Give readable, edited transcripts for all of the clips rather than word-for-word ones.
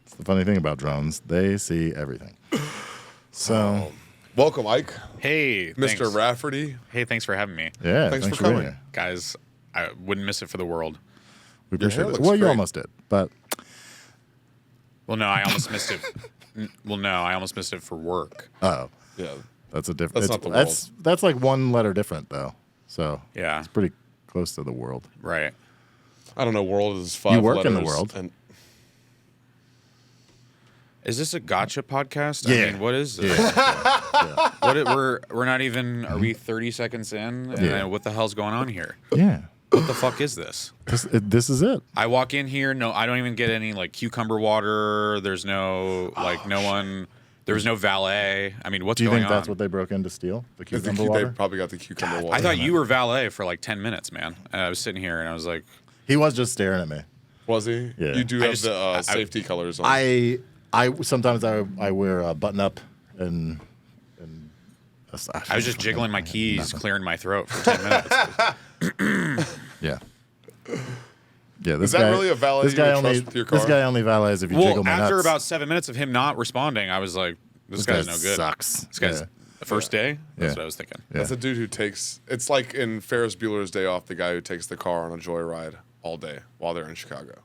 It's the funny thing about drones. They see everything. So, welcome, Ike. Hey, Mr. thanks. Rafferty. Hey, thanks for having me. yeah, Thanks for being coming. here. Guys, I wouldn't miss it for the world. We appreciate hair it. looks Well, you great. almost did, but Well, no, I almost missed it. Well, no, I almost missed it for work. oh, Yeah. that's a different. That's not the That's like one letter different though. So Yeah. it's pretty close to the world. Right. I don't know. World is 5 You work in the letters, world. And Is this a gotcha podcast? Yeah. I mean, what is this? Yeah. We're not even. Are we 30 seconds in? And Yeah. what the hell's going on here? Yeah. What the fuck is this? This is it. I walk in here. No, I don't even get any like cucumber water. There's no no one. There was no valet. I mean, what's Do you going think that's on? what they broke in to steal? The I think cucumber they water? probably got the cucumber water. I thought you were valet for like 10 minutes, man. And I was sitting here and I was like, He was just staring at me. Was he? Yeah. You do I have just- the safety colors on. I sometimes I wear a button up and I was just jiggling my keys, clearing my throat for 10 minutes. Yeah. Yeah, this that guy, really a valet this you guy would only trust with your car? This guy only valets if you jiggle Well, my after nuts. about 7 minutes of him not responding, I was like, this guy's guy no good. sucks. This guy's Yeah. the first day? That's Yeah. what I was thinking. Yeah. That's a dude who takes. It's like in Ferris Bueller's Day Off, the guy who takes the car on a joyride all day while they're in Chicago.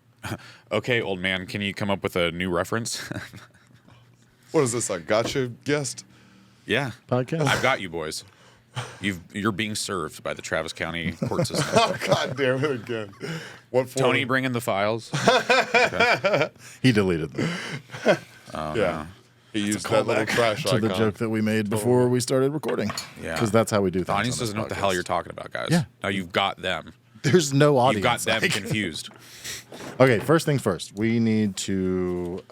Okay, old man, can you come up with a new reference? What is this? A gotcha guest? Yeah. podcast. I've got you, boys. You're being served by the Travis County court system. Oh God damn it again! What for? Tony, bring in the files. He deleted them Yeah, he used that little trash to icon. the joke that we made before we started recording. Yeah. Because that's how we do things. The audience on this doesn't know what the podcast. hell you're talking about, guys. Yeah. Now you've got them. There's no audience. You've got them like- confused. Okay, first things first. We need to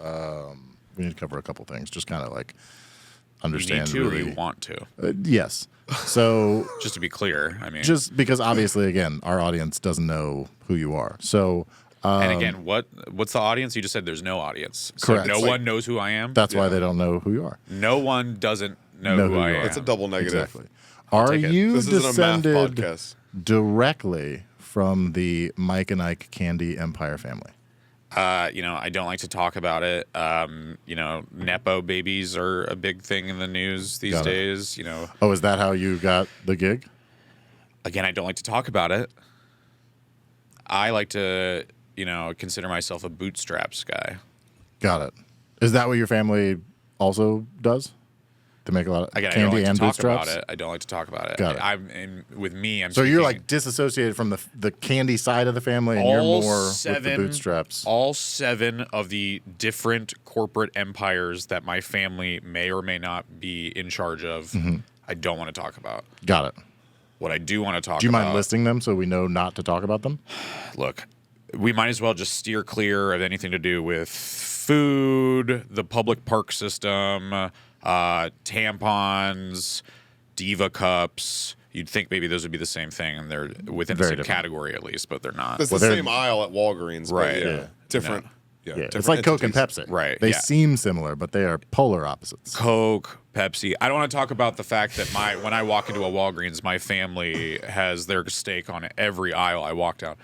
cover a couple things. Just kind of like You understand. need to or really, you want to. yes. So Just to be clear, I mean. just because obviously, again, our audience doesn't know who you are. So and again, what's the audience? You just said there's no audience. So Correct. no Like- one knows who I am. that's why they don't know who you are. No one doesn't know who I you are. am. It's a double negative. Exactly. Are take it. you This isn't a math descended podcast. directly from the Mike and Ike Candy Empire family? I don't like to talk about it. Nepo babies are a big thing in the news these Got it. days. Oh, is that how you got the gig? Again, I don't like to talk about it. I like to, consider myself a bootstraps guy. Got it. Is that what your family also does? To make a lot of Again, candy I don't like and to talk bootstraps? about it. I don't like to talk about it. Got it. With me, I'm So you're speaking- like disassociated from the candy side of the family, and you're more with the bootstraps. All 7 of the different corporate empires that my family may or may not be in charge of, I don't want to talk about. Got it. What I do want to talk about. Do you mind listing them so we know not to talk about them? Look, we might as well just steer clear of anything to do with food, the public park system, tampons, diva cups. You'd think maybe those would be the same thing, and they're within the Very same different. category at least, but they're not. It's Well, the they're- same aisle at Walgreens, but Right, yeah. yeah. Different. Yeah, Yeah, it's different like Coke and entities. Pepsi. Right, They yeah. seem similar, but they are polar opposites. Coke, Pepsi. I don't want to talk about the fact that when I walk into a Walgreens, my family has their steak on every aisle I walk down.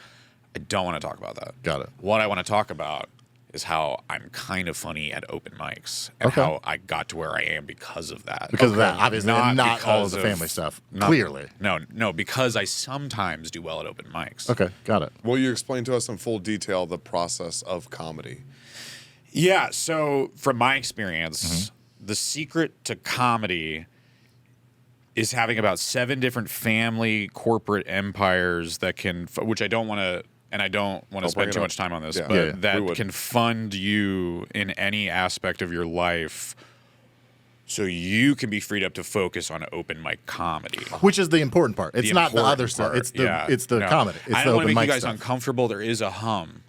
I don't want to talk about that. Got it. What I want to talk about is how I'm kind of funny at open mics and Okay. how I got to where I am because of that. Because of that, obviously, and not all of because the family stuff. not- Clearly. No, because I sometimes do well at open mics. Okay, got it. Will you explain to us in full detail the process of comedy? Yeah, so from my experience, Mm-hmm. the secret to comedy is having about 7 different family corporate empires that can, which I don't want to, and I don't want to Don't bring spend it too up. much time on this, Yeah. but Yeah, yeah. We that would. can fund you in any aspect of your life so you can be freed up to focus on open mic comedy. Which is the important part. It's not the important other stuff. part. It's the Yeah. No. comedy. It's I the don't want open to make mic you guys stuff. uncomfortable. There is a hum.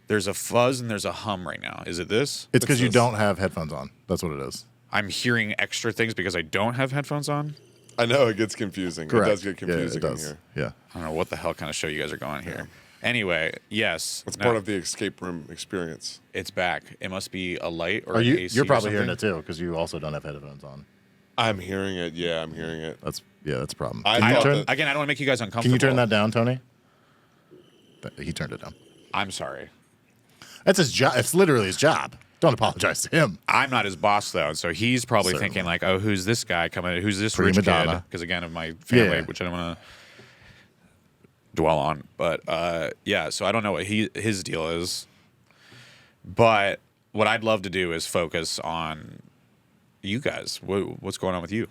There's a fuzz and there's a hum right now. Is it this? It's because you this? don't have headphones on. That's what it is. I'm hearing extra things because I don't have headphones on. I know it gets confusing. Correct. It does get confusing yeah, it in does. here. Yeah. I don't know what the hell kind of show you guys are going here. Anyway, yes. It's no, part of the escape room experience. It's back. It must be a light or Are you? AC You're or probably hearing something. it too because you also don't have headphones on. I'm hearing it. Yeah, I'm hearing it. That's a problem. I Can you thought turn? that- Again, I don't want to make you guys uncomfortable. Can you turn that down, Tony? He turned it down. I'm sorry. That's his job. It's literally his job. Don't apologize to him. I'm not his boss though, so he's probably Certainly. thinking like, "Oh, who's this guy coming? Who's this Prima rich kid?" donna. Because again, of my family, Yeah. which I don't want to dwell on, but yeah. So I don't know what his deal is, but what I'd love to do is focus on you guys. What's going on with you?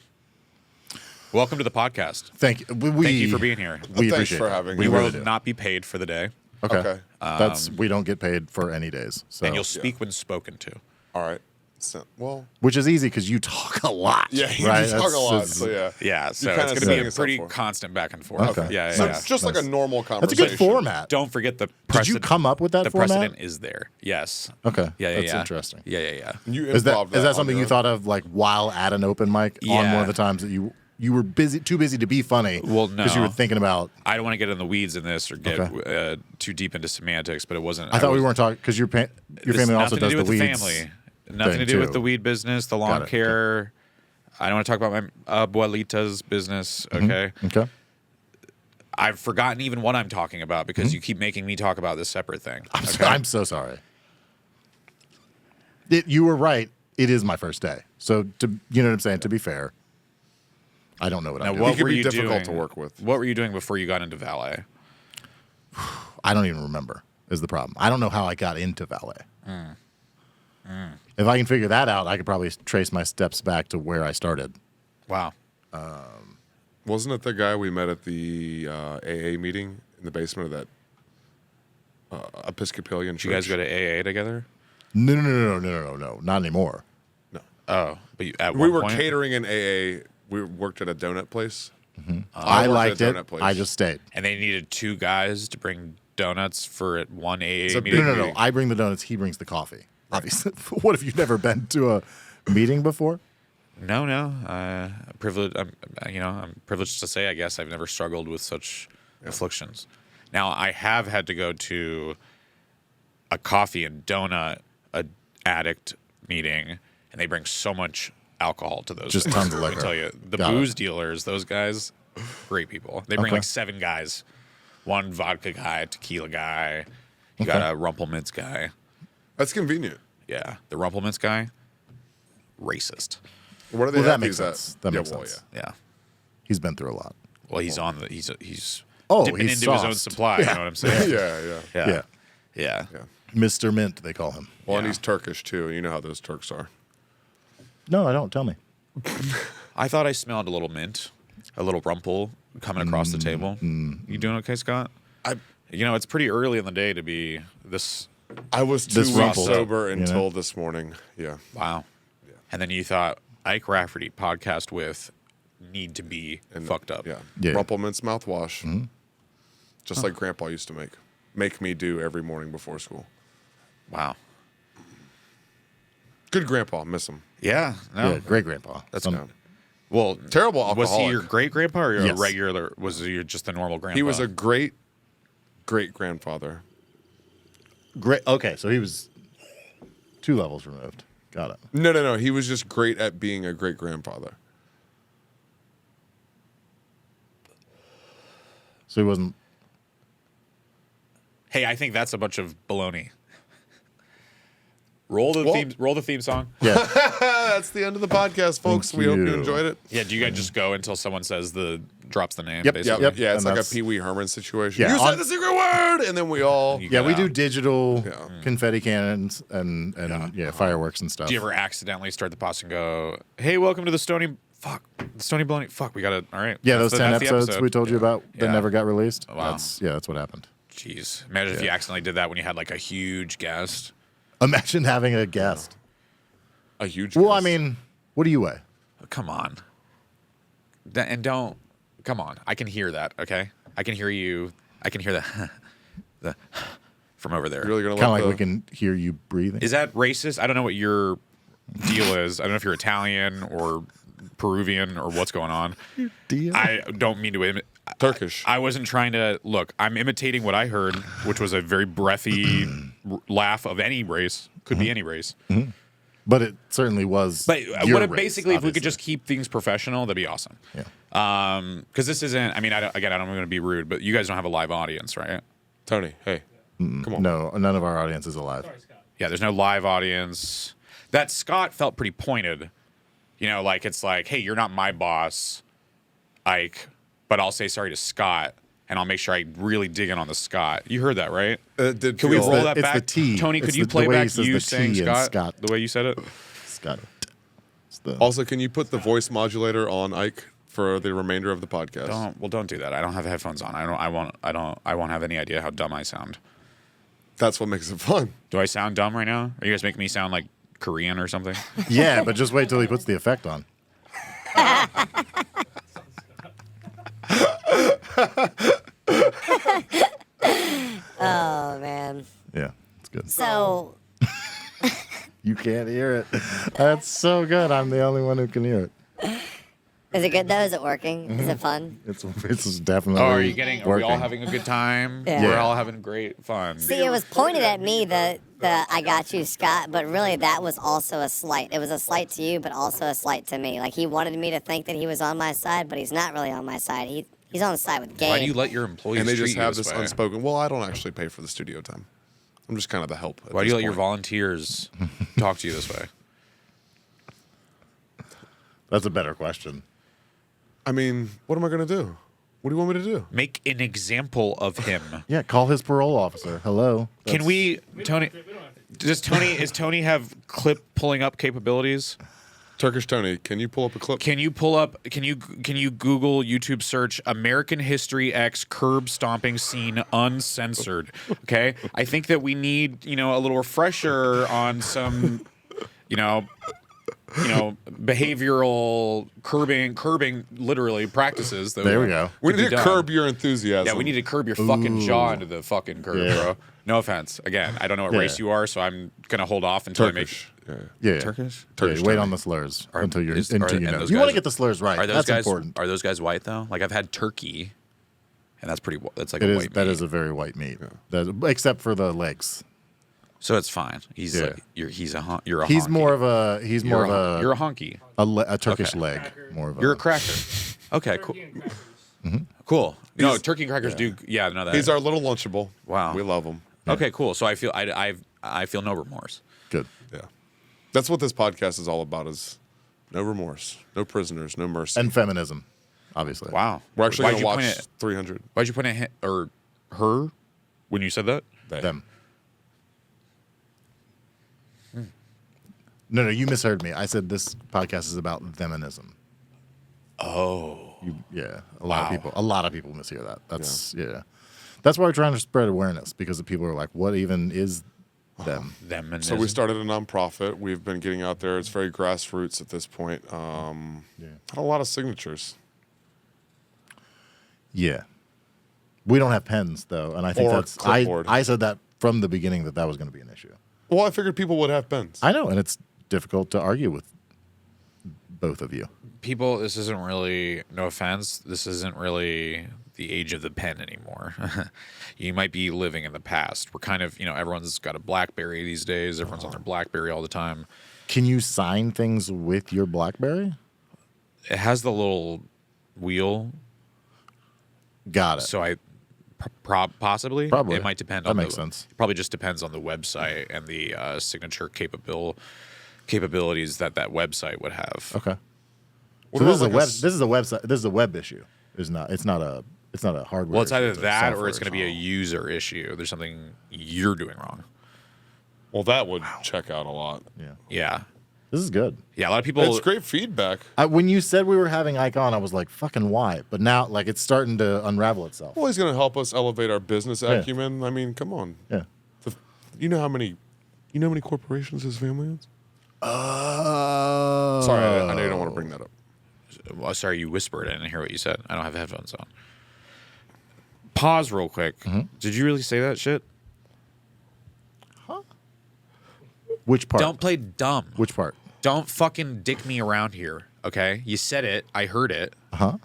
Welcome to the podcast. Thank you. Thank you for being here. We Thanks appreciate for it. having we me. You really will do. not be paid for the day, Okay. Okay. We don't get paid for any days. So and you'll speak when spoken to. All right. So, well, which is easy because you talk a lot. yeah, you right? talk a lot. That's- So yeah. Yeah, so kinda it's going to setting be a us up pretty for it. constant back and forth. Okay. Yeah, So yeah. it's just like a Nice. normal That's a conversation. good format. Don't forget the Did precedent. you come up with that The format? precedent is there. Yes. Okay. Yeah, yeah, That's yeah. interesting. Yeah, yeah, yeah. You Is that improv is that on something your you own. thought of like while at an open mic on Yeah. one of the times that you were too busy to be funny? Well, because you no. were thinking about. I don't want to get in the weeds in this or get Okay. too deep into semantics, but it wasn't. I thought we was- weren't talking because your this family also nothing does to do the with weeds. family. Nothing to thing, do with too. the weed business, the lawn Got it. care. I don't want to talk about my abuelita's business. Okay. Okay. I've forgotten even what I'm talking about because you keep making me talk about this separate thing. Okay? I'm so sorry. You were right. It is my first day. So you know what I'm saying? To be fair, I don't know what Now, I'm doing. what He could were be you difficult doing? to work with. What were you doing before you got into valet? I don't even remember is the problem. I don't know how I got into valet. If I can figure that out, I could probably trace my steps back to where I started. Wow. Wasn't it the guy we met at the AA meeting in the basement of that Episcopalian church? Did you guys go to AA together? No, not anymore. No. Oh, but at We one were point? catering in AA. We worked at a donut place. I worked liked at a it. donut place. I just stayed. And they needed two guys to bring donuts for at one AA a meeting. big- No. I bring the donuts. He brings the coffee. Obviously. What if you've never been to a meeting before? No. Privileged. I'm privileged to say. I guess I've never struggled with such afflictions. Now I have had to go to a coffee and donut addict meeting, and they bring so much alcohol to those. Just things. tons of Let me liquor. tell you, the Got it. booze dealers, those guys, great people. They bring Okay. like 7 guys, one vodka guy, tequila guy. You got a Rumpelmintz guy. That's convenient. Yeah, the Rumpelmintz guy, racist. What are they? Well, that have makes these at? sense. That makes well, sense. Yeah. He's been through a lot. Well, he's on the he's Oh, dipping he's into his own sauced. supply. You know what I'm saying? Yeah. Yeah. Yeah. Mr. Mint, they call him. Well, and Yeah. he's Turkish too. You know how those Turks are. No, I don't. Tell me. I thought I smelled a little mint, a little rumple coming across the table. You doing okay, Scott? It's pretty early in the day to be this. I was 2 This weeks rumpled, sober you know? until this morning. Yeah. Wow. And then you thought Ike Rafferty podcast with need to be fucked up. Yeah. Yeah. Rumpelmint's mouthwash. Just like Grandpa used to make me do every morning before school. Wow. Good Grandpa. Miss him. Yeah. No. Yeah, great grandpa. That's Some- Yeah. Well, Terrible Was he alcoholic. your great grandpa or Yes. a regular? Was he just the normal grandpa? He was a great grandfather. Great. Okay, so he was 2 levels removed. Got it. No. He was just great at being a great grandfather. So he wasn't. Hey, I think that's a bunch of baloney. Roll the theme song. Yeah. That's the end of the podcast, folks. Thank We hope you you. enjoyed it. Yeah, do you guys just go until someone says drops the name? Yep, basically? yep. Yeah, it's And like a that's- Pee Wee Herman situation. Yeah, You on- said the secret word, and then we all. You Yeah, get we out. do digital Yeah. confetti cannons and fireworks and stuff. Do you ever accidentally start the post and go, "Hey, welcome to the Stoney Baloney"? Fuck, we got it. All right. Yeah, That's those the- 10 that's the episodes episode. we told you about that Yeah. never got released. Wow. That's what happened. Jeez, imagine if you accidentally did that when you had like a huge guest. Imagine having a guest. A huge. Well, I guest. mean, what do you weigh? Come on. And don't. Come on. I can hear that. Okay. I can hear you. I can hear the from over there. You're really gonna Kind of let like the, we can hear you breathing. Is that racist? I don't know what your deal is. I don't know if you're Italian or Peruvian or what's going on. Deal? I don't mean to. Turkish. I wasn't trying to look. I'm imitating what I heard, which was a very breathy laugh of any race. Could be any race. But it certainly was. But your what it race, basically, if we could obviously. just keep things professional, that'd be awesome. Yeah. Because this isn't. I mean, I don't want to be rude, but you guys don't have a live audience, right? Tony, hey, come on. No, none of our audience is alive. Yeah, there's no live audience. That Scott felt pretty pointed. Like it's like, hey, you're not my boss, Ike, but I'll say sorry to Scott, and I'll make sure I really dig in on the Scott. You heard that, right? Can we roll that it's back? the T. Tony, could It's you the play way he back says you the saying T in Scott the way you said it? Scott. Also, can you put the voice modulator on Ike for the remainder of the podcast? Don't do that. I don't have headphones on. I won't have any idea how dumb I sound. That's what makes it fun. Do I sound dumb right now? Are you guys making me sound like Korean or something? Yeah, but just wait till he puts the effect on. Oh man. Yeah, it's good. So You can't hear it. That's so good. I'm the only one who can hear it. is it good though? Is it working? Is it fun? It's definitely. Are we all working. having a good time? Yeah. We're Yeah. all having great fun. See, it was pointed at me that I got you, Scott, but really that was also a slight. It was a slight to you, but also a slight to me. Like he wanted me to think that he was on my side, but he's not really on my side. He's on the side with Gabe. Why do you let your employees And they treat just you have this this way? unspoken. Well, I don't actually pay for the studio time. I'm just kind of the help. Why do you let your volunteers talk to you this way? That's a better question. I mean, what am I going to do? What do you want me to do? Make an example of him. Yeah, call his parole officer. Hello. Can we, Tony? Does Tony have clip pulling up capabilities? Turkish Tony, can you pull up a clip? Can you Google YouTube search American History X curb stomping scene uncensored? Okay, I think that we need a little refresher on some behavioral curbing literally practices. There we go. We could need be to done. curb your enthusiasm. Yeah, we need to curb your fucking jaw into the fucking curb, Yeah. bro. No offense. Again, I don't know what Yeah. race you are, so I'm gonna hold off until Turkish. I Yeah. Yeah. make Turkish. Yeah, wait Tony. on the slurs until you and know. those You guys- want to get the slurs right. Are those That's guys important. Are those guys white though? Like I've had turkey, and that's pretty. That's like It a is. white That meat. is a very white meat. Except for the legs. So it's fine. He's Yeah. like you're a He's honky. more of a. He's You're more of you're a honky. a Turkish Okay. leg. More of a. You're a cracker. Okay, cool. Cool. No, turkey and crackers do. Yeah, no, that. He's our little Lunchable. Wow. We love him. Okay, cool. So I feel I feel no remorse. good. Yeah. That's what this podcast is all about: is no remorse, no prisoners, no mercy. And feminism, obviously. Wow. We're actually Why'd going you to point watch it- 300. Why'd you point at him, or her when you said that? Them. No, you misheard me. I said this podcast is about feminism. Oh. Yeah, a lot Wow. of people mishear that. That's yeah. That's why we're trying to spread awareness because the people are like, what even is them? Them and So we started a nonprofit. We've been getting out there. It's very grassroots at this point. Had a lot of signatures. Yeah. We don't have pens though, and I think Or that's clipboard. I said that from the beginning that was going to be an issue. Well, I figured people would have pens. I know, and it's difficult to argue with both of you. people, this isn't really, no offense, this isn't really the age of the pen anymore. You might be living in the past. We're kind of, everyone's got a BlackBerry these days. Everyone's on their BlackBerry all the time. Can you sign things with your BlackBerry? It has the little wheel, Got it. so possibly. Probably. It might depend That on makes the, sense. It probably just depends on the website and the signature capabilities that website would have. Okay. What So this is about a like web. This is a website. This is a web issue. It's not. It's not a hardware. Well, it's issue, either a that or software it's going to be a issue. user issue. There's something you're doing wrong. Well, that would check out a lot. Yeah. Yeah. This is good. Yeah, a lot of people. It's great feedback. When you said we were having Ike on, I was like, "Fucking why?" But now, it's starting to unravel itself. Well, he's going to help us elevate our business acumen. I mean, come on. Yeah. You know how many corporations his family owns? Oh. Sorry, I know you don't want to bring that up. Well, sorry, you whispered. I didn't hear what you said. I don't have headphones on. Pause real quick. Did you really say that shit? Which part? Don't play dumb. Which part? Don't fucking dick me around here. Okay, you said it. I heard it. Huh?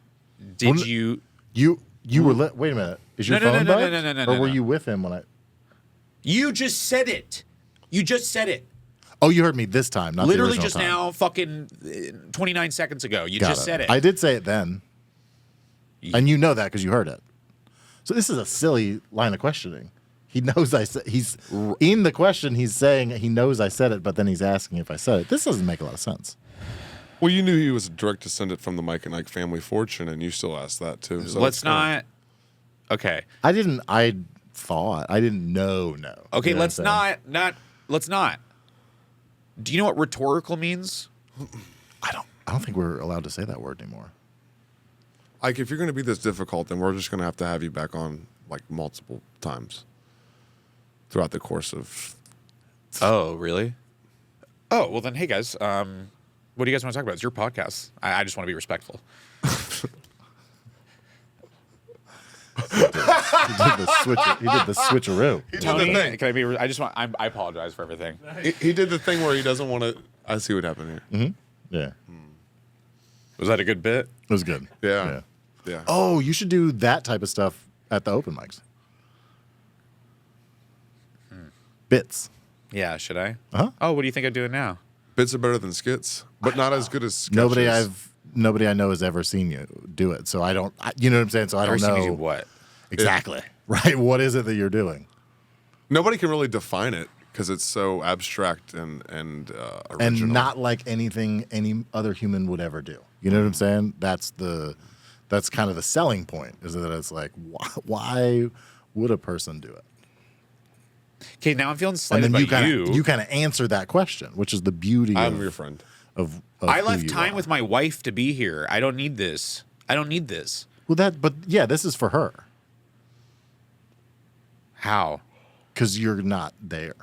Did Well, you? You were lit. Wait a minute. Is your No, no, phone no, no, bugged? no, no, no, Or no, were no. you with him when I? You just said it. You just said it. Oh, you heard me this time, not Literally the original just time. now, fucking 29 seconds ago. You Got just it. said it. I did say it then, and you know that because you heard it. So this is a silly line of questioning. He knows I said. He's in the question. He's saying he knows I said it, but then he's asking if I said it. This doesn't make a lot of sense. Well, you knew he was a direct descendant from the Mike and Ike family fortune, and you still asked that too. So Let's not. Okay. I didn't. I thought I didn't know. No. Okay. You know Let's what I'm saying? Let's not. Do you know what rhetorical means? I don't think we're allowed to say that word anymore. Ike, if you're going to be this difficult, then we're just going to have you back on like multiple times throughout the course of. Oh, really? Oh, well then, hey guys, what do you guys want to talk about? It's your podcast. I just want to be respectful. He did the switcheroo. Tony, can I be? I apologize for everything. He did the thing where he doesn't want to. I see what happened here. Yeah, Was that a good bit? it was good. Yeah. Oh, you should do that type of stuff at the open mics. Bits. Yeah, should I? Uh-huh. Oh, what do you think I'm doing now? Bits are better than skits, but not as good as sketches. Nobody I know has ever seen you do it, so I don't. You know what I'm saying? So I don't Ever seen me know do what? exactly. Right? What is it that you're doing? Nobody can really define it because it's so abstract and original. And not like anything any other human would ever do. You know what I'm saying? That's kind of the selling point. Is that it's like why would a person do it? Okay, now I'm feeling And slighted then by you. you kind of answer that question, which is the beauty. I'm your friend. Of I who left you time are. with my wife to be here. I don't need this. Well, but yeah, this is for her How? because you're not there.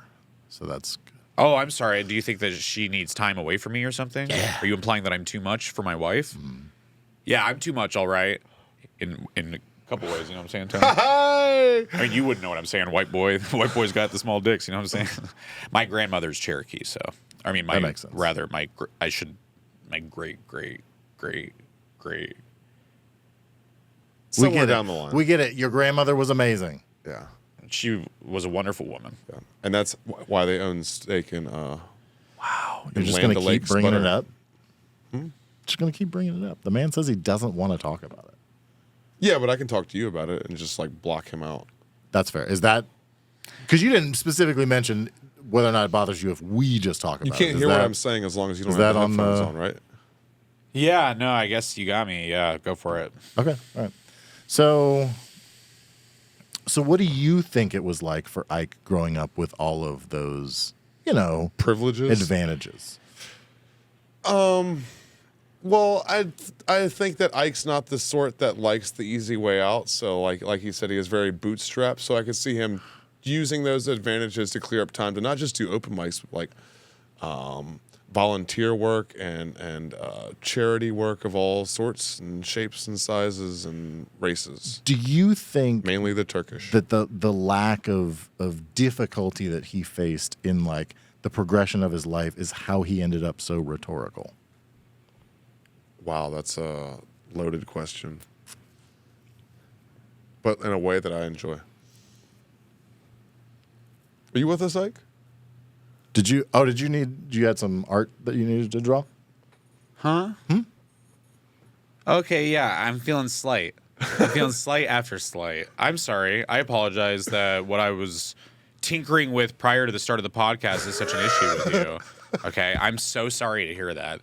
So that's good. Oh, I'm sorry. Do you think that she needs time away from me or something? Yeah. Are you implying that I'm too much for my wife? Yeah, I'm too much, all right. In a couple ways, you know what I'm saying, Tony? I mean, you wouldn't know what I'm saying, white boy. The white boy's got the small dicks, you know what I'm saying? My grandmother's Cherokee, so I mean, That makes sense. rather my great Somewhere we get down it. the line. We get it. Your grandmother was amazing. Yeah. She was a wonderful woman. Yeah. And that's why they own stake in. Wow. in You're just Land going to keep O'Lakes bringing butter. it up. Just going to keep bringing it up. The man says he doesn't want to talk about it. Yeah, but I can talk to you about it and just like block him out. That's fair. Is that because you didn't specifically mention whether or not it bothers you if we just talk about it? You can't hear what I'm saying as long as you don't is have that the on headphones the- on, right? Yeah, no, I guess you got me. Yeah, go for it. Okay. All right. So what do you think it was like for Ike growing up with all of those, Privileges. advantages? Well, I think that Ike's not the sort that likes the easy way out. So like he said, he is very bootstrapped. So I could see him using those advantages to clear up time to not just do open mics, but like volunteer work and charity work of all sorts and shapes and sizes and races. Do you think Mainly the Turkish. that the lack of difficulty that he faced in like the progression of his life is how he ended up so rhetorical? Wow, that's a loaded question. But in a way that I enjoy. Are you with us, Ike? Did you had some art that you needed to draw? Huh? Okay, yeah, I'm feeling slight. I'm feeling slight after slight. I'm sorry. I apologize that what I was tinkering with prior to the start of the podcast is such an issue with you. Okay, I'm so sorry to hear that.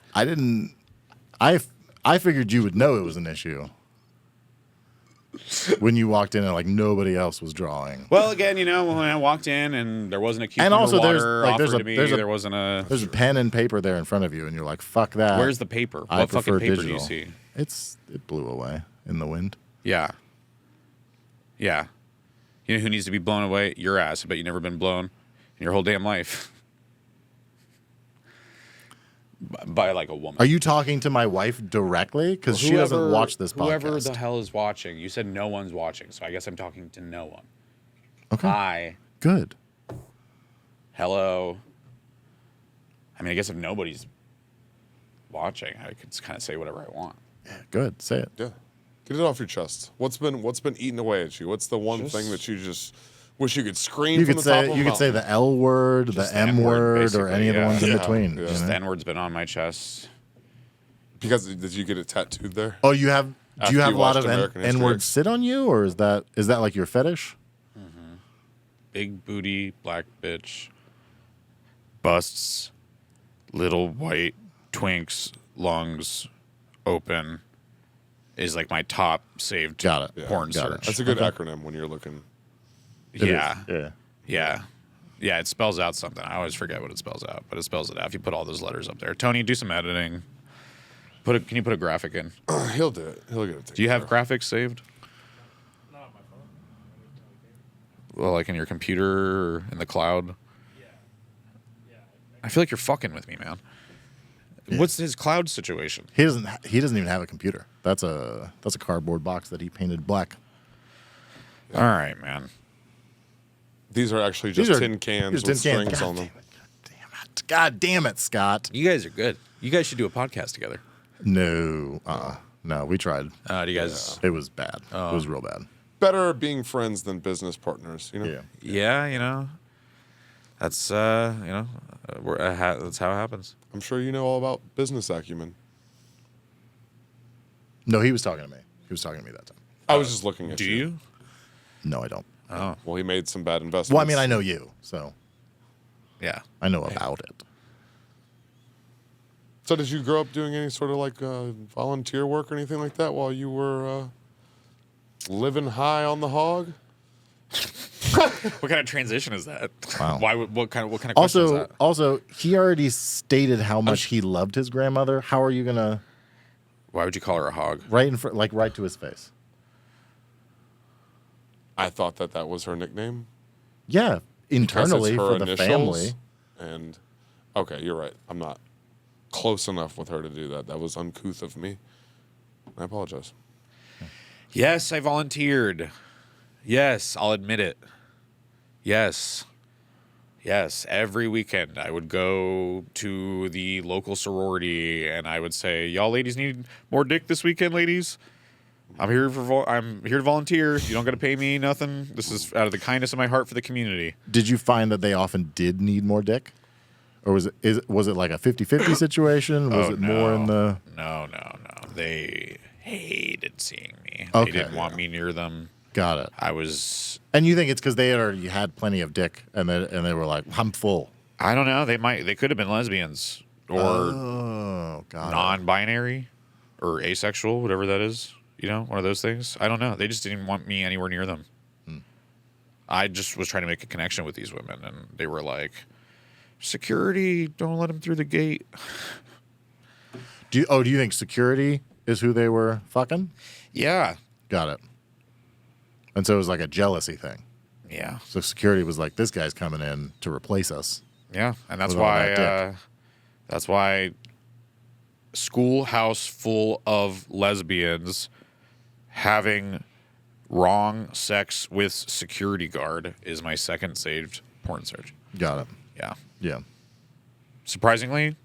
I figured you would know it was an issue when you walked in and like nobody else was drawing. Well, again, when I walked in and there wasn't a cucumber And also there's offered a to me, there wasn't a. There's a pen and paper there in front of you, and you're like, "Fuck that." Where's the paper? I What fucking prefer paper digital. do you see? It blew away in the wind. Yeah. Yeah. You know who needs to be blown away? Your ass. I bet you've never been blown in your whole damn life. By like a woman. Are you talking to my wife directly? Because she doesn't watch this podcast. Whoever the hell is watching. You said no one's watching, so I guess I'm talking to no one. Okay. Hi. Good. Hello. I mean, I guess if nobody's watching, I could kind of say whatever I want. Yeah, good. Say it. Yeah. Get it off your chest. What's been eating away at you? What's the one thing that you just wish you could scream You from could the top say of you a could say mountain? the L word, the Just the M M word, word, or any of the ones in Yeah. between. Yeah. you Just know? the N-word's been on my chest. Because did you get it tattooed there? Oh, you have? Do After you have you a lot watched of American History N words X? sit on you, or is that like your fetish? big booty black bitch, busts, little white twinks, lungs open, is like my top saved Got it. porn Got it. search. That's a good acronym when you're looking. It is. Yeah. Yeah. Yeah, it spells out something. I always forget what it spells out, but it spells it out if you put all those letters up there. Tony, do some editing. Can you put a graphic in? He'll do it. He'll get it. Do you have graphics saved? Not on my phone. Well, like in your computer or in the cloud? Yeah. I feel like you're fucking with me, man. What's his cloud situation? He doesn't even have a computer. That's a cardboard box that he painted black. All right, man. These are actually just tin cans with strings on them. God damn it, Scott. You guys are good. You guys should do a podcast together. No. No, we tried. Do you guys? It was bad. It was real bad. Better being friends than business partners, you know? Yeah. Yeah, you know. That's that's how it happens. I'm sure you know all about business acumen. No, he was talking to me. He was talking to me that time. I was just looking at Do you. you? No, I don't. Oh, Well, he made some bad investments. Well, I mean, I know you, so yeah. I know about it. So did you grow up doing any sort of like volunteer work or anything like that while you were living high on the hog? What kind of transition is that? Wow. What kind of question is that? Also, he already stated how much he loved his grandmother. How are you gonna Why would you call her a hog? right in front, like right to his face? I thought that was her nickname. Yeah, Because internally it's her for the initials, family. And okay, you're right. I'm not close enough with her to do that. That was uncouth of me. I apologize. Yes, I volunteered. Yes, I'll admit it. Yes. Yes, every weekend I would go to the local sorority and I would say, "Y'all ladies need more dick this weekend, ladies? I'm here to volunteer. You don't got to pay me nothing. This is out of the kindness of my heart for the community." Did you find that they often did need more dick? Or was it like a 50-50 situation? Was it more in the No. They hated seeing me. Okay, They didn't want me near them. Got it. I was And you think it's because they had already had plenty of dick and they were like, I'm full. I don't know. They could have been lesbians or Oh, got it. non-binary or asexual, whatever that is. You know, one of those things. I don't know. They just didn't want me anywhere near them. I just was trying to make a connection with these women, and they were like, "Security, don't let him through the gate." Do you think security is who they were fucking? Yeah, Got it. And so it was like a jealousy thing. yeah, So security was like, this guy's coming in to replace us. yeah, and that's With all why. that That's why. Schoolhouse full of lesbians having wrong sex with security guard is my second saved porn search. Got it. Yeah. Yeah. Surprisingly,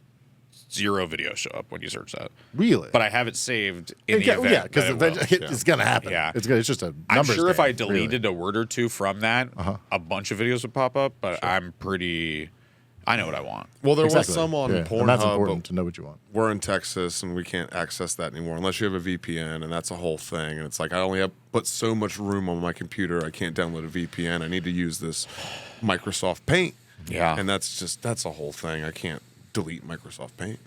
0 videos show up when you search that. Really? But I have it saved in the Yeah, event. yeah, because that it will. it's going to happen. Yeah. It's just a numbers I'm sure if game, I deleted really. a word or two from that, a bunch of videos would pop up, but I know what I want. Well, there Exactly. was some on Yeah. And that's Pornhub, important but to know what you want. we're in Texas and we can't access that anymore unless you have a VPN, and that's a whole thing. And it's like I only have put so much room on my computer. I can't download a VPN. I need to use this Microsoft Paint. Yeah. And that's a whole thing. I can't delete Microsoft Paint.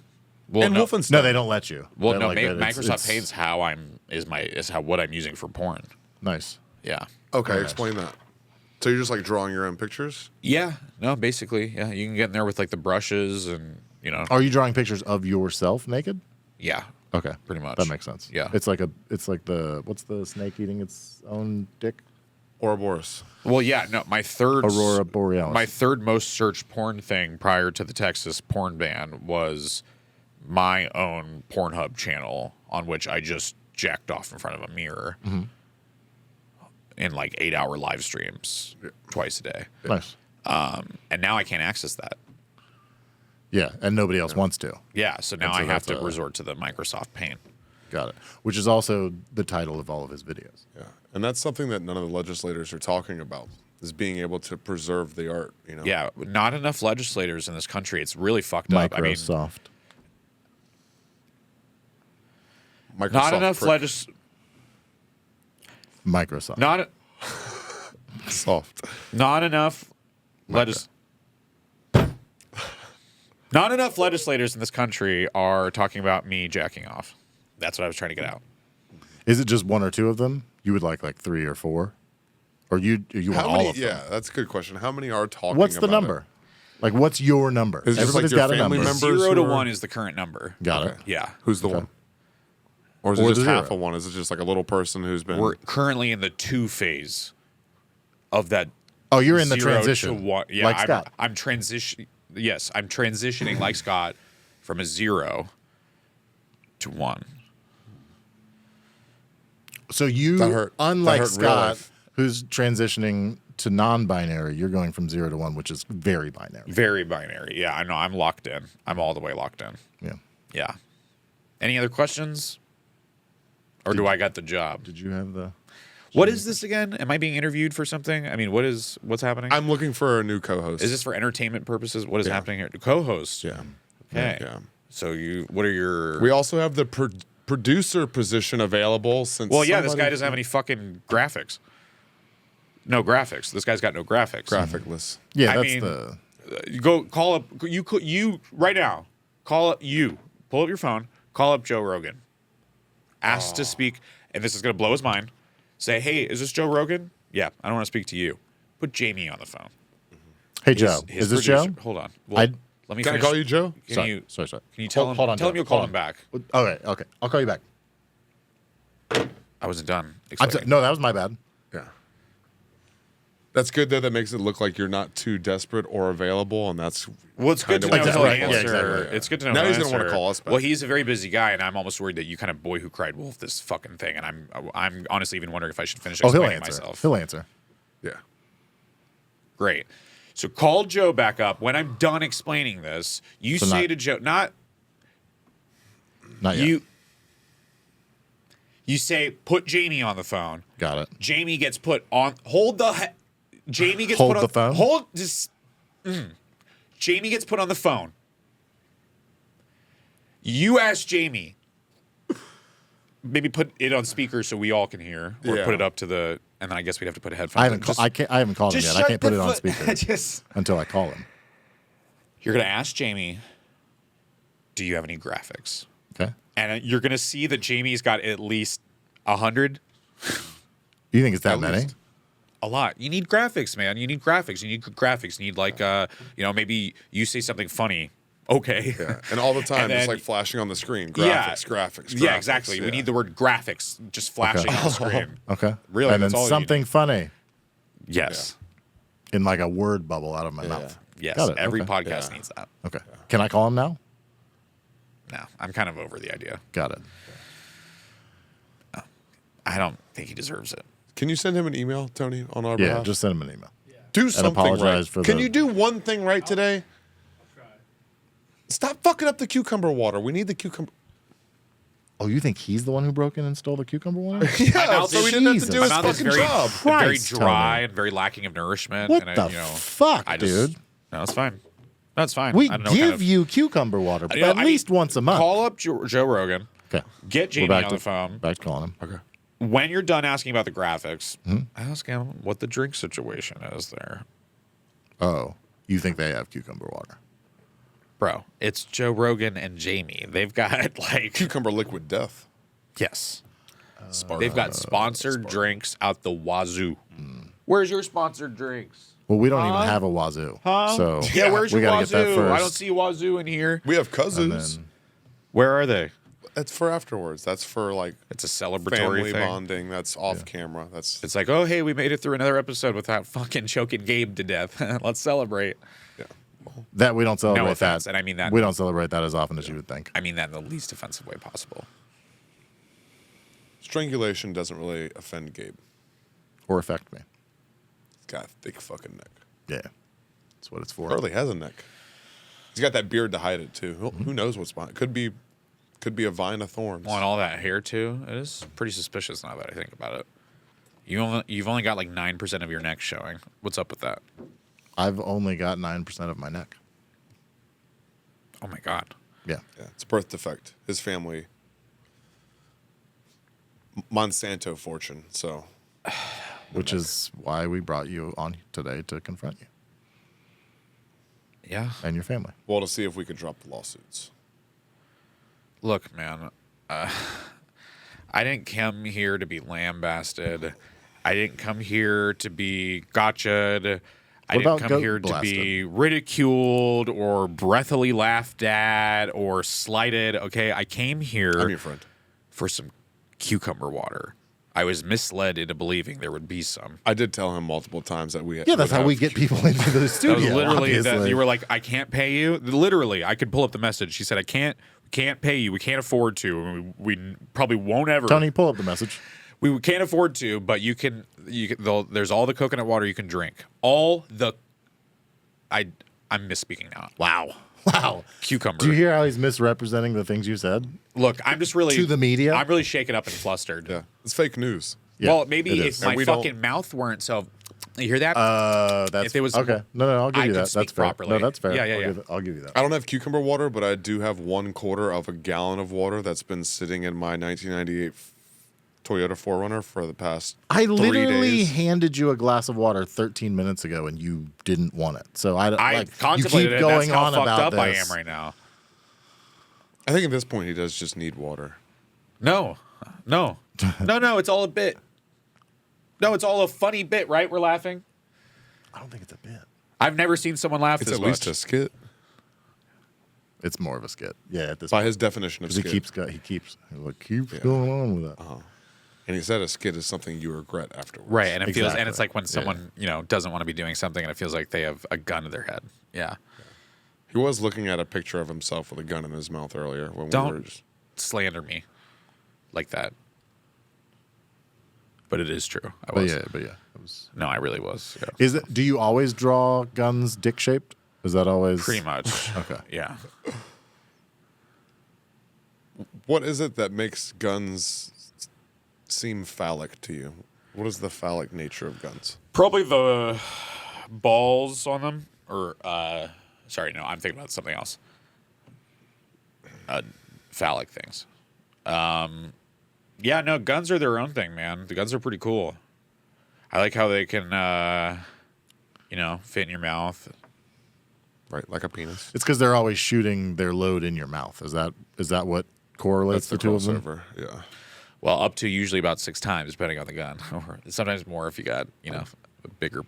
Well, and no, Wolfenstein. No, they don't let you. well, They no, don't like that. Microsoft Paint's what I'm using for porn. Nice. Yeah. Okay, explain that. So you're just like drawing your own pictures? Yeah. No, basically, yeah. You can get in there with like the brushes and Are you drawing pictures of yourself naked? yeah. Okay. Pretty much. That makes sense. Yeah. It's like what's the snake eating its own dick? Ouroboros. Well, yeah, no, my third Aurora Borealis. My third most searched porn thing prior to the Texas porn ban was my own Pornhub channel on which I just jacked off in front of a mirror in like 8-hour live streams twice a day. Nice. And now I can't access that. Yeah, and nobody else wants to. Yeah, so now And so I have that's to resort to the Microsoft Paint. Got it. Which is also the title of all of his videos. Yeah. And that's something that none of the legislators are talking about, is being able to preserve the art, you know? Yeah, not enough legislators in this country. It's really fucked up. I mean, Microsoft. Microsoft not enough prick. Microsoft. Not Soft. Not enough Not enough legislators in this country are talking about me jacking off. That's what I was trying to get out. Is it just one or two of them? You would like 3 or 4? Or you want all of them? Yeah, that's a good question. How many are talking What's the about number? Like, what's your number? Is it just like Everybody's your got a family number. members 0 to who are- 1 is the current number. Got it. Yeah. Who's the one? Or is Or it just the half 0? of one? Is it just like a little person who's been... We're currently in the 2 phase of that. Oh, you're in the 0 transition. to 1. Yeah, like Scott. I'm transition. Yes, I'm transitioning like Scott from a 0 to 1. So you, That hurt. unlike That hurt in real Scott, life. who's transitioning to non-binary, you're going from 0 to 1, which is very binary. Very binary. Yeah, I know. I'm locked in. I'm all the way locked in. Yeah. Yeah. Any other questions? Or do I got the job? Did you have the? What is this again? Am I being interviewed for something? I mean, what's happening? I'm looking for a new co-host. Is this for entertainment purposes? What is Yeah. happening here? Co-host. Yeah. Okay. Yeah. So what are your? We also have the producer position available since... Well, yeah, this somebody- guy doesn't have any fucking graphics. No graphics. This guy's got no graphics. Graphicless. Yeah, I that's mean- the. You go call up you right now. Call up you. Pull up your phone. Call up Joe Rogan. Ask to speak, and this is gonna blow his mind. Say, hey, is this Joe Rogan? Yeah, I don't want to speak to you. Put Jamie on the phone. Hey Joe, His is this producer- Joe? Hold on. Well, I'd- let me. Can I finish. call you Joe? Can Sorry, you? sorry. Can you tell him? Hold on, tell him Joe. you'll call Hold him on. back. Okay. I'll call you back. I wasn't done. I'm explaining. no, that was my bad. Yeah. That's good, though. That makes it look like you're not too desperate or available, and that's... Well, it's good to kinda know what he'll that Right, yeah, answer. exactly, yeah. It's good to know Now he'll he's gonna wanna answer. call us back. Well, he's a very busy guy, and I'm almost worried that you kind of boy who cried wolf this fucking thing, and I'm honestly even wondering if I should finish Oh, he'll explaining answer. myself. He'll answer. Yeah. Great. So call Joe back up. When I'm done explaining this, you So say not- to Joe, Not yet. You say, put Jamie on the phone. Got it. Jamie gets put on. Jamie gets Hold put on the phone? Hold just. Jamie gets put on the phone. You ask Jamie. Maybe put it on speaker so we all can hear, or Yeah. put it up to the. And then I guess we'd have to put headphones. I in. haven't. Just- I haven't called him just yet. I shut can't put the it on fu- speaker just. until I call him. You're gonna ask Jamie. Do you have any graphics? Okay. And you're gonna see that Jamie's got at least 100. You think it's that At many? least. A lot. You need graphics, man. You need graphics. You need good graphics. You need like maybe you say something funny. Okay. Yeah. And all the time, And it's then- like flashing on the screen. Yeah. Graphics. Yeah, exactly. We need the word graphics just flashing on the screen. Okay. Really, And that's then all you something funny Yes. in like a word bubble out of my mouth. Yes. Got it. Every Okay. podcast Yeah. needs that. Okay. Can I call him now? No, I'm kind of over the idea. Got it. I don't think he deserves it. Can you send him an email, Tony, on our Yeah. behalf? Just send him an email. do something apologize right. for Can the- you do one thing right today? Stop fucking up the cucumber water. We need the cucumber. Oh, you think he's the one who broke in and stole the cucumber water? Yeah, mouth so is- we didn't have to do Jesus. his My mouth is fucking very, job. very Christ, dry Tony. and very lacking of nourishment. What and the I fuck, just, dude? No, it's fine. No, it's fine. We I don't know give what kind of, you cucumber water You know, at least once a month. Call up Joe Rogan. Okay. Get We're Jamie back on to the phone. Back to calling him. Okay. When you're done asking about the graphics, Hmm? ask him what the drink situation is there. Oh, you think they have cucumber water? Bro, it's Joe Rogan and Jamie. They've got like Cucumber liquid death. yes. Spark. They've got sponsored drinks out the wazoo. Where's your sponsored drinks? Well, we don't even have a wazoo. So Yeah, where's we your gotta get that wazoo? first. I don't see a wazoo in here. We have And kazoos. then, Where are they? That's for afterwards. That's for like It's a celebratory family thing. bonding. That's off camera. That's It's like, oh hey, we made it through another episode without fucking choking Gabe to death. Let's celebrate. that we don't celebrate offense, that. and I mean that- we don't celebrate that as often as you would think. I mean that in the least offensive way possible. strangulation doesn't really offend Gabe. Or affect me. He's got a thick fucking neck. Yeah, that's what it's for. Hardly has a neck. He's got that beard to hide it too. Who knows what's behind? Could be a vine of thorns. Well, and all that hair too. It is pretty suspicious now that I think about it. You've only got like 9% of your neck showing. What's up with that? I've only got 9% of my neck. Oh my god. Yeah. Yeah, it's a birth defect. His family, Monsanto fortune. So which is why we brought you on today to confront you Yeah. and your family. Well, to see if we could drop the lawsuits. Look, man, I didn't come here to be lambasted. I didn't come here to be gotcha'd. I What didn't about come goat here to blasted? be ridiculed or breathily laughed at or slighted. Okay, I came here I'm your friend. for some cucumber water. I was misled into believing there would be some. I did tell him multiple times that we. Yeah, that's how we have get people into the That studio. was literally that obviously. you were like, I can't pay you. Literally, I could pull up the message. She said, I can't pay you. We can't afford to. We probably won't ever. Tony, pull up the message. We can't afford to, but you can. There's all the coconut water you can drink. All the. I'm misspeaking now. Wow. Cucumber. Do you hear how he's misrepresenting the things you said? Look, I'm just really To the media? I'm really shaken up and flustered. Yeah, it's fake news. Yeah, well, maybe it if is. my And we don't- fucking mouth weren't so. You hear that? That's If it was- okay. No, I'll give I you could that. That's speak fair. properly. No, that's fair. Yeah, yeah. I'll give you that. I don't have cucumber water, but I do have 1/4 of a gallon of water that's been sitting in my 1998 Toyota 4Runner for the past I 3 literally days. handed you a glass of water 13 minutes ago, and you didn't want it. So I like, you contemplated keep it. going That's how on fucked about up this. I am right now. I think at this point he does just need water. No. It's all a bit. No, it's all a funny bit, right? We're laughing. I don't think it's a bit. I've never seen someone laugh It's this at least much. a skit It's more of a skit. Yeah, at this by point. his definition of 'Cause skit. he keeps going on with that. And he said a skit is something you regret afterwards. Right, and it feels, and Exactly. it's like when someone doesn't want to be doing something, and it feels like they have a gun to their head. Yeah, He was looking at a picture of himself with a gun in his mouth earlier when we were don't just. slander me like that. But it is true. I But was. yeah. It was, No, I really was. Yeah. is it? Do you always draw guns dick shaped? Is that always Pretty much. Okay. Yeah. What is it that makes guns seem phallic to you? What is the phallic nature of guns? Probably the balls on them, or sorry, no, I'm thinking about something else. Phallic things. Yeah, no, guns are their own thing, man. The guns are pretty cool. I like how they can, fit in your mouth. Right, like a penis. It's because they're always shooting their load in your mouth. Is that what correlates That's the the two of them? crossover. Yeah. Well, up to usually about 6 times, depending on the gun, or sometimes more if you got, a bigger,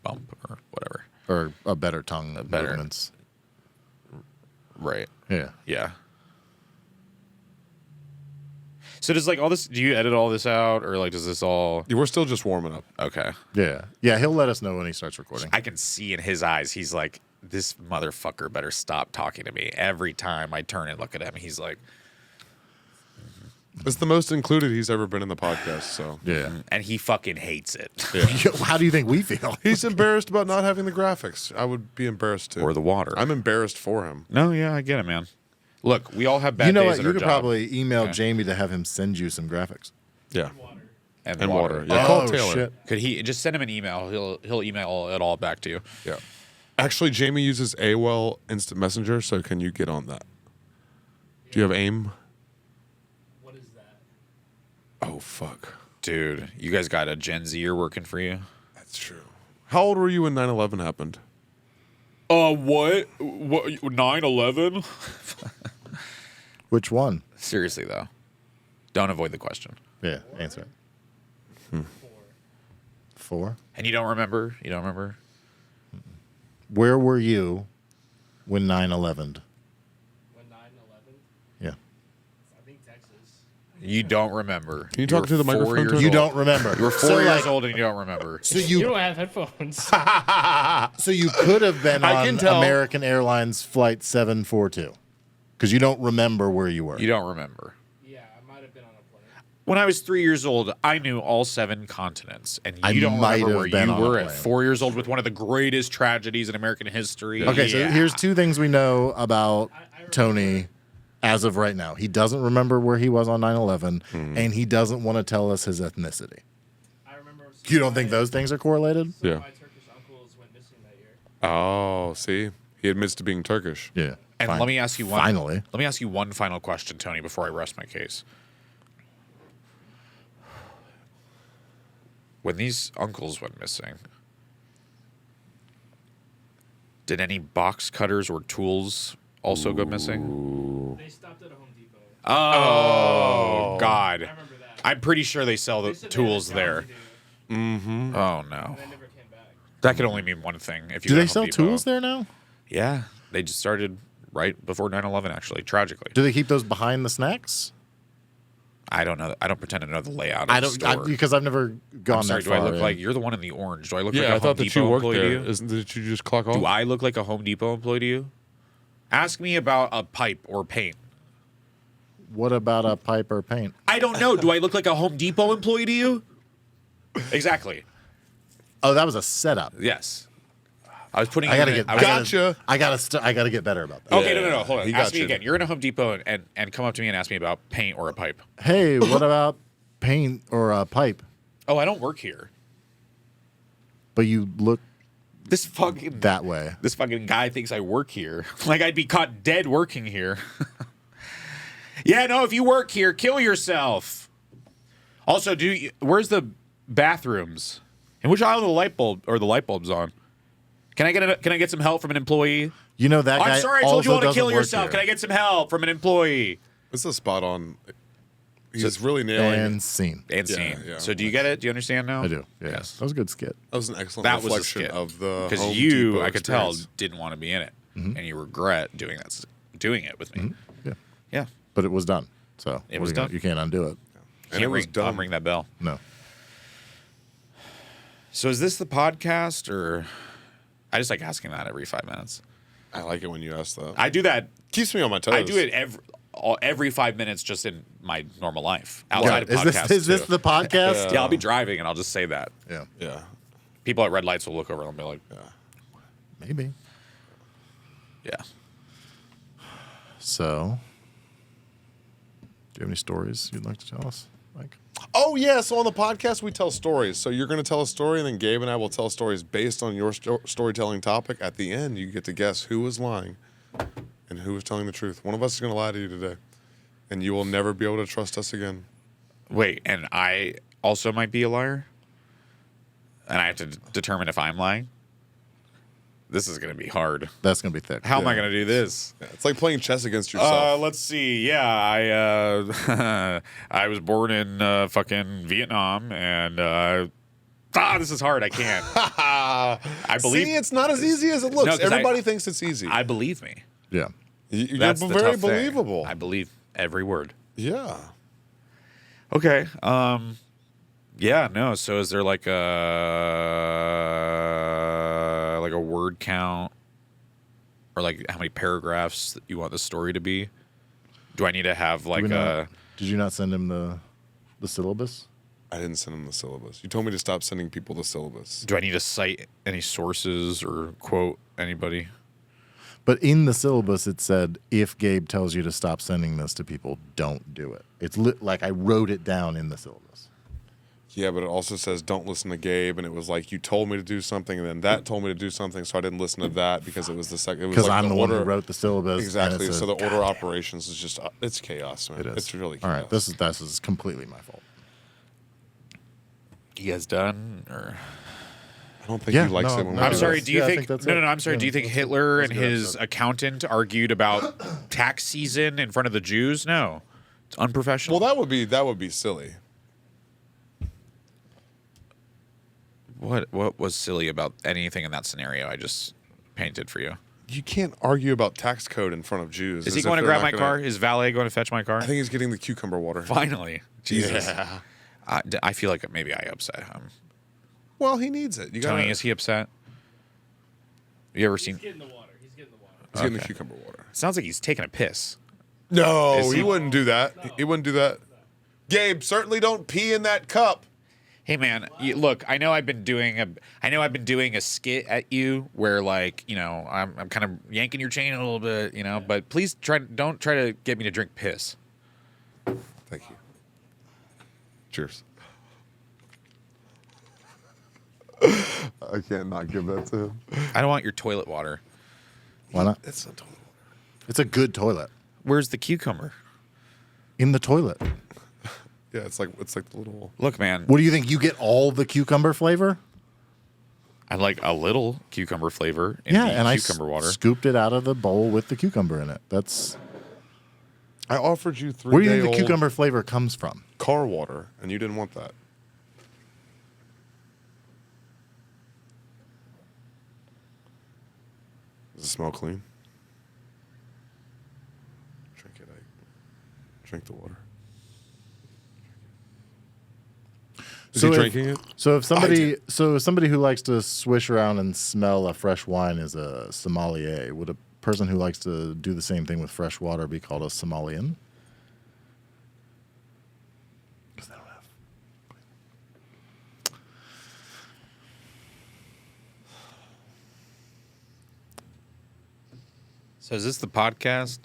bump or whatever. Or a better tongue better- movements? Right. Yeah. Yeah. So does all this? Do you edit all this out, or does this all? Yeah, we're still just warming up. Okay. Yeah. He'll let us know when he starts recording. I can see in his eyes, he's like, this motherfucker better stop talking to me. Every time I turn and look at him, he's like, It's the most included he's ever been in the podcast, so. Yeah. and he fucking hates it. How do you think we feel? He's embarrassed about not having the graphics. I would be embarrassed too. Or the water. I'm embarrassed for him. No, yeah, I get it, man. Look, we all have bad You know days what? at You our could job. probably email Okay. Jamie to have him send you some graphics. Yeah. and And water. Yeah. Yeah. Oh, Call Taylor. shit. Could he just send him an email? He'll email it all back to you. Yeah. Actually, Jamie uses AOL Instant Messenger, so can you get on that? Do you have AIM? What is that? Oh, fuck. Dude, you guys got a Gen Zer working for you? That's true. How old were you when 9/11 happened? What? 9/11? Which one? Seriously though, don't avoid the question. Yeah, answer it. 4? And you don't remember? You don't remember? Where were you when 9/11? When 9/11? Yeah. I think Texas. You don't remember. Can you talk were to the 4 microphone, years Tony? You old. don't remember. You were 4 So, years like, old and you don't remember. So You you don't have headphones. so you could have been I can on tell. American Airlines flight 742 because you don't remember where you were. You don't remember. Yeah, I might have been on a plane. When I was 3 years old, I knew all 7 continents, and I you don't might remember have where been you on a were at plane. 4 years old with one of the greatest tragedies in American history. Okay, so Yeah. here's 2 things we know about I remember- Tony as of right now. He doesn't remember where he was on 9/11, and he doesn't want to tell us his ethnicity. I remember. You don't think those things are correlated? Some Yeah. of my Turkish uncles went missing that year. Oh, see? He admits to being Turkish. Yeah. And Fine. let me ask you one. Finally. Let me ask you one final question, Tony, before I rest my case. When these uncles went missing, did any box cutters or tools also go missing? They stopped at a Home Depot. Oh, God. I remember that. I'm pretty sure they sell the They said they had tools a there. job to do, Oh, no. and they never came back. That could only mean one thing. If you Do go they to sell Home Depot. tools there now? Yeah. They just started right before 9/11, actually, tragically. Do they keep those behind the snacks? I don't know. I don't pretend to know the layout of I the don't store. because I've never gone I'm sorry, that do I far look in. like you're the one in the orange? Do I look like Yeah, a I thought Home that Depot you worked employee there. to you? Isn't did you just clock off? Do I look like a Home Depot employee to you? Ask me about a pipe or paint. What about a pipe or paint? I don't know. Do I look like a Home Depot employee to you? Exactly. Oh, that was a setup. Yes. I was putting. I gotta you in get. a- I was- Gotcha. I gotta get better about that. Okay, no. Hold on. He Ask got me you. again. You're in a Home Depot and come up to me and ask me about paint or a pipe. Hey, what about paint or a pipe? Oh, I don't work here. But you look This fucking that way. This fucking guy thinks I work here. Like I'd be caught dead working here. Yeah, no, if you work here, kill yourself. Also, where's the bathrooms? In which aisle are the light bulbs on? Can I get some help from an employee? You know that guy. I'm sorry, I told you also all to doesn't kill work yourself. here. Can I get some help from an employee? It's a spot on. He's really nailing And it. scene. And Yeah, scene. yeah. So do you get it? Do you understand now? I do. Yeah. Yes. That was a good skit. That was an excellent That was a reflection skit. of the Because Home you, Depot I could tell, experience. didn't want to be in it, Mm-hmm. and you regret doing it with me. Yeah. Yeah. But it was done. So It what was are you gonna- done. You can't undo it. And it was I'll done. ring that bell. No. So is this the podcast, or I just like asking that every 5 minutes? I like it when you ask that. I do that. Keeps me on my toes. I do it every 5 minutes just in my normal life outside of Is podcasts. this too. the podcast? Yeah, I'll be driving and I'll just say that. Yeah. Yeah. People at red lights will look over and they'll be like, Maybe. "Yeah." So, do you have any stories you'd like to tell us, Mike? Oh yeah. So on the podcast we tell stories. So you're going to tell a story, and then Gabe and I will tell stories based on your storytelling topic. At the end, you get to guess who was lying and who was telling the truth. One of us is going to lie to you today, and you will never be able to trust us again. Wait, and I also might be a liar, and I have to determine if I'm lying. This is going to be hard. That's gonna be thick. How am I going to do this? Yeah, it's like playing chess against yourself. Let's see. Yeah, I I was born in fucking Vietnam, and this is hard. I can't. I believe. See, it's not as easy as it looks. No, 'cause Everybody thinks it's easy. I believe me. Yeah. You're That's the very tough thing. believable. I believe every word. Yeah. Okay. Yeah. No. So is there like a word count, or like how many paragraphs that you want the story to be? Do I need to have like Did you not send him the syllabus? I didn't send him the syllabus. You told me to stop sending people the syllabus. Do I need to cite any sources or quote anybody? But in the syllabus, it said, if Gabe tells you to stop sending this to people, don't do it. It's like I wrote it down in the syllabus. Yeah, but it also says don't listen to Gabe, and it was like you told me to do something, and then that told me to do something, so I didn't listen to that because it was the second. Because like I'm the one who order- wrote the syllabus. and Exactly. it's So a- the order of operations is just it's chaos, man. It is. It's really chaos. All right. This is completely my fault. You guys done or? I don't think Yeah, he likes no, it when no, we I'm do sorry. this. Do you Yeah, I think? think that's No, it. no. I'm sorry. Yeah, Do you think that's Hitler and good. his accountant argued about tax season in front of the Jews? No, it's unprofessional. Well, that would be silly. What was silly about anything in that scenario I just painted for you? You can't argue about tax code in front of Jews. Is as he if going to they're grab not my gonna- car? Is valet going to fetch my car? I think he's getting the cucumber water. Finally, Jesus. Yeah. I feel like maybe I upset him. Well, he needs it. You got Tony, is he upset? You ever He's seen? getting the water. He's getting the water. He's getting the Okay. cucumber water. Sounds like he's taking a piss. No, Is he he- wouldn't do that. He wouldn't do that. Gabe, certainly don't pee in that cup. Hey man, look, I know I've been doing a skit at you where like, I'm kind of yanking your chain a little bit, but please don't try to get me to drink piss. Thank you. Cheers. I can't not give that to him. I don't want your toilet water. Why not? It's not total. It's a good toilet. Where's the cucumber? In the toilet. Yeah, it's like the little. Look, man, What do you think? You get all the cucumber flavor? I like a little cucumber flavor in Yeah, the and I cucumber water. scooped it out of the bowl with the cucumber in it. That's I offered you 3 where do you think day the cucumber flavor comes from? car water, and you didn't want that. Does it smell clean? Drink it, Ike. Drink the water. Is he drinking it? So if somebody who likes to swish around and smell a fresh wine is a sommelier, would a person who likes to do the same thing with fresh water be called a sommelier? 'Cause they don't have. So is this the podcast?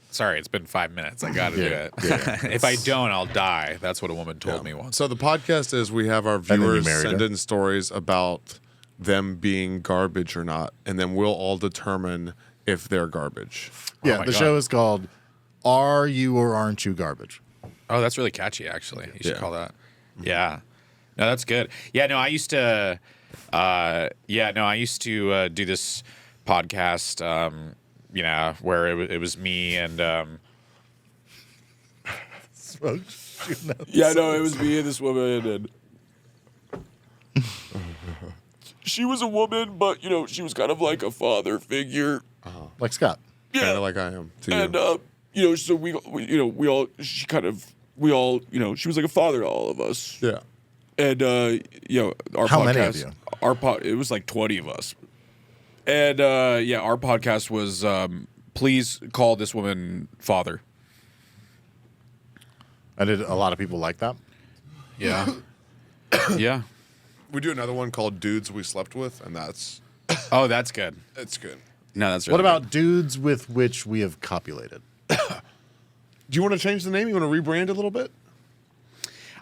Sorry, it's been 5 minutes. I got to do Yeah, it. yeah. If I don't, I'll die. That's what a woman told me once. So the podcast is we have our then you viewers married send her. in stories about them being garbage or not, and then we'll all determine if they're garbage. Yeah, my the God. show is called "Are You or Aren't You Garbage?" Oh, that's really catchy, actually. You should Yeah. call that. Yeah. No, that's good. Yeah, no, I used to. I used to do this podcast. Where it was me and. Yeah, no, it was me and this woman, and she was a woman, but she was kind of like a father figure. Like Scott. Yeah, Kind of like I am to and you. so we all she was like a father to all of us. Yeah. And our How podcast, many of you? it was like 20 of us. And our podcast was please call this woman father. I did a lot of people like that. Yeah. Yeah. We do another one called Dudes We Slept With, and that's Oh, that's good. it's good. No, that's really What about dudes with which we have copulated? Do you want to change the name? You want to rebrand it a little bit?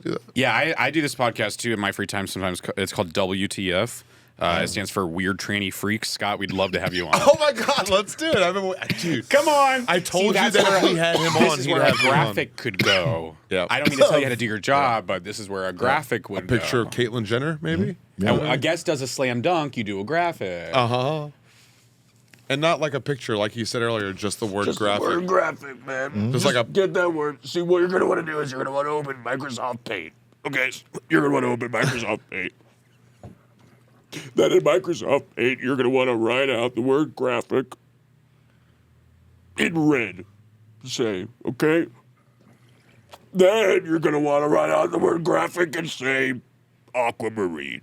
good. Yeah, I do this podcast too in my free time sometimes. It's called WTF. It stands for Weird Tranny Freaks. Scott, we'd love to have you on. Oh my God, let's do it! Dude, Come on. I told you that's that where if we had him this on, is he'd where a have me on. graphic could go. Yeah. I don't mean to tell you how to do your job, but this is where a graphic would Picture go. of Caitlyn Jenner, maybe. And a guest does a slam dunk, you do a graphic. Uh-huh. And not like a picture, like you said earlier, just the word Just graphic. the word graphic, man. Just like a Get that word. See, what you're going to want to do is you're going to want to open Microsoft Paint. Okay? You're going to want to open Microsoft Paint. Then in Microsoft Paint, you're going to want to write out the word graphic in red. Say, okay? Then you're going to want to write out the word graphic and say aquamarine.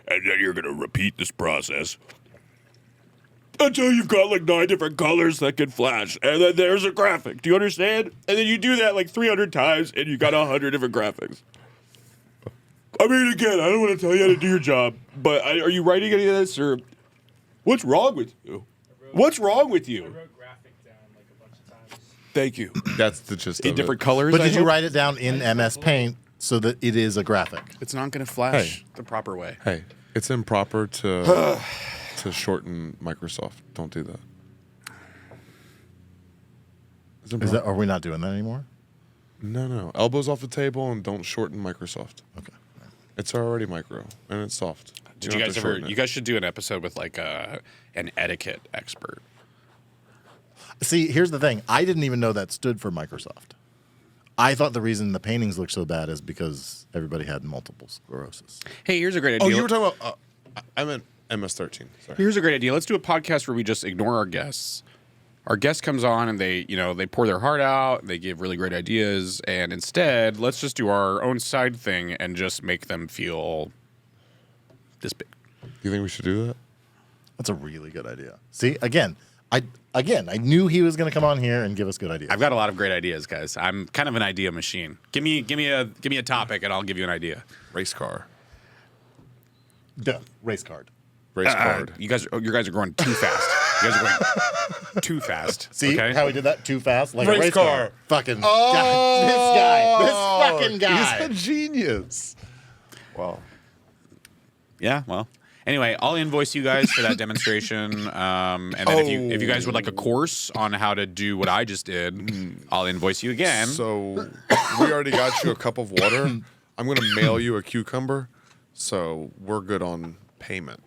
And then you're going to repeat this process until you've got like 9 different colors that can flash. And then there's a graphic. Do you understand? And then you do that like 300 times and you got 100 different graphics. I mean, again, I don't want to tell you how to do your job, but are you writing any of this or what's wrong with you? What's wrong with I you? wrote graphic down like a bunch of times. Thank you. that's the gist In of different it. colors. But I did you hope? write it down in MS Paint so that it is a graphic? It's not going to flash Hey. the proper way. Hey, it's improper to shorten Microsoft. Don't do that. It's Is improper. that? Are we not doing that anymore? No. Elbows off the table and don't shorten Microsoft. Okay. It's already micro and it's soft. Did don't you have guys to ever? shorten it. You guys should do an episode with like an etiquette expert. See, here's the thing. I didn't even know that stood for Microsoft. I thought the reason the paintings looked so bad is because everybody had multiple sclerosis. Hey, here's a great Oh, idea. you were talking about. I meant MS-13. Sorry. Here's a great idea. Let's do a podcast where we just ignore our guests. Our guest comes on and they pour their heart out. They give really great ideas, and instead, let's just do our own side thing and just make them feel this big. Do you think we should do that? That's a really good idea. See, again, I knew he was going to come on here and give us good ideas. I've got a lot of great ideas, guys. I'm kind of an idea machine. Give me a topic, and I'll give you an idea. Race car. Done. Race card. Race card. You guys are going too fast. You guys are going too fast. See okay? how he did that too fast? Like Race a race car. car. Fucking God. This fucking guy. He's a genius. Wow. Yeah, well. Anyway, I'll invoice you guys for that demonstration. And then if you guys would like a course on how to do what I just did, I'll invoice you again. So we already got you a cup of water. I'm going to mail you a cucumber. So we're good on payment.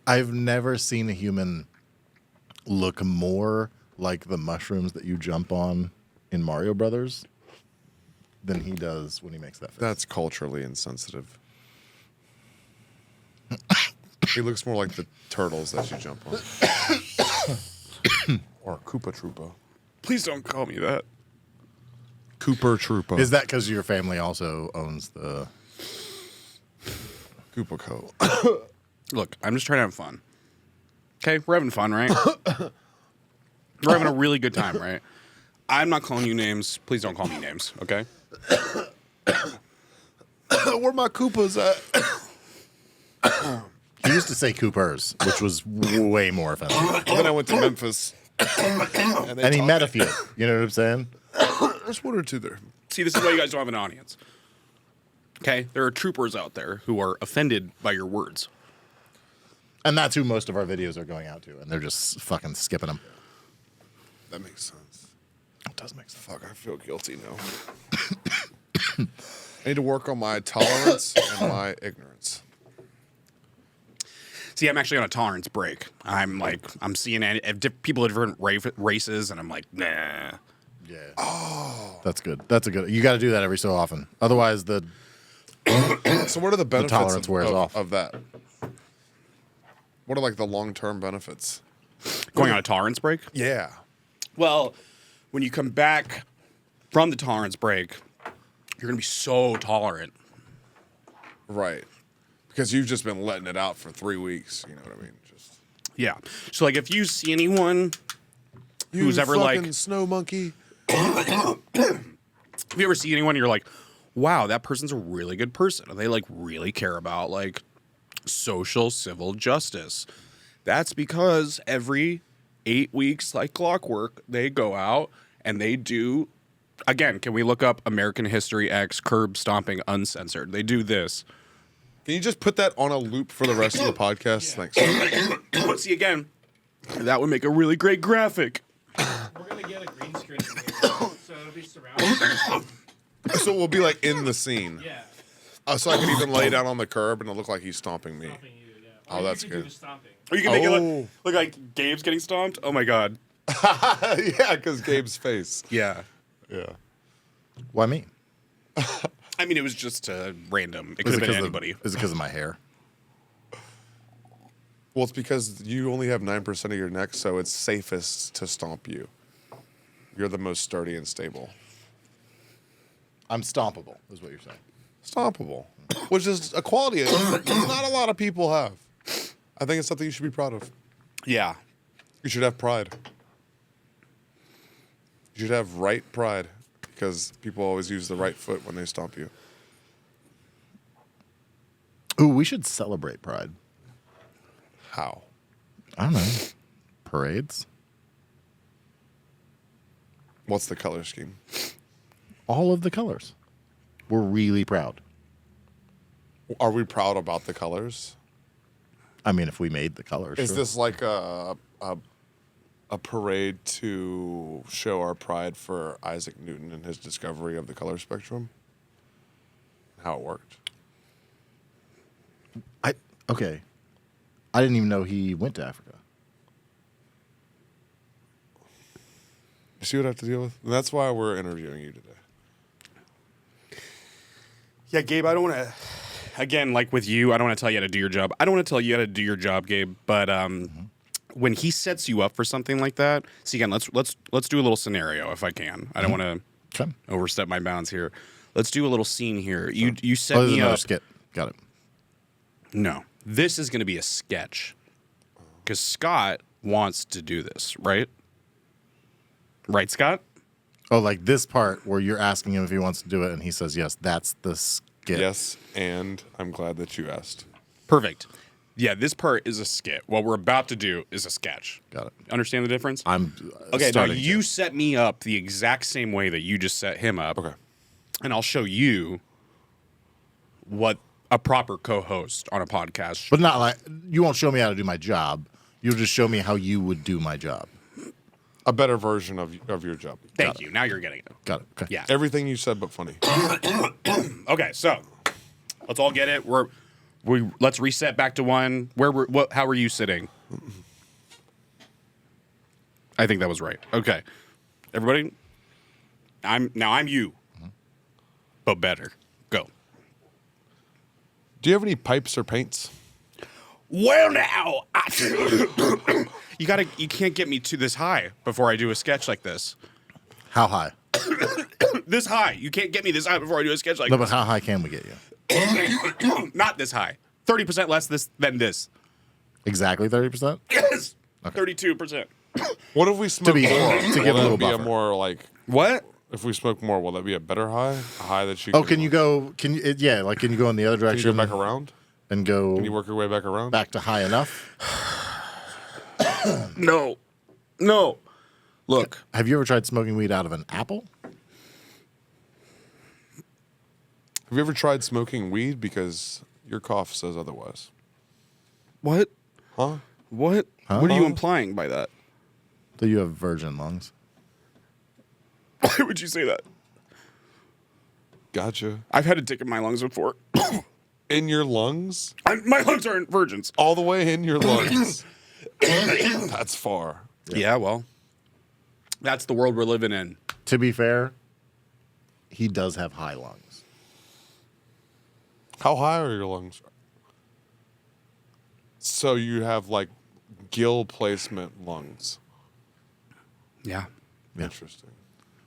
I've never seen a human look more like the mushrooms that you jump on in Mario Brothers than he does when he makes that face. That's culturally insensitive. He looks more like the turtles that you jump on. Or Koopa Troopa. Please don't call me that. Cooper Troopa. Is that because your family also owns the Koopa Co. Look, I'm just trying to have fun. Okay, we're having fun, right? We're having a really good time, right? I'm not calling you names. Please don't call me names, okay? Where my Koopas at? He used to say Coopers, which was way more offensive. Then I went to Memphis. And he met a few. You know what I'm saying? There's one or two there. See, this is why you guys don't have an audience. Okay? There are troopers out there who are offended by your words. And that's who most of our videos are going out to, and they're just fucking skipping them. That makes sense. It does make sense. Fuck, I feel guilty now. I need to work on my tolerance and my ignorance. See, I'm actually on a tolerance break. I'm seeing people of different races, and I'm like, nah. Yeah. Oh. That's good. That's a good. You got to do that every so often. Otherwise, the So what are the benefits tolerance wears off. of that? What are like the long-term benefits? Going on a tolerance break? Yeah. Well, when you come back from the tolerance break, you're going to be so tolerant. Right. Because you've just been letting it out for 3 weeks. You know what I mean? Just Yeah. So, like, if you see anyone who's ever like, fucking snow monkey. if you ever see anyone, you're like, wow, that person's a really good person. And they like really care about like social civil justice. That's because every 8 weeks, like clockwork, they go out and they do. Again, can we look up American History X curb stomping uncensored? They do this. Can you just put that on a loop for the rest of the podcast? Thanks. See, again, that would make a really great graphic. We're gonna get a green screen in here, so it'll be surrounded. So we'll be like in the scene. Yeah, So I can even lay down on the curb and it'll look like he's stomping me. stomping you. Yeah. Oh, Or that's you can do good. the stomping. Or you can make it Oh. look like Gabe's getting stomped. Oh my god. Yeah, because Gabe's face. Yeah. Yeah. why me? I mean, it was just random. It could have been anybody. Is it because of my hair? Well, it's because you only have 9% of your neck, so it's safest to stomp you. You're the most sturdy and stable. I'm stompable, is what you're saying. Stompable, which is a quality that not a lot of people have. I think it's something you should be proud of. Yeah. You should have pride. You should have right pride, because people always use the right foot when they stomp you. Ooh, we should celebrate Pride. How? I don't know. Parades? What's the color scheme? All of the colors. We're really proud. Are we proud about the colors? I mean, if we made the colors. Is sure. this like a parade to show our pride for Isaac Newton and his discovery of the color spectrum? How it worked? Okay. I didn't even know he went to Africa. You see what I have to deal with? And that's why we're interviewing you today. Yeah, Gabe, I don't want to. Again, like with you, I don't want to tell you how to do your job. I don't want to tell you how to do your job, Gabe. But when he sets you up for something like that, see again, let's do a little scenario if I can. I don't want to Okay. overstep my bounds here. Let's do a little scene here. You set Oh, there's me another up. skit. Got it. No, this is going to be a sketch because Scott wants to do this, right? Right, Scott? Oh, like this part where you're asking him if he wants to do it, and he says yes. That's the skit. Yes, and I'm glad that you asked. Perfect. Yeah, this part is a skit. What we're about to do is a sketch. Got it. Understand the difference? I'm Okay, now starting you to. set me up the exact same way that you just set him up. Okay. And I'll show you what a proper co-host on a podcast should. But not like you won't show me how to do my job. You'll just show me how you would do my job. A better version of your job. Thank you. Now you're getting it. Got it. Okay. Yeah. Everything you said, but funny. Okay, so let's all get it. Let's reset back to one. How were you sitting? I think that was right. Okay. Everybody, I'm you. But better. Go. Do you have any pipes or paints? Well now, you can't get me to this high before I do a sketch like this. How high? This high. You can't get me this high before I do a sketch like No, this. but how high can we get you? Not this high. 30% less than this. Exactly 30%? Yes. 32%. What if we smoke be- more? to give Will a little that be buffer. a more like? What? If we smoke more, will that be a better high? A high that you? Oh, can you go? Can you? Yeah, like can you go in the other Can you direction go back around? and go Can you work your way back around? back to high enough? No. Look. Have you ever tried smoking weed out of an apple? Have you ever tried smoking weed? Because your cough says otherwise. What? Huh? What? Huh? What are you implying by that? Do you have virgin lungs? Why would you say that? Gotcha. I've had a dick in my lungs before. In your lungs? My lungs aren't virgins. All the way in your lungs. That's far. Yeah, well, that's the world we're living in. To be fair, he does have high lungs. How high are your lungs? So you have like gill placement lungs. Yeah. Interesting.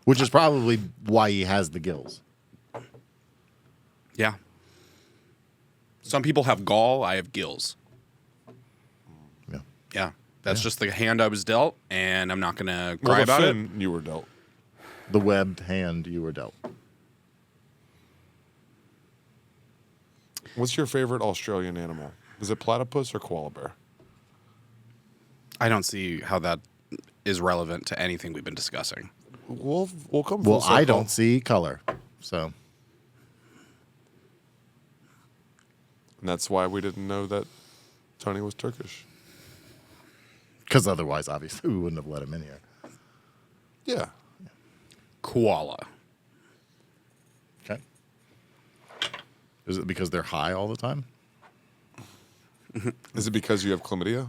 Which is probably why he has the gills. Yeah. Some people have gall. I have gills. Yeah. Yeah. That's just the hand I was dealt, and I'm not going to Well, cry the about it. fin you were dealt. The webbed hand you were dealt. What's your favorite Australian animal? Is it platypus or koala bear? I don't see how that is relevant to anything we've been discussing. We'll come full Well, circle. I don't see color. So And that's why we didn't know that Tony was Turkish. because otherwise, obviously, we wouldn't have let him in here. Yeah. Koala. Okay. Is it because they're high all the time? Is it because you have chlamydia?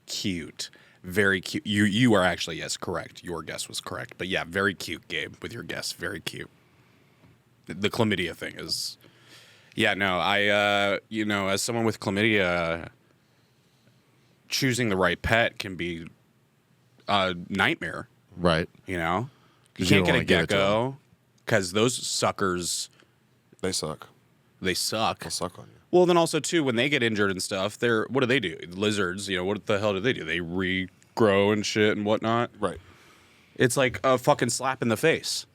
Cute. Very cute. You are actually, yes, correct. Your guess was correct. But yeah, very cute, Gabe, with your guess. Very cute. The chlamydia thing is... Yeah, no, I, as someone with chlamydia, choosing the right pet can be a nightmare, Right. you know? You 'Cause you can't don't get a wanna give it to 'em. gecko, because those suckers, They suck. they suck. They'll suck on you. Well, then also too, when they get injured and stuff, what do they do? Lizards, what the hell do? They regrow and shit and whatnot. Right. It's like a fucking slap in the face.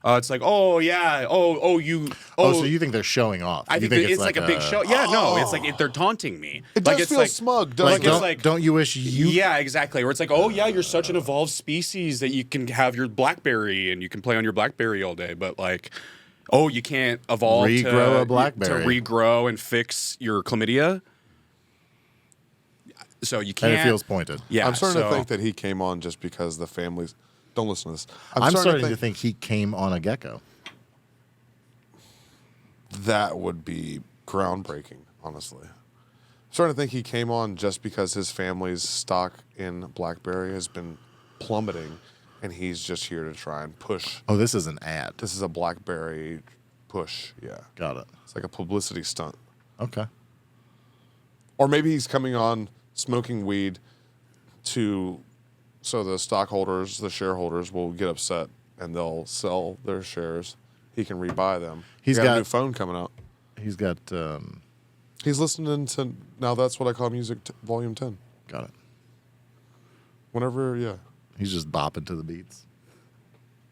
It's like, oh yeah, Oh, so you think they're showing off? I You think it's like a big show. Yeah, no, it's like they're taunting me. It like does it's feel like smug, doesn't like it? it's like Don't you wish you? yeah, exactly. Or it's like, oh yeah, you're such an evolved species that you can have your BlackBerry and you can play on your BlackBerry all day, but like, oh, you can't evolve Regrow a to BlackBerry. regrow and fix your chlamydia. So you can't. And it feels pointed. Yeah, I'm starting to so- think that he came on just because the families. Don't listen to this. I'm starting to think he came on a gecko. that would be groundbreaking, honestly. I'm starting to think he came on just because his family's stock in BlackBerry has been plummeting, and he's just here to try and push. Oh, this is an ad. This is a BlackBerry push. Yeah. Got it. It's like a publicity stunt. Okay. Or maybe he's coming on smoking weed so the stockholders, the shareholders will get upset and they'll sell their shares. He can rebuy them. He's He got got- a new phone coming out. He's got. He's listening to Now That's What I Call Music Volume 10. Got it. Whenever, yeah. He's just bopping to the beats.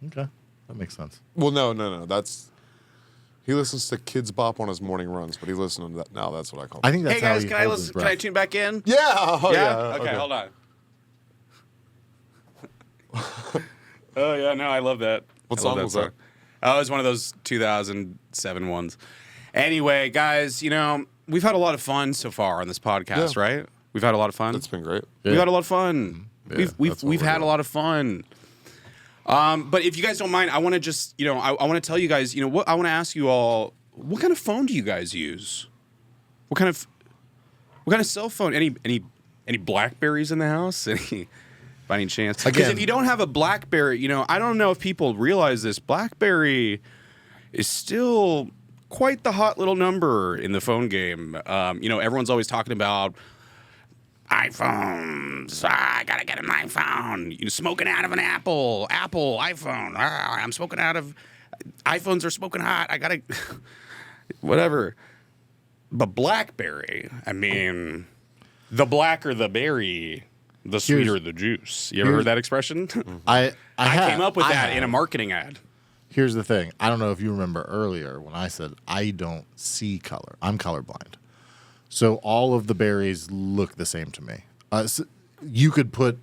Okay, that makes sense. Well, no. That's He listens to Kids Bop on his morning runs, but he listens to that now. That's what I call it. I think that's Hey how guys, he can I holds his listen? Can I breath. tune back in? Yeah. Oh, yeah. Okay, hold on. Oh yeah, no, I love that. What I love song was that? Oh, it was one of those 2007 ones. Anyway, guys, we've had a lot of fun so far on this podcast, Yeah. right? We've had a lot of fun. It's been great. Yeah. We've had a lot of fun. Yeah, we've that's what we've we're had a doing. lot of fun. But if you guys don't mind, I want to just I want to tell you guys, what I want to ask you all, what kind of phone do you guys use? What kind of cell phone? Any Blackberries in the house? Any by any chance? Because Again- if you don't have a Blackberry, I don't know if people realize this. Blackberry is still quite the hot little number in the phone game. Everyone's always talking about iPhones. I gotta get an iPhone. Smoking out of an Apple iPhone. I'm smoking out of iPhones are smoking hot. I gotta whatever. But BlackBerry, I mean, the blacker the berry, the sweeter the juice. You ever heard that expression? I came up with I that in a have. marketing ad. Here's the thing. I don't know if you remember earlier when I said I don't see color. I'm colorblind. So all of the berries look the same to me. You could put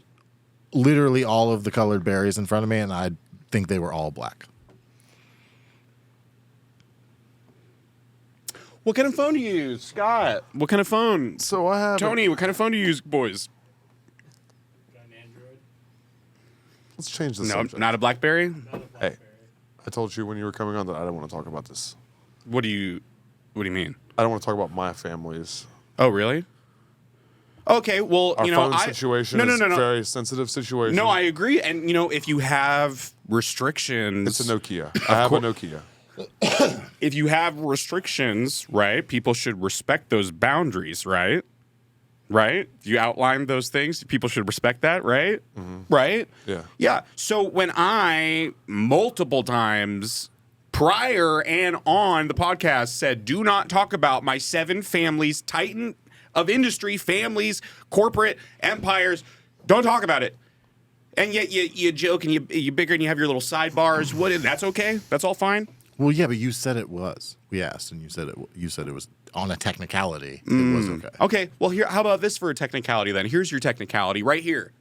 literally all of the colored berries in front of me and I'd think they were all black. What kind of phone do you use, Scott? What kind of phone? So I have Tony, what kind of phone do you use, boys? Got an Android. Let's change the No, subject. not a BlackBerry. Not a Hey, BlackBerry. I told you when you were coming on that I don't want to talk about this. What do you mean? I don't want to talk about my family's. Oh, really? Okay, well, Our phone I situation no, is no, no, a no. very sensitive situation. No, I agree. And if you have restrictions, It's a Nokia. I have a Nokia. if you have restrictions, right? People should respect those boundaries, right? Right? You outlined those things. People should respect that, right? Right? Yeah. Yeah. So when I multiple times prior and on the podcast said, do not talk about my 7 families, titan of industry, families, corporate empires, don't talk about it. And yet you joke and you bigger and you have your little sidebars. That's okay. That's all fine. Well, yeah, but you said it was. We asked, and you said it was on a technicality. It was okay. Okay. Well, here. How about this for a technicality then? Here's your technicality right here.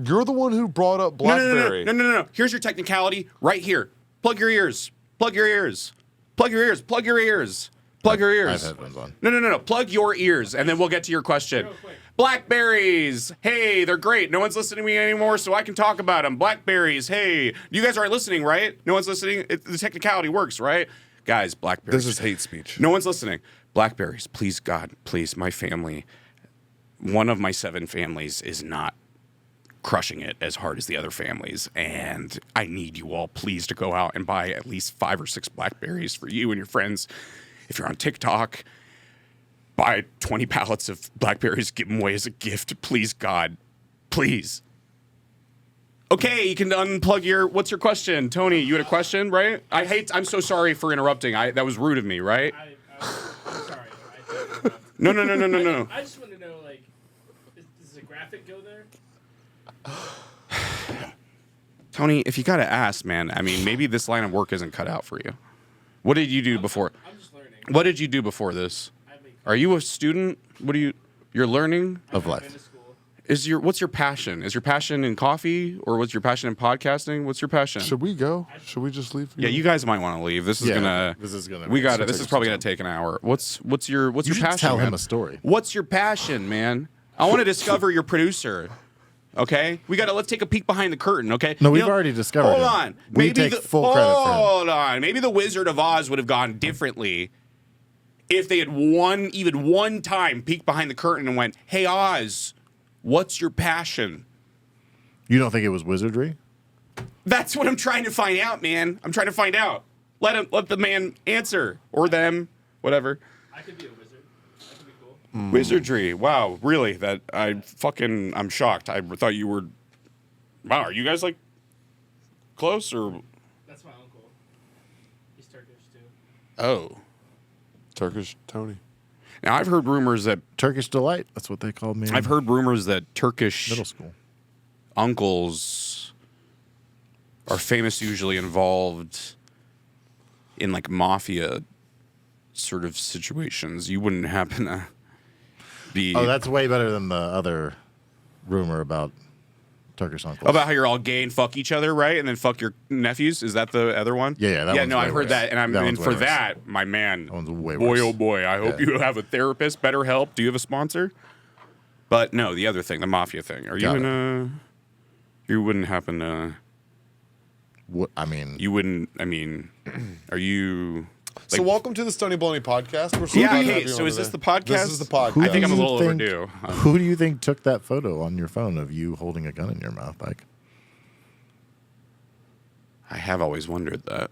You're the one who brought up BlackBerry. No. Here's your technicality right here. Plug your ears. Plug your ears. Plug your ears. Plug your ears. Plug your I ears. have headphones on. No. Plug your ears, and then we'll get to your question. Real quick. Blackberries. Hey, they're great. No one's listening to me anymore, so I can talk about them. Blackberries. Hey, you guys aren't listening, right? No one's listening. The technicality works, right? Guys, Blackberries. This is hate speech. No one's listening. Blackberries. Please, God, please, my family. One of my 7 families is not crushing it as hard as the other families, and I need you all, please, to go out and buy at least 5 or 6 Blackberries for you and your friends. If you're on TikTok, buy 20 pallets of Blackberries, give them away as a gift. Please, God. Please. Okay, you can unplug your... What's your question? Tony, you had a question, right? I'm so sorry for interrupting. That was rude of me, right? I'm sorry. No. I just want to know, like, does the graphic go there? Tony, if you got to ask, man, I mean, maybe this line of work isn't cut out for you. What did you do before? I'm just learning. What did you do before this? I make Are you a student? You're learning? Of I've life. been to school. What's your passion? Is your passion in coffee or what's your passion in podcasting? What's your passion? Should we go? Should we just leave? Yeah, you guys might want to leave. This is Yeah, gonna. this is gonna- We got it. it's This gonna is probably take gonna some take an hour. What's your You passion? should tell him man? a story. What's your passion, man? I want to discover your producer. Okay, let's take a peek behind the curtain. Okay, No, we've already discovered Hold him. on, We take full credit for him. Hold on, maybe the Wizard of Oz would have gone differently if they had even one time peeked behind the curtain and went, "Hey Oz, what's your passion?" You don't think it was wizardry? That's what I'm trying to find out, man. I'm trying to find out. Let the man answer or them, whatever. I could be a wizard. That could be cool. Wizardry. Wow, really? I'm shocked. I thought you were. Wow, are you guys like close or? That's my uncle. He's Turkish too. Oh. Turkish Tony. Now I've heard rumors that Turkish delight. That's what they called me. I've heard rumors that Turkish middle school. uncles are famous, usually involved in like mafia sort of situations, you wouldn't happen to be Oh, that's way better than the other rumor about Turkish uncles. about how you're all gay and fuck each other, right? And then fuck your nephews. Is that the other one? Yeah, that yeah. one's No, way I've heard worse. that, and That and one's way for worse. that, my man, That one's way boy, worse. oh boy, I hope Yeah. you have a therapist. Better help. Do you have a sponsor? But no, the other thing, the mafia thing. Are you Got in it. a? You wouldn't happen to. What, I mean, You wouldn't. I mean, are you? So welcome to the Stoney Baloney podcast. We're Yeah, glad to hey, have you so on is this today. the podcast? This is the podcast. who I think do I'm a you little think- overdue. Who do you think took that photo on your phone of you holding a gun in your mouth, Ike? I have always wondered that.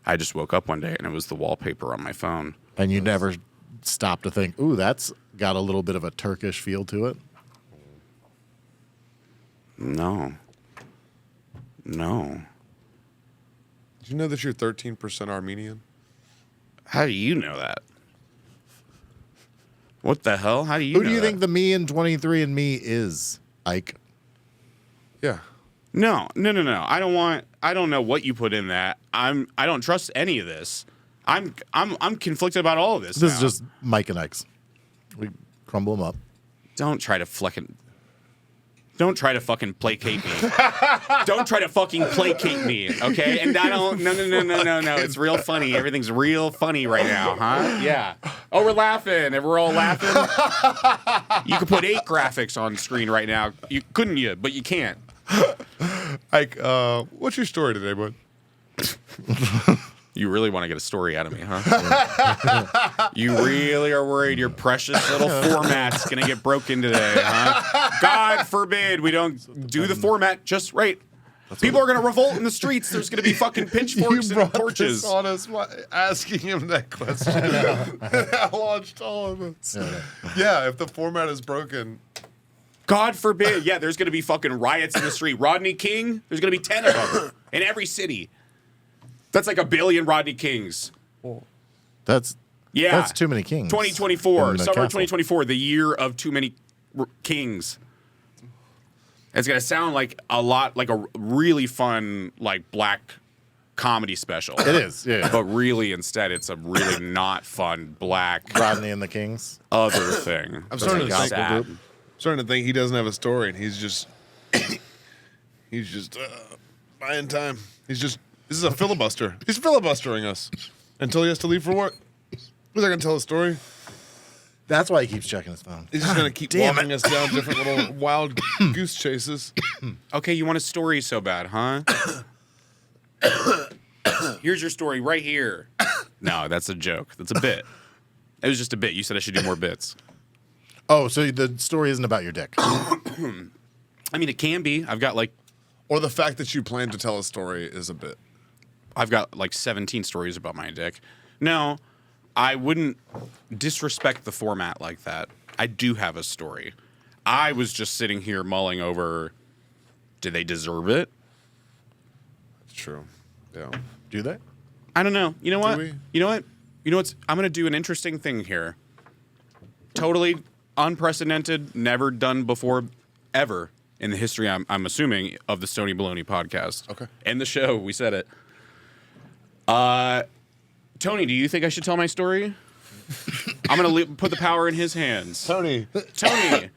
I just woke up one day and it was the wallpaper on my phone. And you never stopped to think, ooh, that's got a little bit of a Turkish feel to it? No. No. Did you know that you're 13% Armenian? How do you know that? What the hell? How do you Who know do you that? think the me in 23andMe is, Ike? Yeah. No. I don't know what you put in that. I don't trust any of this. I'm conflicted about all of this. This now. is just Mike and Ike's. We crumble them up. Don't try to fucking placate me. Don't try to fucking placate me, okay? And I don't. No. It's real funny. Everything's real funny right now, huh? Yeah. Oh, we're laughing, and we're all laughing. You could put 8 graphics on screen right now. You couldn't you? But you can't. Ike, what's your story today, bud? You really want to get a story out of me, huh? You really are worried your precious little format's going to get broken today, huh? God forbid we don't do the format just right. People are going to revolt in the streets. There's going to be fucking pitchforks and torches. This on us asking him that question. I launched all of us. Yeah, if the format is broken. God forbid. Yeah, there's going to be fucking riots in the street. Rodney King, there's going to be 10 of them in every city. That's like 1 billion Rodney Kings. That's too many kings. 2024, in the summer castle. 2024, the year of too many kings. It's gonna sound like a lot, like a really fun, like black comedy special. It is, yeah. But really, instead, it's a really not fun black Rodney and the Kings. other thing. I'm starting to think. Sad. Starting to think he doesn't have a story, and he's just buying time. This is a filibuster. He's filibustering us until he has to leave for work. Who's not gonna tell a story? That's why he keeps checking his phone. He's just gonna keep walking us down different little wild goose chases. Okay, you want a story so bad, huh? Here's your story right here. No, that's a joke. That's a bit. It was just a bit. You said I should do more bits. Oh, so the story isn't about your dick. I mean, it can be. I've got like Or the fact that you plan to tell a story is a bit. 17 stories about my dick. No, I wouldn't disrespect the format like that. I do have a story. I was just sitting here mulling over, do they deserve it? True. Yeah. Do they? I don't know. You know what? we? You know what? You know what's? I'm going to do an interesting thing here. Totally unprecedented, never done before, ever in the history, I'm assuming, of the Stoney Baloney podcast. Okay. And the show, we said it. Tony, do you think I should tell my story? I'm gonna put the power in his hands. Tony. Tony,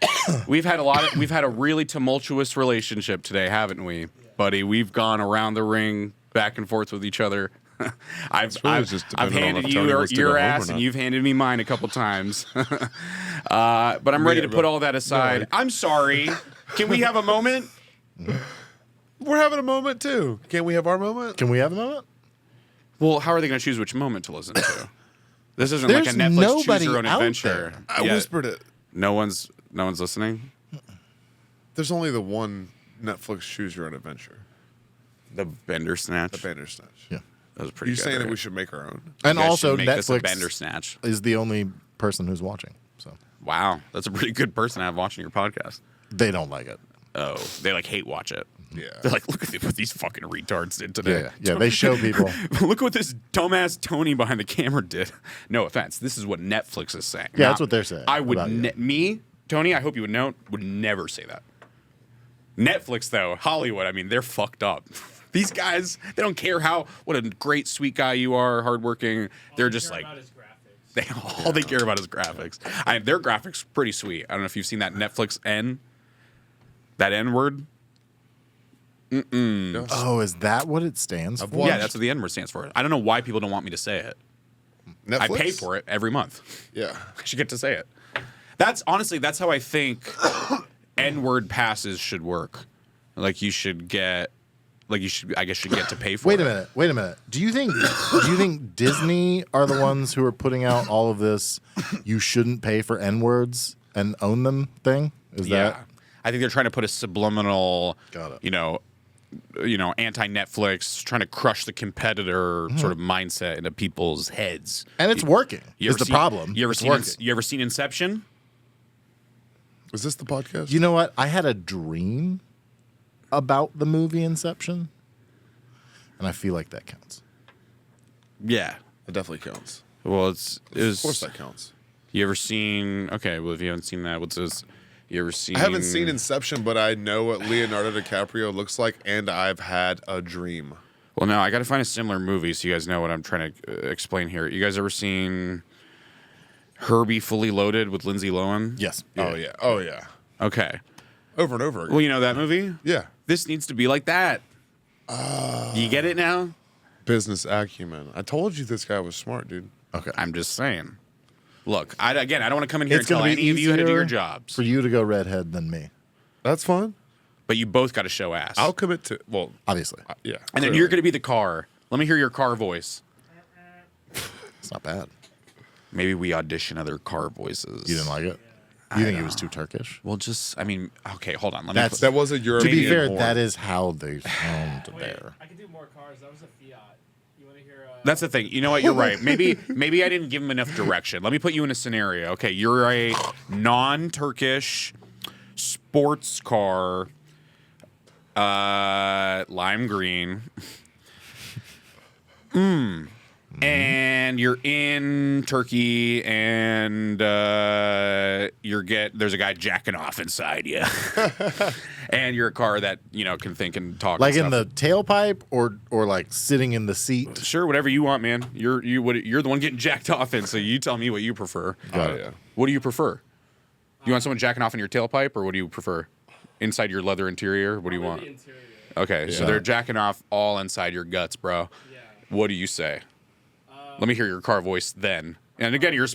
we've had a really tumultuous relationship today, haven't we, buddy? We've gone around the ring, back and forth with each other. I've just I've dependent on handed if you Tony wants to go your home or ass, and not. you've handed me mine a couple times. But I'm ready to put all that aside. I'm sorry. Can we have a moment? We're having a moment too. Can't we have our moment? Can we have a moment? Well, how are they going to choose which moment to listen to? This isn't There's like a Netflix nobody choose your own out adventure. there. I Yeah. whispered it. No one's listening. There's only the one Netflix Choose Your Own Adventure. The Bender Snatch. The Bandersnatch. Yeah. That was pretty You're good. saying that right? we should make our own? And You guys also, should make this a Bender Netflix Snatch. is the only person who's watching. So Wow, that's a pretty good person to have watching your podcast. they don't like it. Oh, they like hate watch it. Yeah. They're like, look at what these fucking retards did today. Yeah. They show people. Look what this dumbass Tony behind the camera did. No offense. This is what Netflix is saying. Yeah, that's what they're saying I would, about you. me, Tony, I hope you would know, would never say that. Netflix, though, Hollywood, I mean, they're fucked up. These guys, they don't care what a great, sweet guy you are, hardworking. They're just like, About his graphics. all they care about is graphics. Their graphics pretty sweet. I don't know if you've seen that Netflix that N word. Oh, is that what it stands for? Yeah, that's what the N word stands for. I don't know why people don't want me to say it. Netflix? I pay for it every month. Yeah. I should get to say it. That's how I think N-word passes should work. Like you should get to pay for Wait it. a minute. Do you think Disney are the ones who are putting out all of this you shouldn't pay for N-words and own them thing? Is that I think they're trying to put a subliminal, Got it. you know, anti-Netflix, trying to crush the competitor sort of mindset into people's heads. and it's working. You Is ever the problem. It's working. You ever seen Inception? Is this the podcast? You know what? I had a dream about the movie Inception, and I feel like that counts. Yeah. It definitely counts. Well, Of course that counts. You ever seen? Okay, well, if you haven't seen that, what's this? You ever seen? I haven't seen Inception, but I know what Leonardo DiCaprio looks like, and I've had a dream. Well, no, I got to find a similar movie so you guys know what I'm trying to explain here. You guys ever seen Herbie Fully Loaded with Lindsay Lohan? Yes. Oh yeah. Oh yeah. Okay. Over and over again. Well, you know that movie? Yeah. This needs to be like that. You get it now? Business acumen. I told you this guy was smart, dude. Okay. I'm just saying. Look, I don't want to come in here It's and tell going to be any of you how to do your easier jobs. for you to go redhead than me, That's fine. But you both got to show ass. I'll commit to. Well, obviously. yeah. And then you're going to be the car. Let me hear your car voice. It's not bad. Maybe we audition other car voices. You didn't like it? You think it was too Turkish? Well, okay, hold on. That was a To European. be fair, horn. that is how they sound Wait, there. I can do more cars. That was a Fiat. You want to hear? That's the thing. You know what? You're right. Maybe I didn't give him enough direction. Let me put you in a scenario. Okay, you're a non-Turkish sports car, lime green. And you're in Turkey, and there's a guy jacking off inside you, and you're a car that can think and talk. Like and in stuff. the tailpipe or like sitting in the seat? Sure, whatever you want, man. You're the one getting jacked off in, so you tell me what you prefer. Oh yeah. What do you prefer? You want someone jacking off in your tailpipe, or what do you prefer? Inside your leather interior? What do you want? The interior. Okay, so Yeah. they're jacking off all inside your guts, bro. Yeah. What do you say? Let me hear your car voice then. And again, you're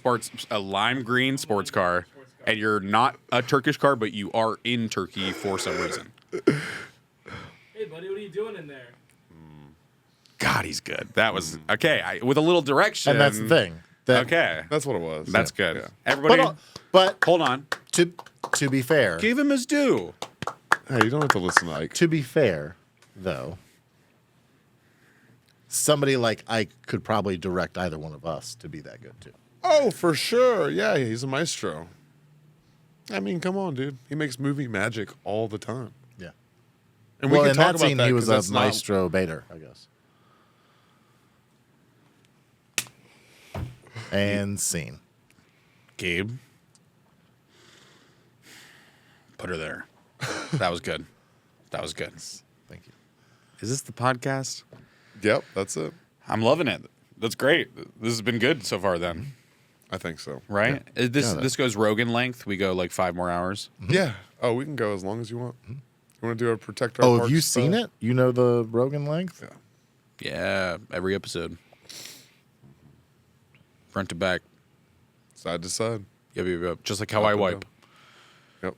a lime green sports car, and you're not a Turkish car, but you are in Turkey for some reason. Hey, buddy, what are you doing in there? God, he's good. That was okay. With a little direction. And that's the thing. Okay, That's what it was. that's good. Yeah. Everybody, But hold on. to be fair, Give him his due. Hey, you don't have to listen to Ike. to be fair, though, somebody like Ike could probably direct either one of us to be that good too. Oh, for sure. Yeah, he's a maestro. I mean, come on, dude. He makes movie magic all the time. Yeah. And Well, can in talk that about scene, that he 'cause was that's a not- maestro baiter, I guess. And scene. Gabe, put her there. That was good. That was good. Thank you. Is this the podcast? Yep, that's it. I'm loving it. That's great. This has been good so far then, I think so. right? Got it. This goes Rogan length. We go like 5 more hours. Yeah. Oh, we can go as long as you want. You want to do a protect our Oh, have Parks you seen style? it? You know the Rogan length? Yeah. Yeah, every episode. Front to back. Side to side. Yep. Just like how Up I and wipe. down. Yep.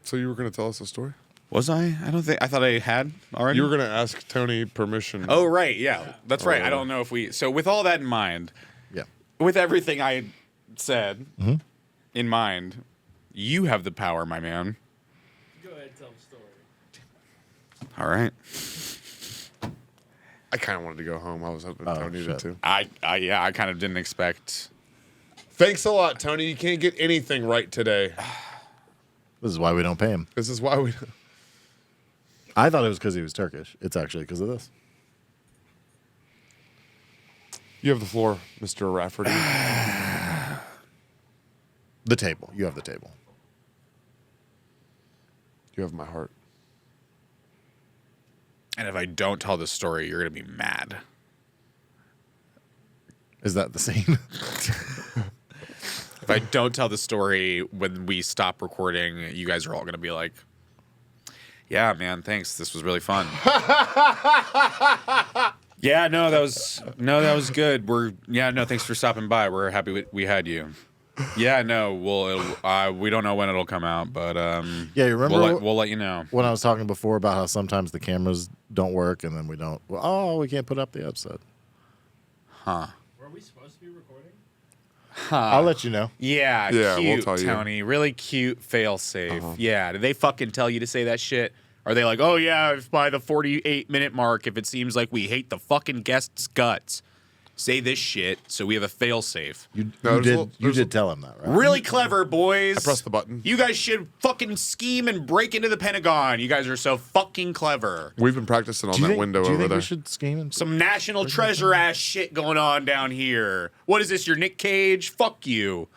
So you were going to tell us a story? Was I? I thought I had already. You were going to ask Tony permission. Oh, right. Yeah. That's right. I don't know if we. So, with all that in mind, Yeah. with everything I said in mind, you have the power, my man. Go ahead and tell the story. All right. I kind of wanted to go home. I was hoping Tony did shit. too. I kind of didn't expect. Thanks a lot, Tony. You can't get anything right today. This is why we don't pay him. This is why we. I thought it was because he was Turkish. It's actually because of this. You have the floor, Mr. Rafferty. The table. You have the table. You You have my heart. And if I don't tell the story, you're gonna be mad. Is that the scene? If I don't tell the story when we stop recording, you guys are all gonna be like, "Yeah, man, thanks. This was really fun." Yeah, no, that was good. Thanks for stopping by. We're happy we had you. Yeah, no, we don't know when it'll come out, but Yeah, you remember we'll let you know. when I was talking before about how sometimes the cameras don't work and then we don't. Well, we can't put up the episode. Huh? Were we supposed to be recording? I'll let you know. Yeah, Yeah, we'll cute, tell you. Tony. Really cute fail safe. Yeah, did they fucking tell you to say that shit? Are they like, oh yeah, if by the 48-minute mark, if it seems like we hate the fucking guest's guts, say this shit so we have a fail safe. You No, did tell him that, right? Really clever, boys. I pressed the button. You guys should fucking scheme and break into the Pentagon. You guys are so fucking clever. We've been practicing on Do you that think, window do you over think there. we should scheme and Some national treasure ass shit going on down here. What is this, your Nick Cage? Fuck you.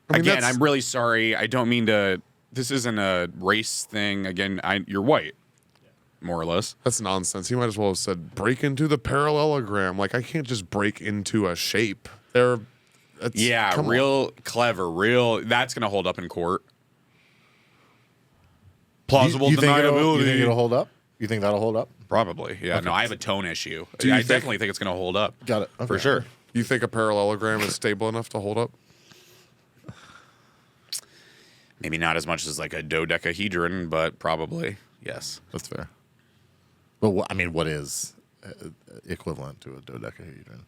I mean, Again, that's- I'm really sorry. I don't mean to. This isn't a race thing. Again, you're white, more or less. That's nonsense. He might as well have said break into the parallelogram. Like I can't just break into a shape. Yeah, come on. real clever. That's gonna hold up in court. Plausible you think deniability. you think it'll hold up? You think that'll hold up? Probably. Yeah. No, I have a tone issue. Do you I think- definitely think it's gonna hold up. Got it. For Okay. sure. You think a parallelogram is stable enough to hold up? Maybe not as much as like a dodecahedron, but probably yes. That's fair. But what is equivalent to a dodecahedron?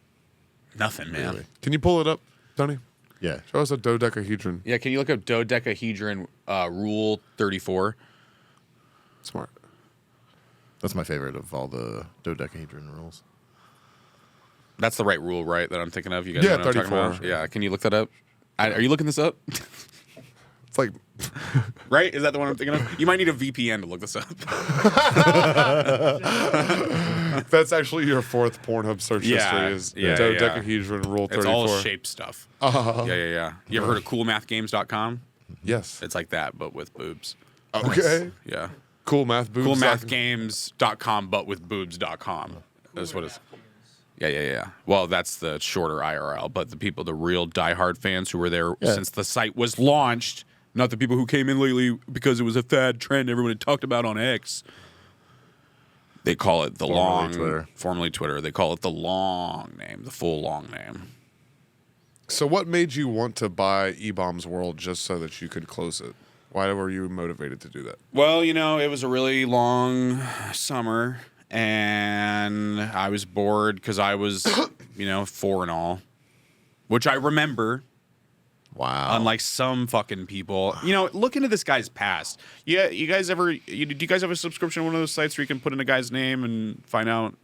Nothing, man. Really? Can you pull it up, Tony? Yeah. Show us a dodecahedron. Yeah, can you look up dodecahedron rule 34? Smart. That's my favorite of all the dodecahedron rules. That's the right rule, right? That I'm thinking of. You guys Yeah, know what I'm talking 34. about? Yeah. Can you look that up? Are you looking this up? It's like Right? Is that the one I'm thinking of? You might need a VPN to look this up. that's actually your fourth Pornhub search Yeah, history is yeah, dodecahedron rule 34. It's all shape stuff. Yeah. You ever heard of coolmathgames.com? Yes. It's like that, but with boobs. Okay. Yeah. Cool math boobs. Coolmathgames.com, but with boobs.com. That's what it's. Yeah. Well, that's the shorter IRL, but the real diehard fans who were there since the site was launched, not the people who came in lately because it was a fad trend everyone had talked about on X. They call it the formerly Twitter. They call it the long name, the full long name. So what made you want to buy E-Bombs World just so that you could close it? Why were you motivated to do that? Well, it was a really long summer, and I was bored because I was, 4 and all, which I remember. Wow. Unlike some fucking people, look into this guy's past. Yeah, do you guys have a subscription to one of those sites where you can put in a guy's name and find out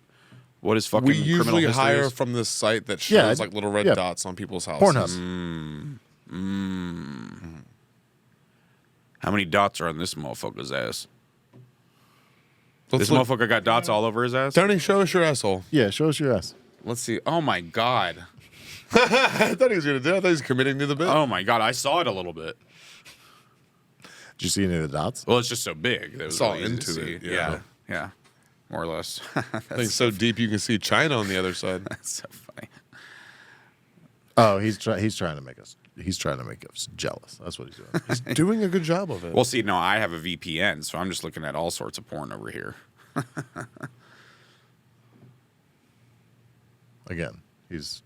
what his fucking We criminal usually history hire is? from this site that shows like little red yeah. dots on people's houses. Pornhub. How many dots are on this motherfucker's ass? Let's This look. motherfucker got dots all over his ass? Tony, show us your asshole. Yeah, show us your ass. Let's see. Oh my god. I thought he was going to do it. I thought he was committing to the bit. Oh my god. I saw it a little bit. Did you see any of the dots? Well, it's just so big. That was Saw really easy into to see. it, yeah. Yeah. More or less. I think so deep you can see China on the other side. That's so funny. Oh, he's trying to make us jealous. That's what he's doing. He's doing a good job of it. Well, see, no, I have a VPN, so I'm just looking at all sorts of porn over here. Again, he's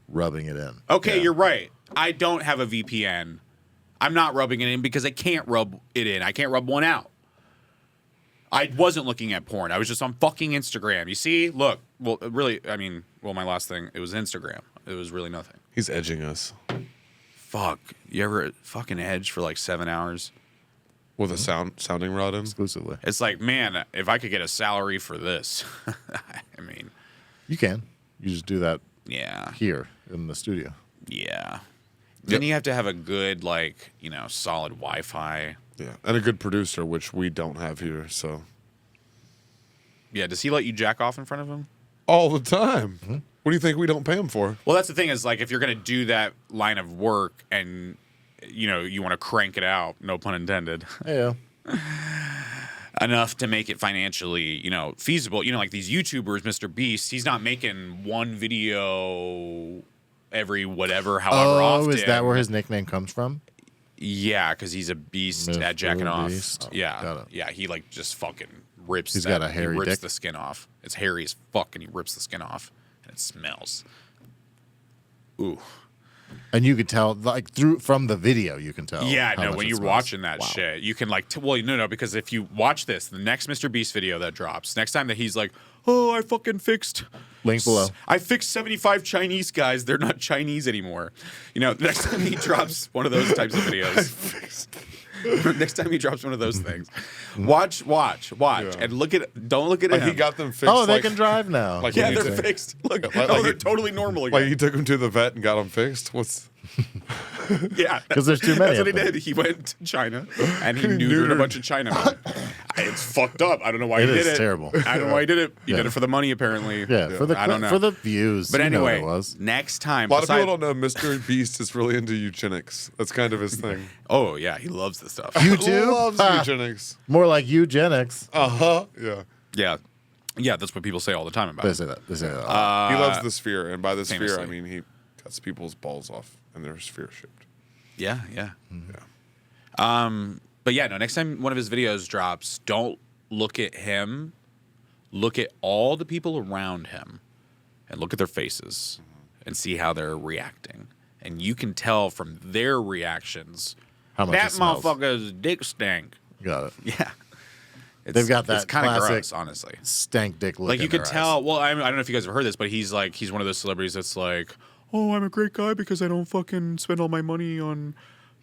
rubbing it in. Okay, Yeah. you're right. I don't have a VPN. I'm not rubbing it in because I can't rub it in. I can't rub one out. I wasn't looking at porn. I was just on fucking Instagram. You see? Look. Well, really, my last thing, it was Instagram. It was really nothing. He's edging us Fuck. You ever fucking edge for like 7 hours? with a sounding rod in. Exclusively. It's like, man, if I could get a salary for this. You can. You just do that Yeah. here in the studio. Yeah. Then you have to have a good, solid Wi-Fi. Yeah, and a good producer, which we don't have here. So Yeah, does he let you jack off in front of him? all the time. What do you think we don't pay him for? Well, that's the thing is, if you're going to do that line of work and you want to crank it out, no pun intended, Yeah. enough to make it financially, feasible. Like these YouTubers, Mr. Beast, he's not making one video every however often. Oh, is that where his nickname comes from? Yeah, because he's a beast Mr. at jacking off. Beast. Oh, Yeah, got it. yeah, he like just fucking rips. He's got a hairy he rips dick? the skin off. It's hairy as fuck, and he rips the skin off, and it smells. Ooh. And you could tell, like from the video, you can tell. Yeah, how no, much when it you're smells. watching that Wow. shit, you can no, because if you watch this, the next Mr. Beast video that drops, next time that he's like, oh, I fucking fixed. Link below. I fixed 75 Chinese guys. They're not Chinese anymore. Next time he drops one of those types of videos. Next time he drops one of those things, watch, and don't look at Like him. he got them fixed. Oh, they like, can drive now. like yeah, when you they're take- fixed. Look, Like they're he- totally normal again. Like he took him to the vet and got them fixed. What's Yeah, 'Cause there's too many That's what he of them. did. He went to China and he neutered a bunch of Chinamen. It's fucked up. I don't know why It he did is it. terrible. I don't know why he did it. He Yeah. did it for the money, apparently. Yeah, for the I don't know. for the views. But you know what anyway, it was. next time. a lot of people don't know Mr. Beast is really into eugenics. That's kind of his thing. Oh yeah, he loves this stuff. You too? Loves Ah, eugenics. more like eugenics. Yeah. Yeah, that's what people say all the time about They it. say that. They say that. He loves the sphere, and by the sphere, famously. I mean he cuts people's balls off, and they're sphere shaped. Yeah. Yeah. But yeah, no. Next time one of his videos drops, don't look at him. Look at all the people around him, and look at their faces, and see how they're reacting. And you can tell from their reactions How much that it smells. motherfucker's dick stank. Got it. Yeah, They've got It's that kind of classic gross, honestly. Stank dick look. Like you in could their tell. eyes. Well, I don't know if you guys have heard this, but he's one of those celebrities that's like, oh, I'm a great guy because I don't fucking spend all my money on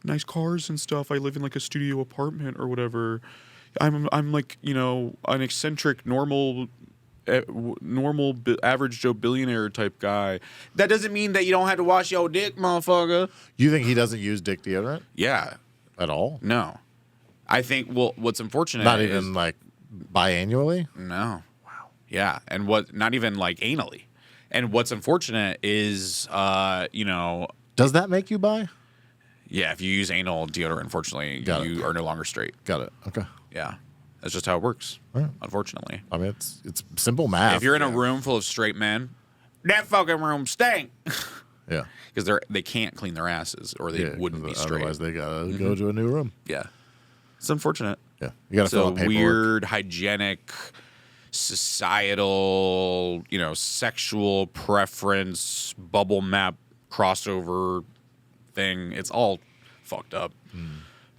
nice cars and stuff. I live in like a studio apartment or whatever. I'm like an eccentric, normal, average Joe billionaire type guy. That doesn't mean that you don't have to wash your dick, motherfucker. You think he doesn't use dick deodorant Yeah, at all? no. I think what's unfortunate Not is even like biannually. no. Wow. Yeah, and not even like anally. And what's unfortunate is, Does that make you bi? yeah, if you use anal deodorant, unfortunately, Got you it. are no longer straight. Got it. Okay. Yeah, that's just how it works. Right. Unfortunately, I mean, it's simple math. if you're in a room full of straight men, that fucking room stank yeah, because they can't clean their asses or they yeah, wouldn't be straight. Otherwise, they gotta go to a new room. Yeah, it's unfortunate. Yeah, you gotta It's fill a out paperwork. weird, hygienic, societal, sexual preference bubble map crossover thing. It's all fucked up.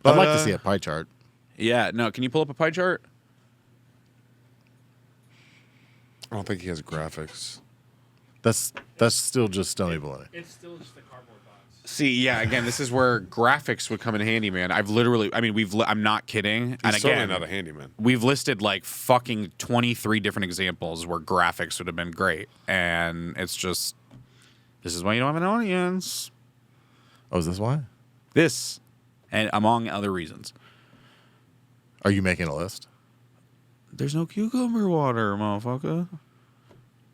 I'd like to see a pie chart. Yeah, no. Can you pull up a pie chart? I don't think he has graphics. That's still just Stoney Baloney. It's still just a cardboard box. See, yeah. Again, this is where graphics would come in handy, man. I'm not kidding. He's and certainly again, not a handyman. we've listed like fucking 23 different examples where graphics would have been great, and it's just this is why you don't have an audience. Oh, is this why? This, and among other reasons. Are you making a list? There's no cucumber water, motherfucker.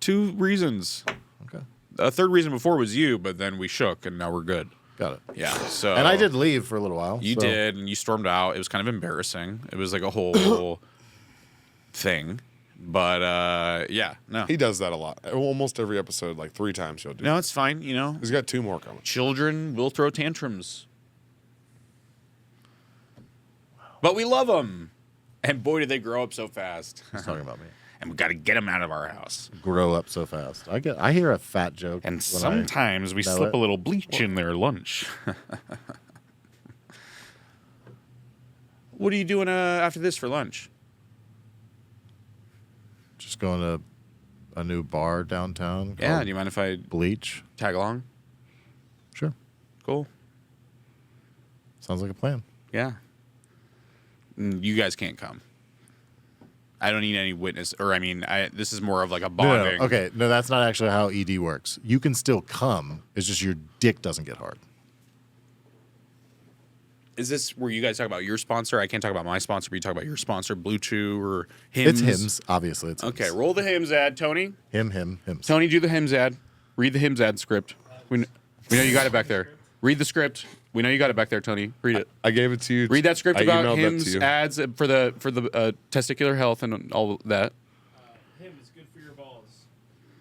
2 reasons. Okay, A third reason before was you, but then we shook, and now we're good. got it. Yeah. So And I did leave for a little while. You so- did, and you stormed out. It was kind of embarrassing. It was like a whole thing. But yeah, no. He does that a lot. Almost every episode, like 3 times he'll do. No, it's fine, He's got 2 more coming. Children will throw tantrums. But we love them. And boy, did they grow up so fast. He's talking about me. And we got to get them out of our house. Grow up so fast. I hear a fat joke. And when sometimes we know slip it. a little bleach in their lunch. What are you doing after this for lunch? Just going to a new bar downtown. Yeah, called do you mind if I Bleach. tag along? Sure. Cool. Sounds like a plan. Yeah. You guys can't come. I don't need any witness, or this is more of like a No, bonding. okay. No, that's not actually how ED works. You can still come. It's just your dick doesn't get hard. Is this where you guys talk about your sponsor? I can't talk about my sponsor, but you talk about your sponsor, Blue Chew or Hims. It's hymns, obviously. It's Okay, hymns. roll the Hims ad, Tony. Hims. Tony, do the Hims ad. Read the Hims ad script. We know you got it back there. Read the script. We know you got it back there, Tony. Read it. I gave it to you. Read that script I about emailed that to Hims you. ads for the testicular health and all that. Him is good for your balls.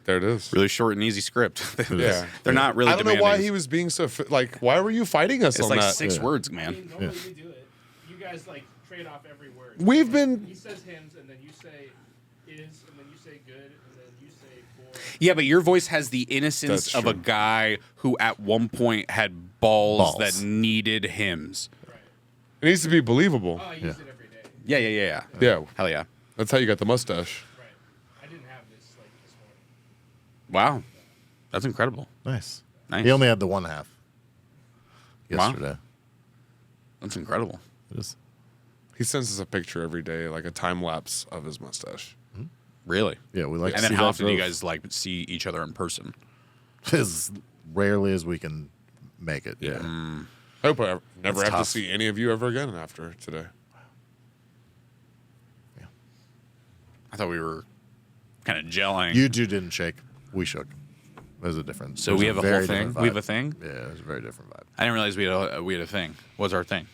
There it is. Really short and easy script. Yeah. They're not really. I don't know why demanding. he was being so like. Why were you fighting us It's on like that? 6 words, I man. mean, normally we do it. You guys like trade off every word. We've been. He says hims, and then you say is, and then you say good, and then you say boy. Yeah, but your voice has the innocence That's of a true. guy who at one point had balls. Balls. that needed Hims. Right. It needs to be believable. Oh, I use it every day. Yeah. Yeah. Hell yeah. That's how you got the mustache. Right. I didn't have this like this morning. Wow. That's incredible. Nice. Nice. He only had the one half Wow. yesterday. That's incredible. It is. He sends us a picture every day, like a time lapse of his mustache. Really. Yeah, we like. And to then see how that often do you growth. guys like see each other in person? As rarely as we can make it. Yeah. I hope I never That's have tough. to see any of you ever again after today. I thought we were kind of gelling. You two didn't shake. We shook. There's a difference. So we have a whole very thing? different We have vibe. a thing? Yeah, it's a very different vibe. I didn't realize we had a thing. What's our thing?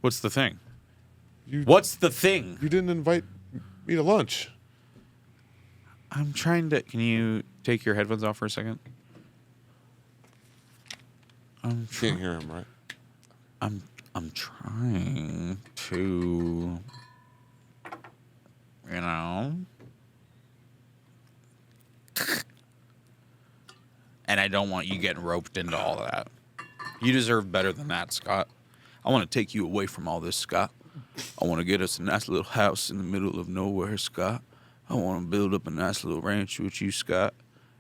What's the thing? You- What's the thing? You didn't invite me to lunch. I'm trying to. Can you take your headphones off for a second? I'm Can't hear him, right? I'm trying to, you know. And I don't want you getting roped into all of that. You deserve better than that, Scott. I want to take you away from all this, Scott. I want to get us a nice little house in the middle of nowhere, Scott. I want to build up a nice little ranch with you, Scott.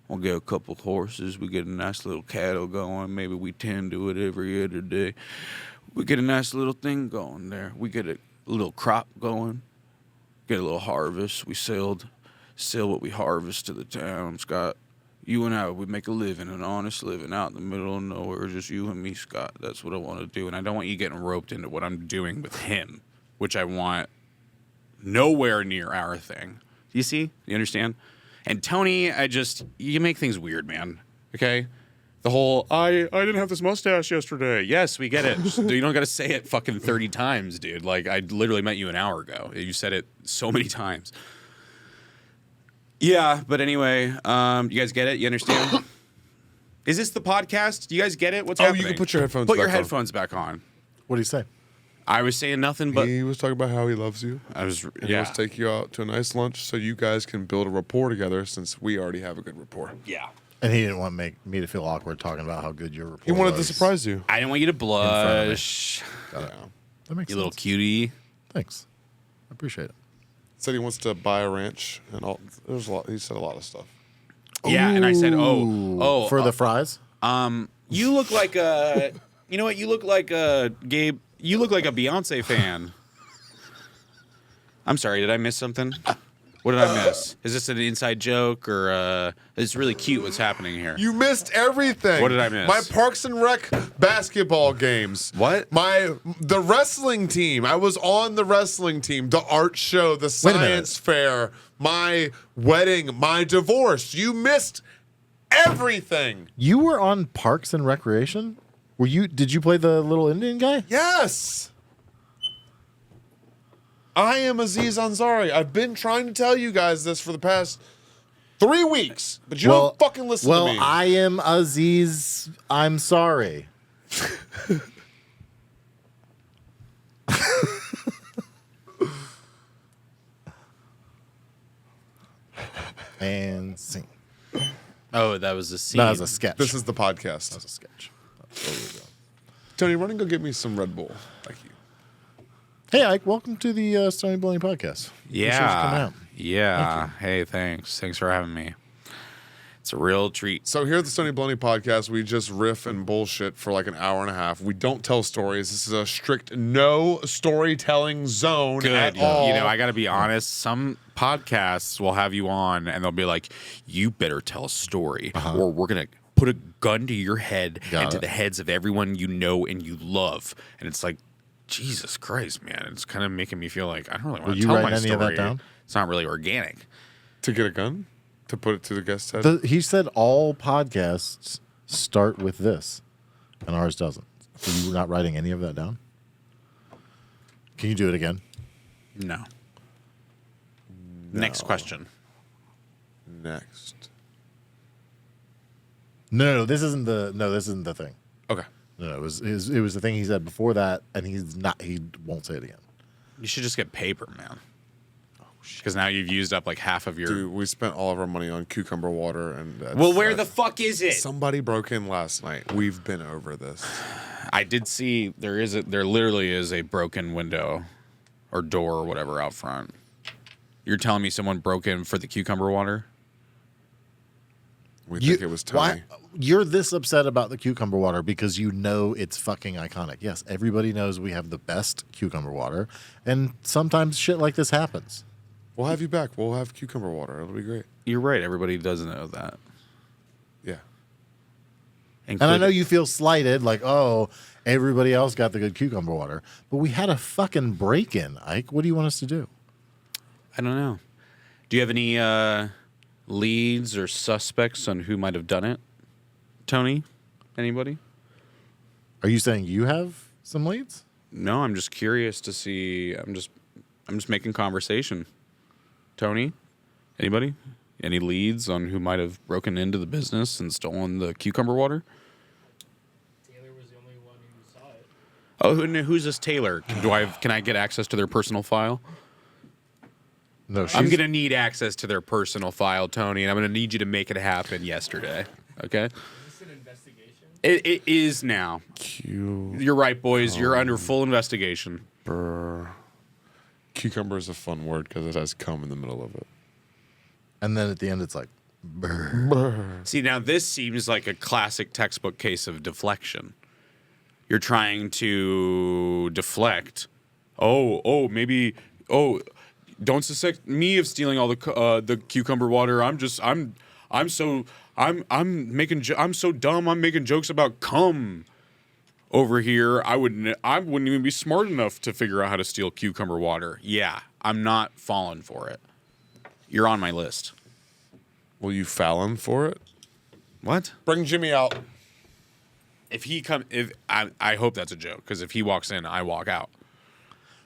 We'll get a couple horses. We get a nice little cattle going. Maybe we tend to it every other day. We get a nice little thing going there. We get a little crop going. Get a little harvest. We sell what we harvest to the town, Scott. You and I, we make a living, an honest living out in the middle of nowhere, just you and me, Scott. That's what I want to do. And I don't want you getting roped into what I'm doing with him, which I want nowhere near our thing. Do you see? You understand? And Tony, you make things weird, man. Okay? The whole, I didn't have this mustache yesterday. Yes, we get it. Just, you don't got to say it fucking 30 times, dude. Like, I literally met you an hour ago. You said it so many times. Yeah, but anyway, you guys get it? You understand? Is this the podcast? Do you guys get it? What's happening? You can put your headphones Put back your on. headphones back on. What do you say? I was saying nothing, but He was talking about how he loves you. I was, And he yeah. wants to take you out to a nice lunch so you guys can build a rapport together since we already have a good rapport. Yeah. And he didn't want me to feel awkward talking about how good your report He wanted to was. surprise you. I didn't want you to front of me. blush. Got it. That makes You sense. little cutie. Thanks. I appreciate it. Said he wants to buy a ranch and all. There's a lot. He said a lot of stuff. Yeah, and I said, For the fries? you look like a, you know what? You look like a Gabe. You look like a Beyonce fan. I'm sorry. Did I miss something? What did I miss? Is this an inside joke or it's really cute what's happening here? You missed everything. What did I miss? My Parks and Rec basketball games. What? The wrestling team. I was on the wrestling team. The art show. The Wait a minute. science fair. My wedding. My divorce. You missed everything. You were on Parks and Recreation? Did you play the little Indian guy? Yes. I am Aziz Ansari. I've been trying to tell you guys this for the past 3 weeks, but you don't fucking listen to me. Well, I am Aziz. I'm sorry. And scene. Oh, that was a scene. That was a sketch. This is the podcast. That's a sketch. That's where we go. Tony, run and go get me some Red Bull. Thank you. Hey, Ike, welcome to the Stoney Baloney podcast. Appreciate you coming out. Yeah. Hey, thanks. Thanks for having me. It's a real treat. So here at the Stoney Baloney podcast, we just riff and bullshit for like an hour and a half. We don't tell stories. This is a strict no storytelling zone at all. You know, I got to be honest. Some podcasts will have you on and they'll be like, you better tell a story or we're going to put a gun to your head and to the heads of everyone you know and you love. And it's like, Jesus Christ, man. It's kind of making me feel like I don't really want to you tell writing my any story. of that down? It's not really organic. To get a gun? To put it to the guest's head? He said all podcasts start with this, and ours doesn't. So you were not writing any of that down? Can you do it again? No. Next question. Next. No, this isn't the thing. Okay. No, it was the thing he said before that, and he won't say it again. You should just get paper, man. Because now you've used up like half of your. Dude, we spent all of our money on cucumber water, and Well, where the fuck is it? somebody broke in last night. We've been over this. I did see there literally is a broken window or door or whatever out front. You're telling me someone broke in for the cucumber water? We think it was Tony. You're this upset about the cucumber water because you know it's fucking iconic. Yes, everybody knows we have the best cucumber water, and sometimes shit like this happens. We'll have you back. We'll have cucumber water. It'll be great. You're right. Everybody does know that. Yeah. And I know you feel slighted, like, oh, everybody else got the good cucumber water, but we had a fucking break-in, Ike. What do you want us to do? I don't know. Do you have any leads or suspects on who might have done it? Tony? Anybody? Are you saying you have some leads? No, I'm just curious to see. I'm just making conversation. Tony? Anybody? Any leads on who might have broken into the business and stolen the cucumber water? Taylor was the only one who saw it. Oh, who's this Taylor? Can I get access to their personal file? No, I'm going to need access to their personal file, Tony, and I'm going to need you to make it happen yesterday. Okay? Is this an investigation? It is now. You're right, boys. You're under full investigation. Cucumber is a fun word because it has cum in the middle of it. And then at the end, it's like, brr. See, now this seems like a classic textbook case of deflection. You're trying to deflect. Maybe. Don't suspect me of stealing all the cucumber water. I'm so dumb. I'm making jokes about cum over here. I wouldn't even be smart enough to figure out how to steal cucumber water. Yeah, I'm not falling for it. You're on my list. Will you Fallon for it? What? Bring Jimmy out. I hope that's a joke, because if he walks in, I walk out.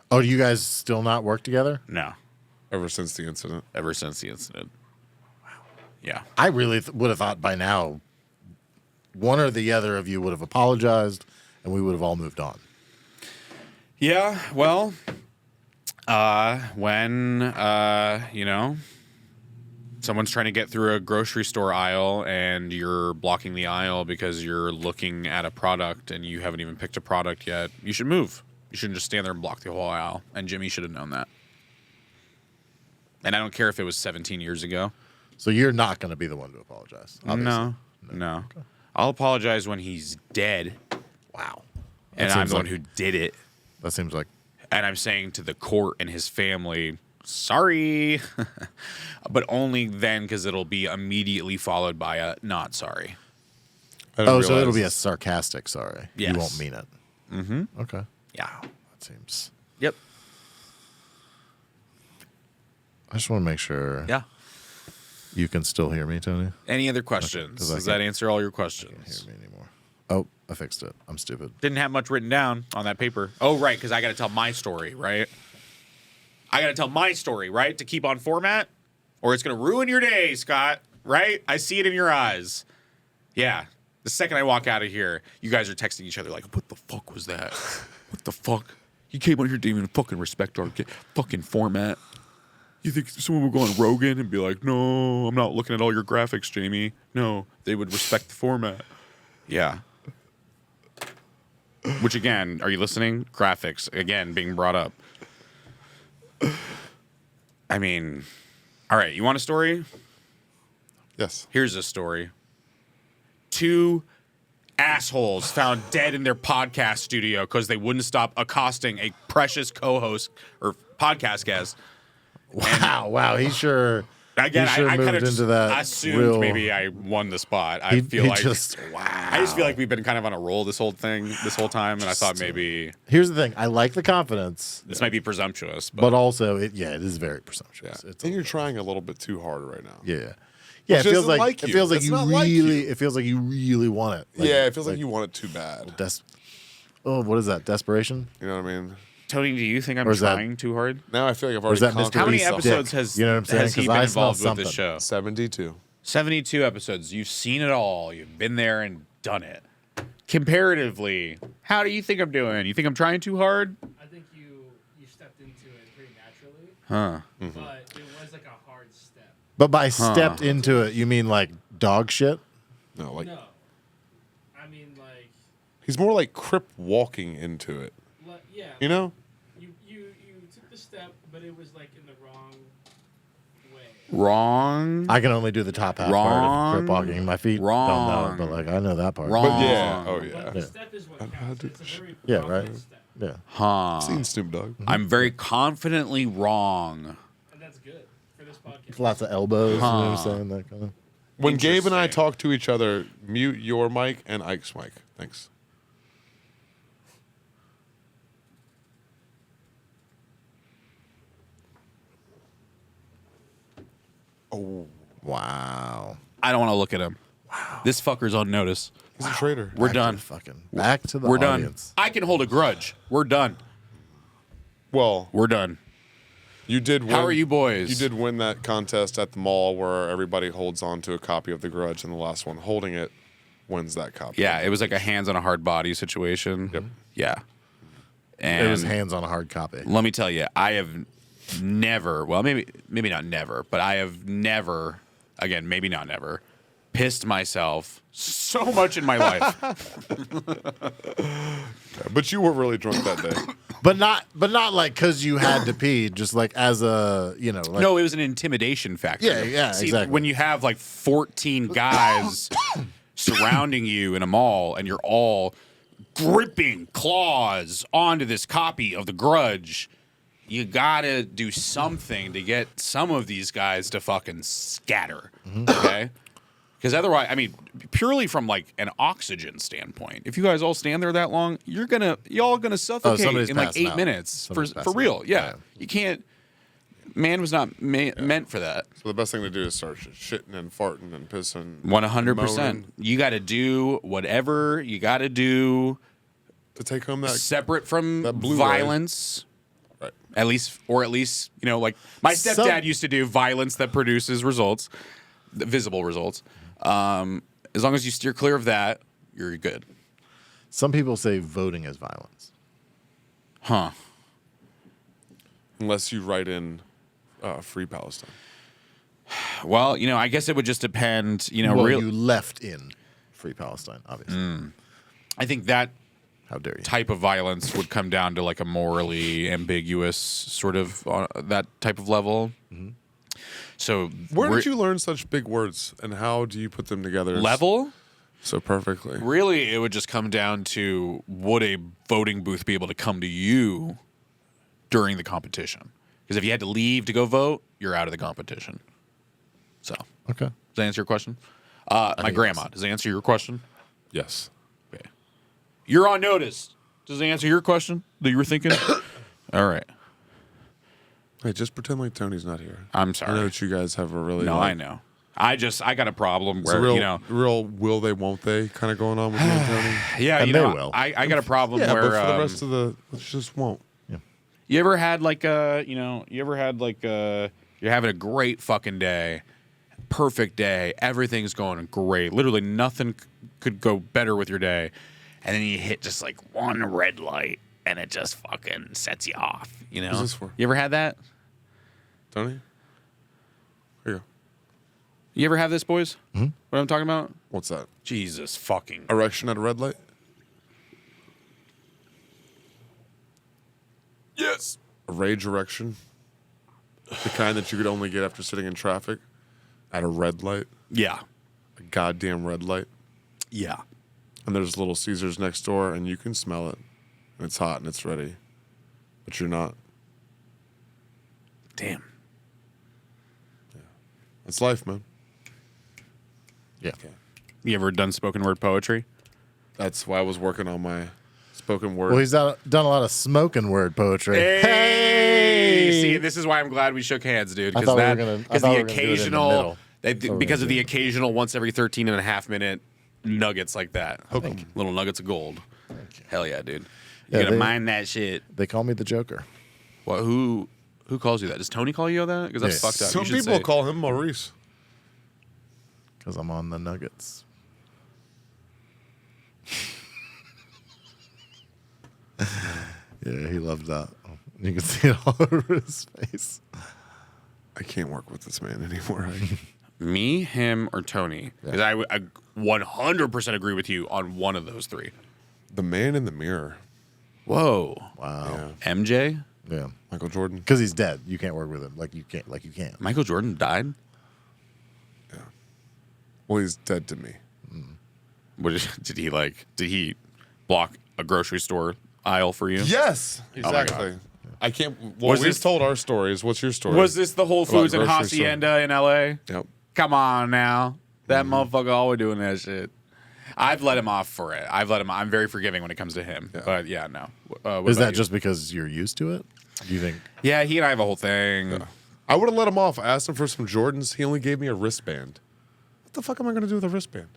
Oh, do you guys still not work together? No. Ever since the incident. Ever since the incident. Wow. Yeah. I really would have thought by now one or the other of you would have apologized and we would have all moved on. Yeah, well, when someone's trying to get through a grocery store aisle and you're blocking the aisle because you're looking at a product and you haven't even picked a product yet, you should move. You shouldn't just stand there and block the whole aisle. And Jimmy should have known that. And I don't care if it was 17 years ago. So you're not going to be the one to apologize? No. Okay. I'll apologize when he's dead. Wow. And I'm the one who did it. That seems like... And I'm saying to the court and his family, sorry. But only then, because it'll be immediately followed by a not sorry. So it'll be a sarcastic sorry. Yes. You won't mean it. Mm-hmm. Okay. Yeah. That seems... Yep. I just want to make sure Yeah. you can still hear me, Tony. Any other questions? Okay, Does that answer all your Can't questions? hear me anymore. Oh, I fixed it. I'm stupid. Didn't have much written down on that paper. Oh, right, because I got to tell my story, right? I got to tell my story, right, to keep on format? Or it's going to ruin your day, Scott, right? I see it in your eyes. Yeah. The second I walk out of here, you guys are texting each other like, what the fuck was that? What the fuck? You came on here, didn't even fucking respect our fucking format. You think someone would go on Rogan and be like, no, I'm not looking at all your graphics, Jamie. No, they would respect the format. Yeah. Which, again, are you listening? Graphics, again, being brought up. I mean, all right, you want a story? Yes. Here's a story. 2 assholes found dead in their podcast studio because they wouldn't stop accosting a precious co-host or podcast guest. Wow. He sure... Again, he sure I kind moved of just into that assumed real... maybe I won the spot. I He feel like just... Wow. I just feel like we've been kind of on a roll this whole time, and I thought maybe Here's the thing. I like the confidence, this might be presumptuous, but also, it is very presumptuous. Yeah. It's And you're trying a little bit too hard right now. Yeah, Which it feels isn't like you. it feels like It's you not really like you. it feels like you really want it. Yeah, it feels like you want it too bad. That's Oh, what is that? Desperation? You know what I mean? Tony, do you think I'm Or is that- trying too hard? Now I feel like I've Or is already that Mr. conquered How many Beast's myself. episodes dick? has You know what I'm saying? has he 'Cause been I smell involved with this something. show? 72. 72 episodes. You've seen it all. You've been there and done it. Comparatively, how do you think I'm doing? You think I'm trying too hard? I think you stepped into it pretty naturally, Huh. but it was like a hard step. But by stepped into it, you mean like dog shit? No, like No, I mean like, he's more like Crip walking into it. yeah. You know? You took the step, but it was like in the wrong way. Wrong. I can only do the top half Wrong. part of crip walking. My feet Wrong. don't know, but like I know that part. Wrong. But yeah. Oh But yeah. the step is what counts. It's a very Yeah, prominent right. step, Yeah. Huh. I've seen Snoop Dogg. I'm very confidently wrong. and that's good for this podcast. Lots of elbows, you know what I'm Huh. saying? That kind of. When Gabe and I Interesting. talk to each other, mute your mic and Ike's mic. Thanks. Oh, Wow. I don't want to look at him. Wow. This fucker's on notice. he's a traitor. We're Back to done. the fucking back to the We're audience. done. I can hold a grudge. We're done. Well, We're done. you did win. How are you boys? You did win that contest at the mall where everybody holds on to a copy of The Grudge, and the last one holding it wins that copy. Yeah, it was like a hands on a hard body situation. Yep. Yeah. And It was hands on a hard copy. let me tell you, I have never, well, maybe not never, but I have never, again, maybe not never, pissed myself so much in my life. But you were really drunk that day. But not like because you had to pee. Just like as a like. No, it was an intimidation factor. Yeah, See, exactly. when you have like 14 guys surrounding you in a mall and you're all gripping claws onto this copy of The Grudge, you gotta do something to get some of these guys to fucking scatter. Okay? Because otherwise, I mean, purely from like an oxygen standpoint, if you guys all stand there that long, y'all gonna suffocate somebody's in like passing 8 out. minutes Somebody's for passing real. out. Yeah. Yeah. You can't. Man was not meant for that. So the best thing to do is start shitting and farting and pissing. 100%. moaning You got to do whatever you got to do to take home that. separate from that Blu-ray. violence. Right. At least, like my stepdad used to do violence that produces results, visible results. As long as you steer clear of that, you're good. Some people say voting is violence. Huh. Unless you write in Free Palestine. Well, I guess it would just depend, Well, real. you left in Free Palestine, obviously. I think that How dare you? type of violence would come down to like a morally ambiguous sort of that type of level. So Where we're- did you learn such big words, and how do you put them together level? so perfectly? Really, it would just come down to would a voting booth be able to come to you during the competition? Because if you had to leave to go vote, you're out of the competition. So, Okay. does that answer your question? My think grandma, yes. does that answer your question? Yes. Okay. You're on notice. Does that answer your question that you were thinking? All right. Hey, just pretend like Tony's not here. I'm I sorry. know that you guys have a really No, I know. I got a problem It's a where, real will they won't they kind of going on with you and Tony. yeah, And they will. I got a problem Yeah, where but for the rest of the, it just won't. you ever had like you're having a great fucking day, perfect day, everything's going great, literally nothing could go better with your day, and then you hit just like one red light and it just fucking sets you off, Who's this for? You ever had that? Tony? Here you go. You ever have this, boys? Mm-hmm. What I'm talking about? What's that? Jesus fucking. Erection at a red light? Yes. A rage erection? The kind that you could only get after sitting in traffic at a red light? Yeah. A goddamn red light? Yeah. And there's Little Caesars next door, and you can smell it. And it's hot and it's ready. But you're not. Damn. It's life, man. Yeah. You ever done spoken word poetry? That's why I was working on my spoken word. Well, he's done a lot of smoking word poetry. Hey! See, this is why I'm glad we shook hands, dude. I Because thought we were gonna- I thought we were gonna do it in the middle. because of the occasional once every 13 and a half minute nuggets like that. Little nuggets of gold. Hell yeah, dude. You Yeah, gotta they- mind that shit. They call me the Joker. What? Who calls you that? Does Tony call you that? Because that's Yeah. fucked up. Some You should people say- call him Maurice. Because I'm on the Nuggets. Yeah, he loved that. You can see it all over his face. I can't work with this man anymore. Me, him, or Tony? Because I 100% agree with you on one of those three. The man in the mirror. Whoa. Wow. Yeah. MJ? Yeah. Michael Jordan. Because he's dead. You can't work with him. Like you can't. Michael Jordan died? Well, he's dead to me. What did he block a grocery store aisle for you? Yes, Oh my God. exactly. I can't. Well, Was we've this- told our stories. What's your story? Was this the Whole Foods in grocery store. Hacienda in LA? Yep. Come on now. That motherfucker always doing that shit. I've let him off for it. I'm very forgiving when it comes to him. Yeah. But yeah, no. What Is about that you? just because you're used to it? Do you think? Yeah, he and I have a whole thing. I would have let him off. I asked him for some Jordans. He only gave me a wristband. What the fuck am I going to do with a wristband?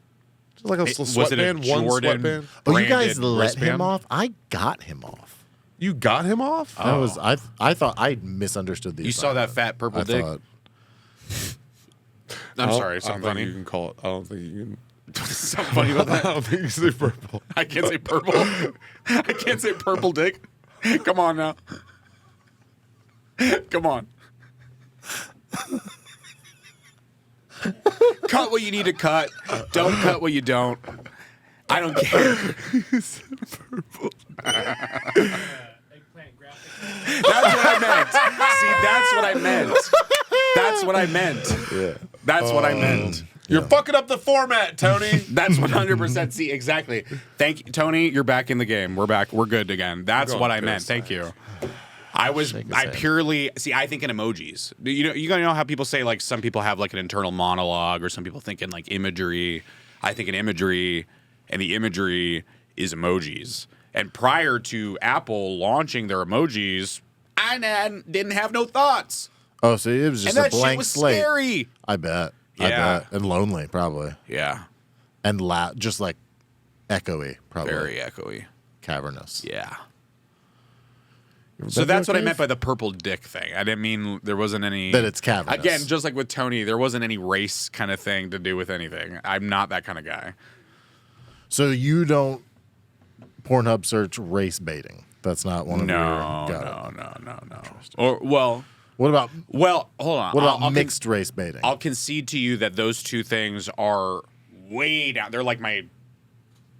Just like a Was it a sweatband, one Jordan sweatband. Oh, you guys branded let wristband? him off? I got him off. You got him off? That was I thought I misunderstood the. You saw that assignment. fat purple I dick? thought I'm sorry, I something don't think funny. you can call it. I don't think you can. Something funny about I that. don't think you can say purple. I can't say purple. I can't say purple dick. Come on now. Come on. Cut what you need to cut. Don't cut what you don't. I don't care. Eggplant graphic. That's what I meant. See, that's what I meant. That's what I meant. yeah. That's what I meant. You're fucking up the format, Tony. That's 100%. See, exactly. Thank you, Tony. You're back in the game. We're back. We're good again. That's Going what I meant. piss. Thank you. I his hand. purely see. I think in emojis. You know how people say like some people have like an internal monologue, or some people think in like imagery. I think in imagery, and the imagery is emojis. And prior to Apple launching their emojis, I didn't have no thoughts, Oh, so it was just and a that shit blank was slate. scary. I bet. Yeah. I bet. And lonely, probably. Yeah, And loud, just like echoey, probably. very echoey. Cavernous. Yeah. You ever So been that's to a what I cave? meant by the purple dick thing. I didn't mean there wasn't any. That it's cavernous. Again, just like with Tony, there wasn't any race kind of thing to do with anything. I'm not that kind of guy. So you don't Pornhub search race baiting. That's not one of your. No. Got it. Or What about hold on. what about I'll mixed race baiting? I'll concede to you that those two things are way down. They're like my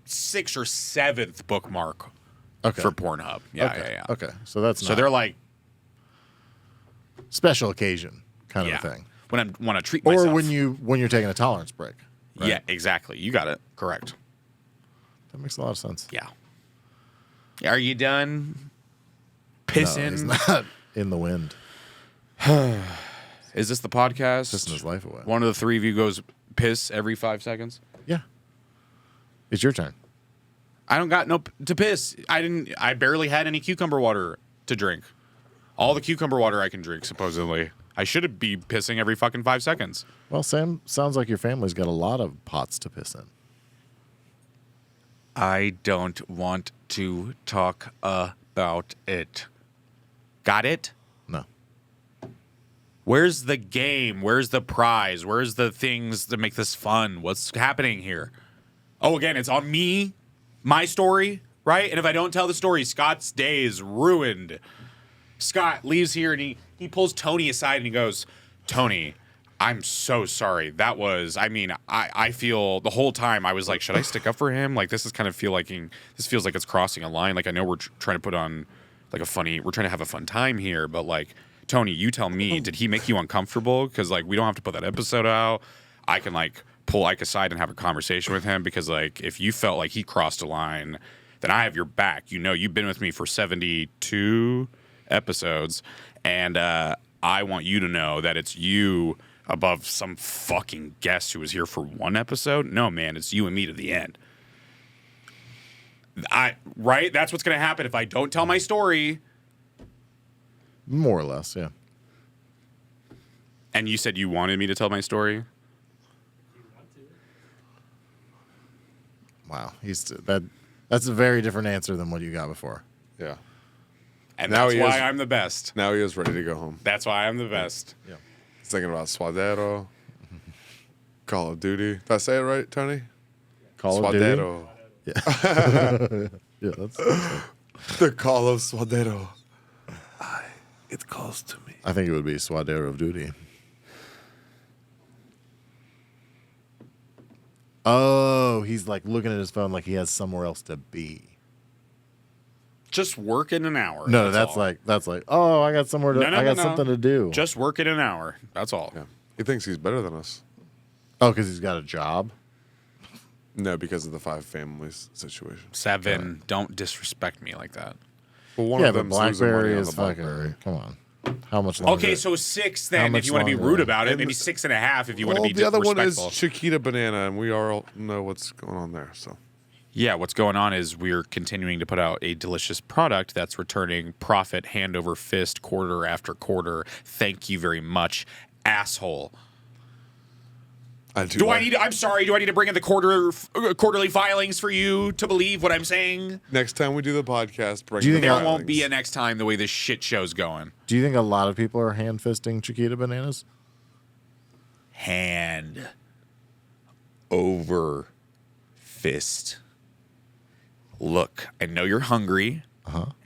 6th or 7th bookmark okay. for Pornhub. Yeah, okay. yeah. Okay. So that's So not they're like special occasion kind yeah. of thing. When I want to treat myself. Or when you're taking a tolerance break. Right? Yeah, exactly. You got it. Correct. That makes a lot of sense. Yeah. Are you done No, pissing? he's not in the wind. Is this the podcast? Pissing his life away. One of the three of you goes piss every 5 seconds. Yeah. It's your turn. I don't got no to piss. I barely had any cucumber water to drink. All the cucumber water I can drink, supposedly. I should be pissing every fucking 5 seconds. Well, Sam, sounds like your family's got a lot of pots to piss in. I don't want to talk about it. Got it? No. Where's the game? Where's the prize? Where's the things that make this fun? What's happening here? Oh, again, it's on me, my story, right? And if I don't tell the story, Scott's day is ruined. Scott leaves here and he pulls Tony aside and he goes, Tony, I'm so sorry. That was, I feel the whole time I was like, should I stick up for him? Like, this is kind of this feels like it's crossing a line. Like, I know we're trying to put on like we're trying to have a fun time here, but like, Tony, you tell me, did he make you uncomfortable? Because like, we don't have to put that episode out. I can like pull Ike aside and have a conversation with him because like, if you felt like he crossed a line, then I have your back. You know, you've been with me for 72 episodes, and I want you to know that it's you above some fucking guest who was here for one episode. No, man, it's you and me to the end. Right? That's what's going to happen if I don't tell my story. More or less, yeah. And you said you wanted me to tell my story? Wow. That's a very different answer than what you got before. Yeah. And Now that's he why is- I'm the best. Now he is ready to go home. That's why I'm the best. Yeah. He's thinking about Suadero, Call of Duty. Did I say it right, Tony? Call of Duty. Suadero. Yeah, that's. The Call of Suadero. It calls to me. I think it would be Swadero of Duty. Oh, he's like looking at his phone like he has somewhere else to be. Just work in an hour. No, that's all. like, oh, I got somewhere to, No, no, I no, got no. something to do. Just work in an hour. That's all. Yeah. He thinks he's better than us. Oh, because he's got a job. No, because of the 5 families situation. 7. Don't disrespect me like that. Well, one Yeah, of but them's losing money BlackBerry on is the fucking. BlackBerry. Come on, how much longer? Okay, so 6 How then much if you want to be longer? rude about it. And Maybe the- 6.5 if you want to Well, be the other one is respectful. Chiquita Banana, and we all know what's going on there. So Yeah, what's going on is we're continuing to put out a delicious product that's returning profit hand over fist quarter after quarter. Thank you very much, asshole. do I need to bring in the quarterly filings for you to believe what I'm saying? next time we do the podcast, bring Do you the think There I- won't be a filings. next time the way this shit show's going. Do you think a lot of people are hand fisting Chiquita bananas? Hand over fist. Look, I know you're hungry,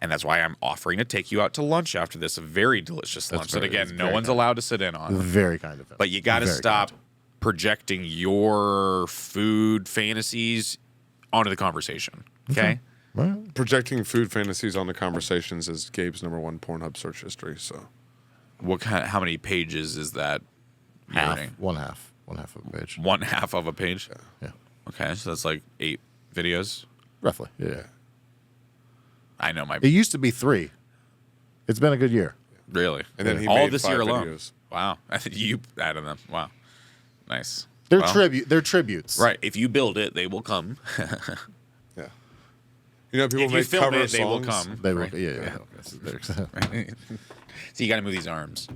and that's why I'm offering to take you out to lunch after this. A very delicious lunch that, very- again, that's no very one's kind. allowed to sit in on. Very kind of him. But you got to Very stop kind. projecting your food fantasies onto the conversation. Okay? Right. Projecting food fantasies on the conversations is Gabe's #1 Pornhub search history. So How many pages is that? Half, meriting? one half of a page. 1/2 of a page? Yeah, Okay, so that's like 8 videos. roughly. Yeah. I know my It used to be 3. It's been a good year. really. And then he all made this 5 year alone. videos. Wow. I think you added them. Wow. Nice. They're Well, They're tributes. Right. If you build it, they will come. yeah, you know people if you make film cover it, they will songs. come. They will. right? Yeah. Right. So you got to move these arms.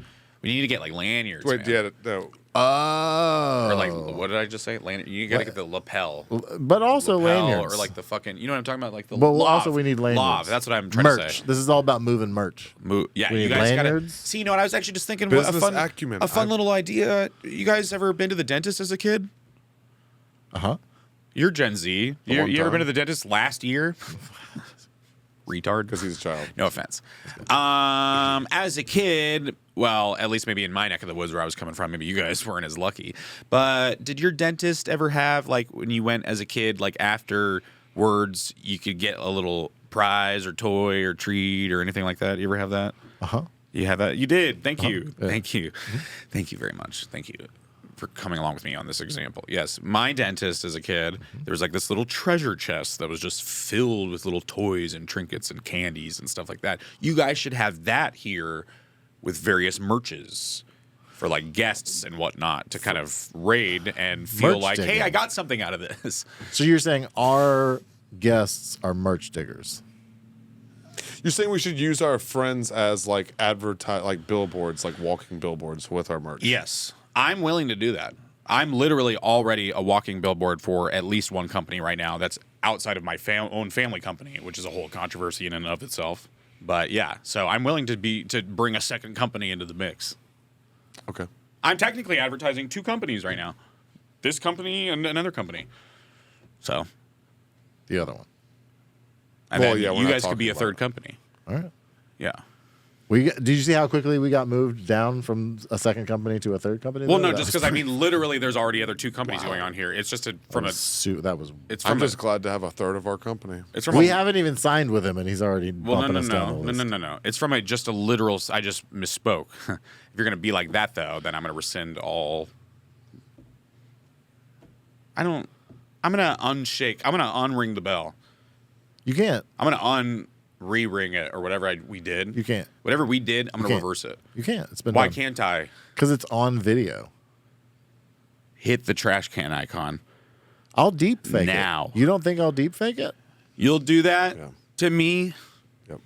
We need to get like lanyards. Wait, man. yeah, no. Oh. Or like, what did I just say? Lanyard. You got to get the lapel. But also Lapel, lanyards. or like the fucking. You know what I'm talking about? Like the. But lav. also we need lanyards. Lav, that's what I'm trying merch. to say. This is all about moving merch. Yeah, We you need guys got to lanyards. see. You know what? I was actually just thinking. Business a fun acumen. little idea. You guys ever been to the dentist as a kid? You're Gen Z. You one ever time. been to the dentist last year? Retard. Because he's a child. No offense. As a kid, well, at least maybe in my neck of the woods where I was coming from, maybe you guys weren't as lucky. But did your dentist ever have, like, when you went as a kid, like afterwards, you could get a little prize or toy or treat or anything like that? You ever have that? You have that? You did. Thank you. Yeah. Thank you. Thank you very much. Thank you for coming along with me on this example. Yes, my dentist as a kid, there was like this little treasure chest that was just filled with little toys and trinkets and candies and stuff like that. You guys should have that here with various merches for like guests and whatnot to kind of raid and feel Merch like, hey, digging. I got something out of this. So you're saying our guests are merch diggers? You're saying we should use our friends as like like billboards, like walking billboards with our merch. Yes, I'm willing to do that. I'm literally already a walking billboard for at least one company right now that's outside of my own family company, which is a whole controversy in and of itself. But yeah, so I'm willing to bring a second company into the mix. Okay. I'm technically advertising 2 companies right now. This company and another company. So, The other one. and Well, then yeah, we're you not guys could be a talking third about- company. All right. Yeah. Did you see how quickly we got moved down from a second company to a third company? Well, though? no, That just was because I pretty- mean, literally, there's already other 2 companies going on here. It's just from a. that was. It's I'm from just a. glad to have a third of our company. It's from We a, haven't even signed with him, and he's already Well, bumping us down the list. no. It's from just a literal. I just misspoke. If you're gonna be like that, though, then I'm gonna rescind all. I'm gonna unshake. I'm gonna unring the bell. You can't. I'm gonna re-ring it or whatever we did. You can't. Whatever we did, I'm gonna can't. reverse it. You can't. It's been Why done. can't I? Because it's on video. Hit the trash can icon. I'll deep fake Now. it. You don't think I'll deep fake it? You'll do that Yeah. to me. Yep.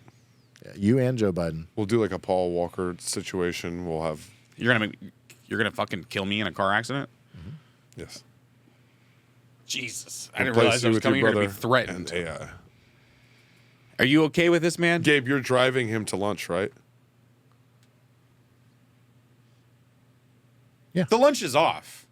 Yeah, you and Joe Biden. We'll do like a Paul Walker situation. We'll have You're gonna fucking kill me in a car accident. yes. Jesus, I didn't Replace realize I you was with your coming here to brother be threatened. and AI. Are you okay with this, man? Gabe, you're driving him to lunch, right? The lunch is off.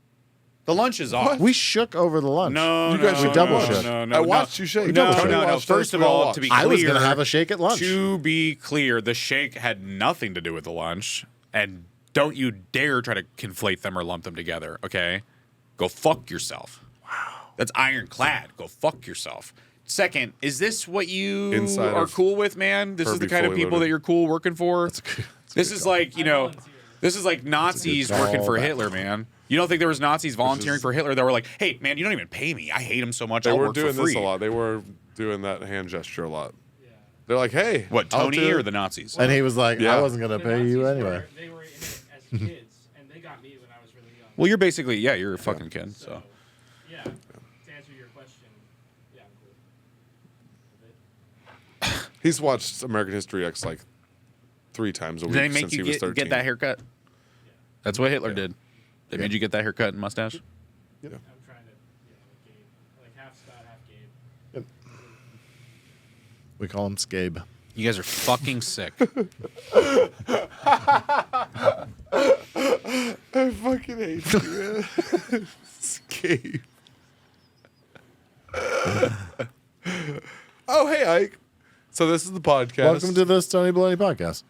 The lunch is off. We shook over the lunch. No, You guys no, should double no, shake. no, I watched you shake. No, Tony no, no. watched First us, of we all all, watched. to be clear, I was gonna have a shake at lunch. To be clear, the shake had nothing to do with the lunch, and don't you dare try to conflate them or lump them together. Okay, go fuck yourself. Wow, that's ironclad. Go fuck yourself. Second, is this what you Inside are of cool with, man? This is the Herbie kind of Fully people Loaded. that you're cool working for. This is like, you know, this is like Nazis working for callback. Hitler, man. You don't think there was Nazis volunteering for Hitler that were like, hey, man, you don't even pay me. I hate him so much. They I'll were work for doing free. this a lot. They were doing that hand gesture a lot. They're like, hey. What, I'll Tony do- or the Nazis? And he was like, Yeah. I wasn't going to pay you Nazis anyway. They were in it as kids, and they got me when I was really young. Well, you're basically, yeah, you're a fucking kid. So Yeah, to answer your question, yeah, I'm cool. He's watched American History X like 3 times a did week they make since you he was 13. get that haircut? That's what Hitler did. They made you get that haircut and mustache. I'm trying to, like Gabe, like half Scott, half Gabe. We call him Scabe. You guys are fucking sick. I fucking hate you, man. Escape. Oh, hey, Ike. So this is the podcast. Welcome to the Stoney Baloney podcast.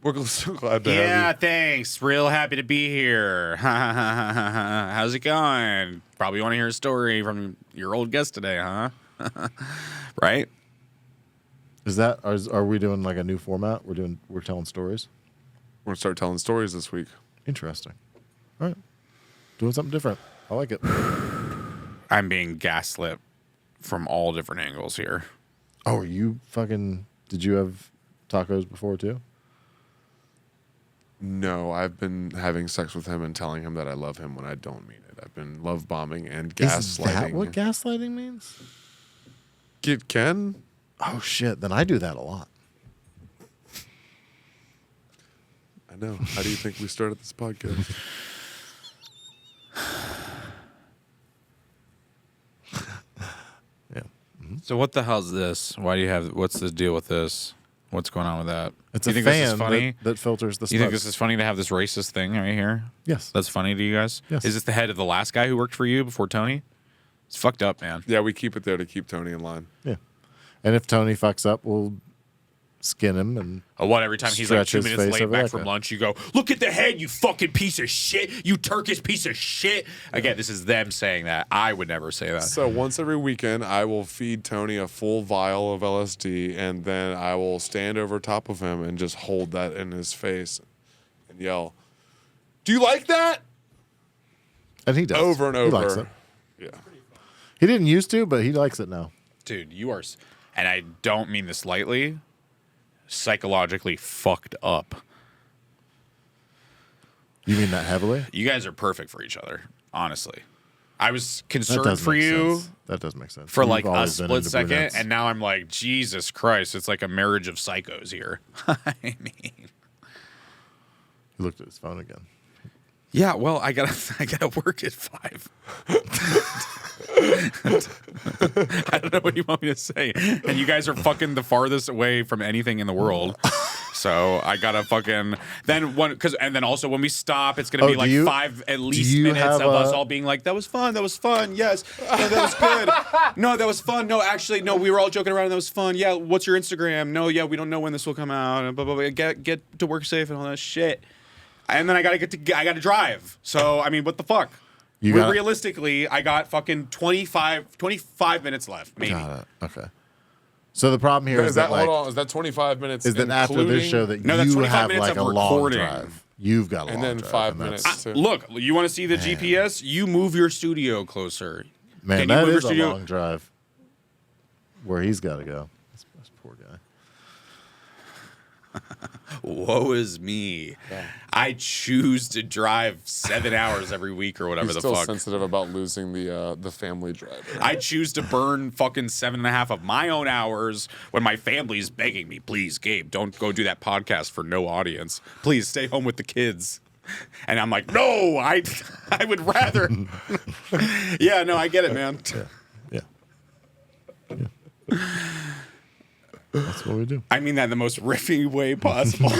We're so glad to Yeah, have thanks. Real happy to be here. How's it going? Probably want to hear a story from your old guest today, huh? Right? Is that are we doing like a new format? We're telling stories. We're going to start telling stories this week. Interesting. All right, doing something different. I like it. I'm being gaslit from all different angles here. Oh, are you fucking? Did you have tacos before too? No, I've been having sex with him and telling him that I love him when I don't mean it. I've been love bombing and Is gaslighting. that what gaslighting means? Get Ken? Oh shit! Then I do that a lot. I know. How do you think we started this podcast? Yeah, So what the hell's this? Why do you have? What's the deal with this? What's going on with that? it's you a think this is fan funny? that filters the. You think smuts. this is funny to have this racist thing right here? Yes. That's funny to you guys? Yes. Is this the head of the last guy who worked for you before Tony? It's fucked up, man. Yeah, we keep it there to keep Tony in line. Yeah. And if Tony fucks up, we'll skin him and Oh, what? Every time he's like Stretch 2 his minutes face late over back that from guy. lunch, you go, look at the head, you fucking piece of shit, you Turkish piece of shit. Again, this is them saying that. I would never say that. So once every weekend, I will feed Tony a full vial of LSD, and then I will stand over top of him and just hold that in his face and yell, "Do you like that?" and he does Over and He likes over. it. Yeah. He didn't used to, but he likes it now. Dude, you are, and I don't mean this lightly, psychologically fucked up. You mean that heavily? You guys are perfect for each other, honestly. I was That concerned does for make you sense. That does make sense. for You've like a always been split into second, brunettes. and now I'm like, Jesus Christ, it's like a marriage of psychos here. I mean, he looked at his phone again. yeah, well, I gotta work at 5. I don't know what you want me to say. And you guys are fucking the farthest away from anything in the world. So I gotta fucking and then also when we stop, it's gonna Oh, be do like you- 5 at least you minutes have of us a- all being like, that was fun, yes, no, that was good, no, that was fun, no, actually, no, we were all joking around, and that was fun, yeah, what's your Instagram? No, yeah, we don't know when this will come out, and blah blah blah. Get to work safe and all that shit. And then I gotta drive. So I mean, what the fuck? You got- Realistically, I got fucking 25 minutes left, maybe. Got it. Okay. So the problem here Is is that, like, hold on, is that 25 minutes? is that after this including- show that No, that's you 25 have minutes like of a long recording. drive. You've got a long And then drive, 5 and that's- minutes. to- Look, you want to see the GPS? You move your studio closer. Man, Can you that move your is a studio? long drive. Where he's got to go. This poor guy. Woe is me. I choose to drive 7 hours every week or whatever He's the still fuck. sensitive about losing the family driver. I choose to burn fucking 7.5 of my own hours when my family's begging me, please, Gabe, don't go do that podcast for no audience. Please stay home with the kids. And I'm like, no, I would rather. Yeah, no, I get it, man. Yeah. That's what we do. I mean that in the most riffing way possible.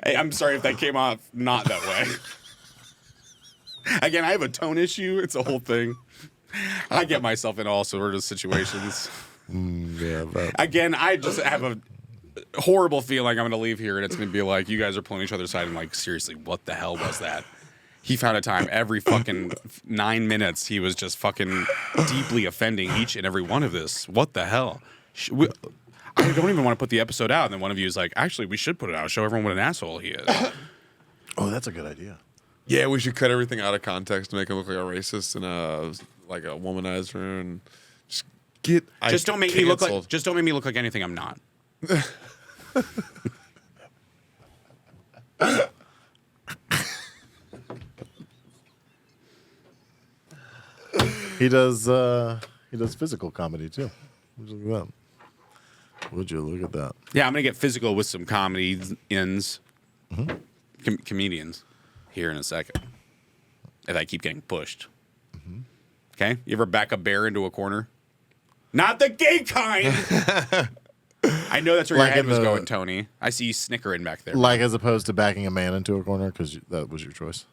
Hey, I'm sorry if that came off not that way. Again, I have a tone issue. It's a whole thing. I get myself in all sorts of situations. Yeah, but Again, I just have a horrible feeling I'm going to leave here and it's going to be like, you guys are pulling each other's side. I'm like, seriously, what the hell was that? He found a time every fucking 9 minutes. He was just fucking deeply offending each and every one of this. What the hell? I don't even want to put the episode out. And then one of you is like, actually, we should put it out. Show everyone what an asshole he is. oh, that's a good idea. Yeah, we should cut everything out of context to make him look like a racist and like a womanizer and just get. Just don't make me look like. Just don't make me look like anything I'm not. He does physical comedy too. Would you look at that? Would you look at that? Yeah, I'm gonna get physical with some comedians, comedians, here in a second. If I keep getting pushed. Okay, you ever back a bear into a corner? Not the gay kind. I know that's where Like your head in was the- going, Tony. I see you snickering back there. Like as opposed to backing a man into a corner because that was your choice.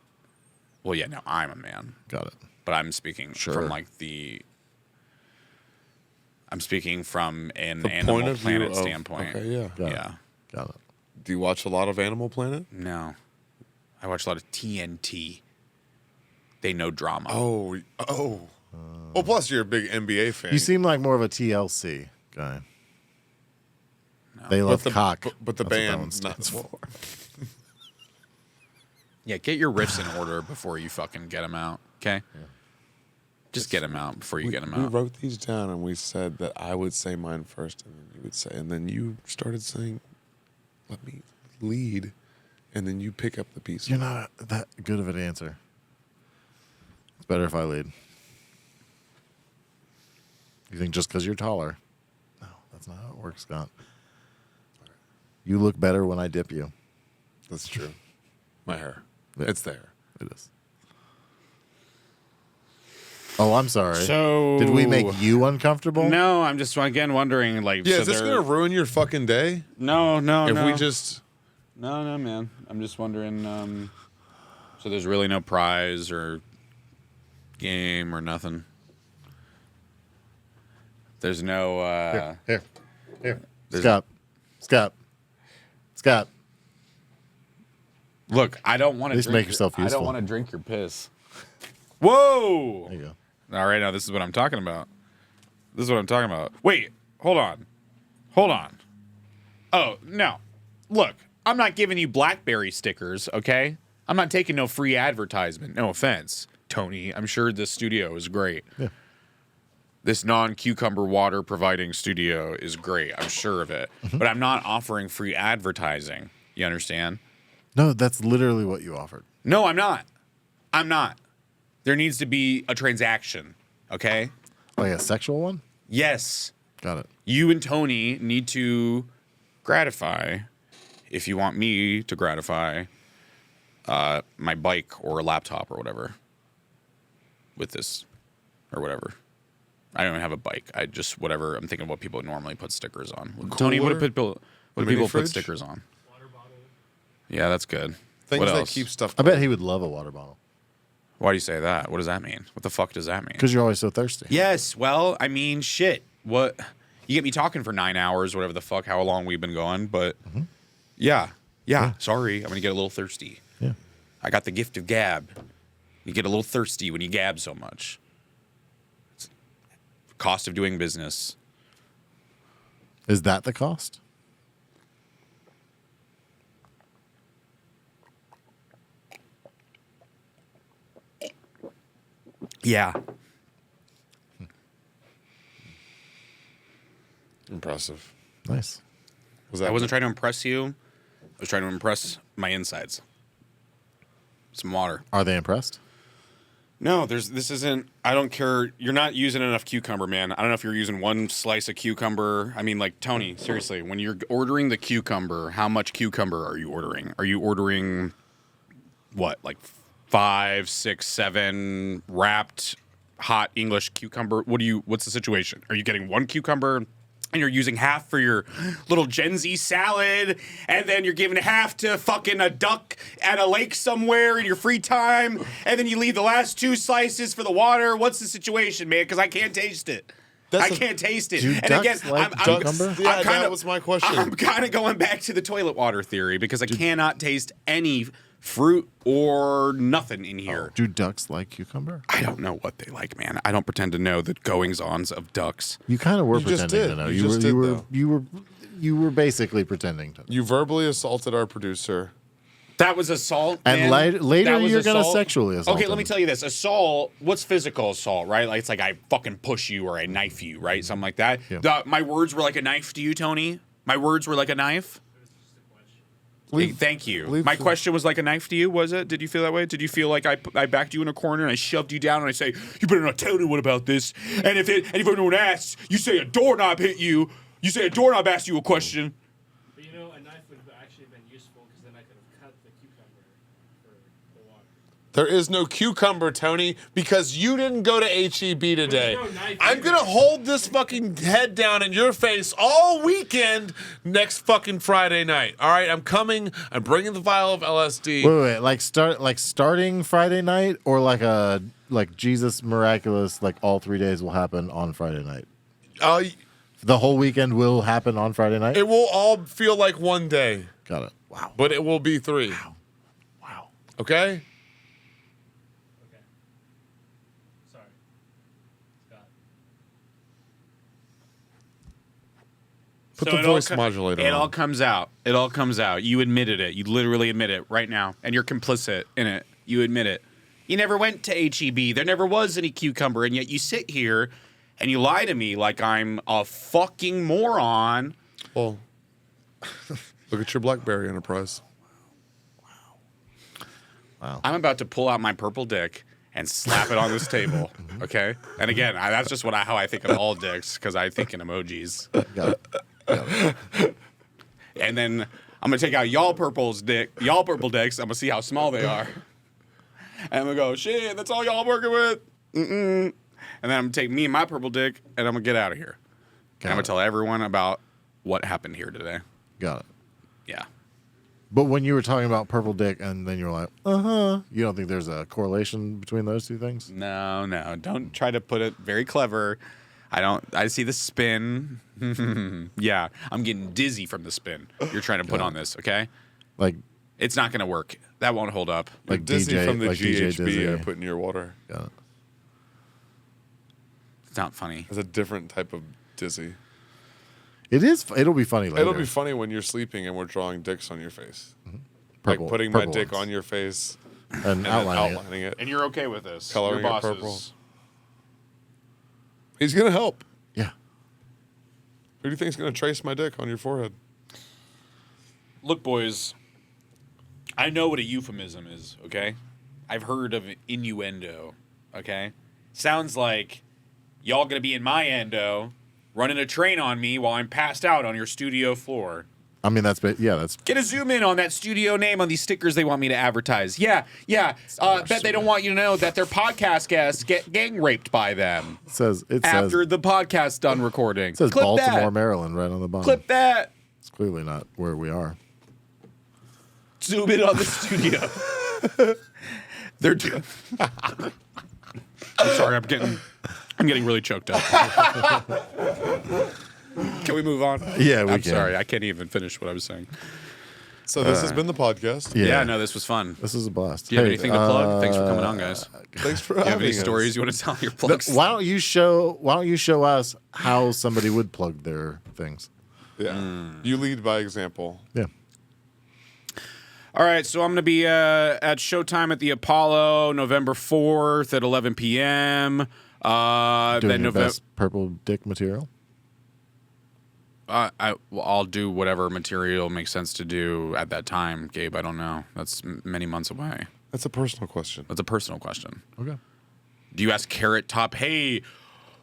Well, yeah, no, I'm a man, Got it. but I'm speaking Sure. from like the. I'm speaking from an The Animal point of view Planet of- standpoint. Okay, yeah. Got Yeah. it. Got it. Do you watch a lot of Animal Planet? No, I watch a lot of TNT. They know drama. Oh. Well, plus you're a big NBA fan. You seem like more of a TLC guy. They love cock. but the That's what that band one stands not- for. Yeah, get your riffs in order before you fucking get them out. Okay. Just get them out before you get them We out. wrote these down and we said that I would say mine first, and then you would say, and then you started saying, "Let me lead," and then you pick up the piece. You're not that good of an answer. It's better if I lead. You think just because you're taller? No, that's not how it works, Scott. You look better when I dip you. That's true. My hair, Yeah. it's there. It is. Oh, I'm sorry. So Did we make you uncomfortable? No, I'm just again wondering. Like, Yeah, so is this they're- gonna ruin your fucking day? No, If we just No, man. I'm just wondering. So there's really no prize or game or nothing. There's no. Here. There's- Scott. Look, I don't want At to. least make yourself I useful. don't want to drink your piss. Whoa! There you go. All right, now this is what I'm talking about. This is what I'm talking about. Wait, hold on. Oh, no. Look, I'm not giving you BlackBerry stickers, okay? I'm not taking no free advertisement. No offense, Tony. I'm sure this studio is great. Yeah. This non-cucumber water providing studio is great. I'm sure of it. But I'm not offering free advertising. You understand? No, that's literally what you offered. No, I'm not. There needs to be a transaction, okay? Like a sexual one? Yes. Got it. You and Tony need to gratify, if you want me to gratify, my bike or a laptop or whatever with this or whatever. I don't even have a bike. I just, whatever. I'm thinking what people normally put stickers on. Tony, what do people mini fridge? put stickers on? Water bottle. Yeah, that's good. things What that else? keep stuff. I bet he would love a water bottle Why do you say that? What does that mean? What the fuck does that mean? because you're always so thirsty. Yes. Well, I mean, shit. What? You get me talking for 9 hours, whatever the fuck, how long we've been going. But yeah. Sorry, I'm gonna get a little thirsty. Yeah. I got the gift of gab. You get a little thirsty when you gab so much. It's cost of doing business. Is that the cost? Yeah. Impressive. Nice. Was that? I wasn't trying to impress you. I was trying to impress my insides. Some water. Are they impressed? No, this isn't. I don't care. You're not using enough cucumber, man. I don't know if you're using one slice of cucumber. I mean, like, Tony, seriously, when you're ordering the cucumber, how much cucumber are you ordering? Are you ordering what, like 5, 6, 7 wrapped hot English cucumber? What's the situation? Are you getting one cucumber? and you're using half for your little Gen Z salad, and then you're giving half to fucking a duck at a lake somewhere in your free time, and then you leave the last 2 slices for the water. What's the situation, man? Because I can't taste it. I can't taste it. Do And again, ducks like I'm cucumber? Yeah, that was my question. I'm kind of going back to the toilet water theory because I cannot taste any fruit or nothing in here. Do ducks like cucumber? I don't know what they like, man. I don't pretend to know the goings-ons of ducks. You kind of were You just pretending did. to know. You just did, though. You were basically pretending to know. You verbally assaulted our producer. That was assault. And man. later That was you're gonna assault. sexually assault Okay, let him. me tell you this: assault. What's physical assault, right? Like it's like I fucking push you or I knife you, right? Something like that. Yeah. My words were like a knife to you, Tony. My words were like a knife. Hey, thank you. My question was like a knife to you, was it? Did you feel that way? Did you feel like I backed you in a corner and I shoved you down and I say, you better not tell anyone about this? And if anyone asks, you say a doorknob hit you. You say a doorknob asked you a question. But you know, a knife would have actually been useful because then I could have cut the cucumber for the water. There is no cucumber, Tony, because you didn't go to HEB today. no knife I'm either. gonna hold this fucking head down in your face all weekend next fucking Friday night. All right, I'm coming. I'm bringing the vial of LSD. Wait, like starting Friday night, or like Jesus miraculous, like all 3 days will happen on Friday night. The whole weekend will happen on Friday night. It will all feel like one day, Got it. Wow. but it will be 3. Wow. Okay? Okay. Sorry. Scott. Put So the it all voice modulator It on. all comes out. It all comes out. You admitted it. You literally admit it right now. And you're complicit in it. You admit it. You never went to HEB. There never was any cucumber. And yet you sit here and you lie to me like I'm a fucking moron. Well, look at your BlackBerry Enterprise. I'm about to pull out my purple dick and slap it on this table. Okay? And again, that's just how I think of all dicks because I think in emojis. Got it. And then I'm gonna take out y'all purple dicks. I'm gonna see how small they are. And I'm gonna go, shit, that's all y'all working with. Mm-mm. And then I'm gonna take me and my purple dick, and I'm gonna get out of here. And I'm gonna tell everyone about what happened here today. Got it. Yeah. But when you were talking about purple dick, and then you're like, you don't think there's a correlation between those two things? No. Don't try to put it very clever. I see the spin. Yeah. I'm getting dizzy from the spin you're trying to put on this, okay? Like It's not gonna work. That won't hold up. Like Dizzy DJ from the like DJ GHB Dizzy. I put in your water. Got it. It's not funny. It's a different type of dizzy. It is. It'll be funny later. It'll be funny when you're sleeping and we're drawing dicks on your face. Purple- Like putting my purple dick ones. on your face and and then outlining it. outlining it. And you're okay with this. Coloring Your it bosses. purple. He's going to help. Yeah. Who do you think is going to trace my dick on your forehead? Look, boys, I know what a euphemism is, okay? I've heard of innuendo, okay? Sounds like y'all gonna be in my endo, running a train on me while I'm passed out on your studio floor. I mean, that's Get a zoom in on that studio name on these stickers they want me to advertise. Yeah. Bet they don't want you to know that their podcast guests get gang raped by them it after says the podcast's done recording. it says Clip Baltimore, that. Maryland, right on the bottom. Clip that. It's clearly not where we are. Zoom in on the studio. They're doing. I'm sorry. I'm getting really choked up. Can we move on? Yeah, we I'm can. sorry. I can't even finish what I was saying. So this has been the podcast. Yeah, no, this was fun. This is a blast. Do you have anything to plug? Thanks for coming on, guys. Thanks for Do you have having any us. stories you want to tell your plugs? Why don't you show us how somebody would plug their things? Yeah. You lead by example. Yeah. All right, so I'm going to be at Showtime at the Apollo November 4th at 11 p.m. Doing your best purple dick material. I'll do whatever material makes sense to do at that time, Gabe. I don't know. That's many months away. That's a personal question. That's a personal question. Okay. Do you ask Carrot Top, hey,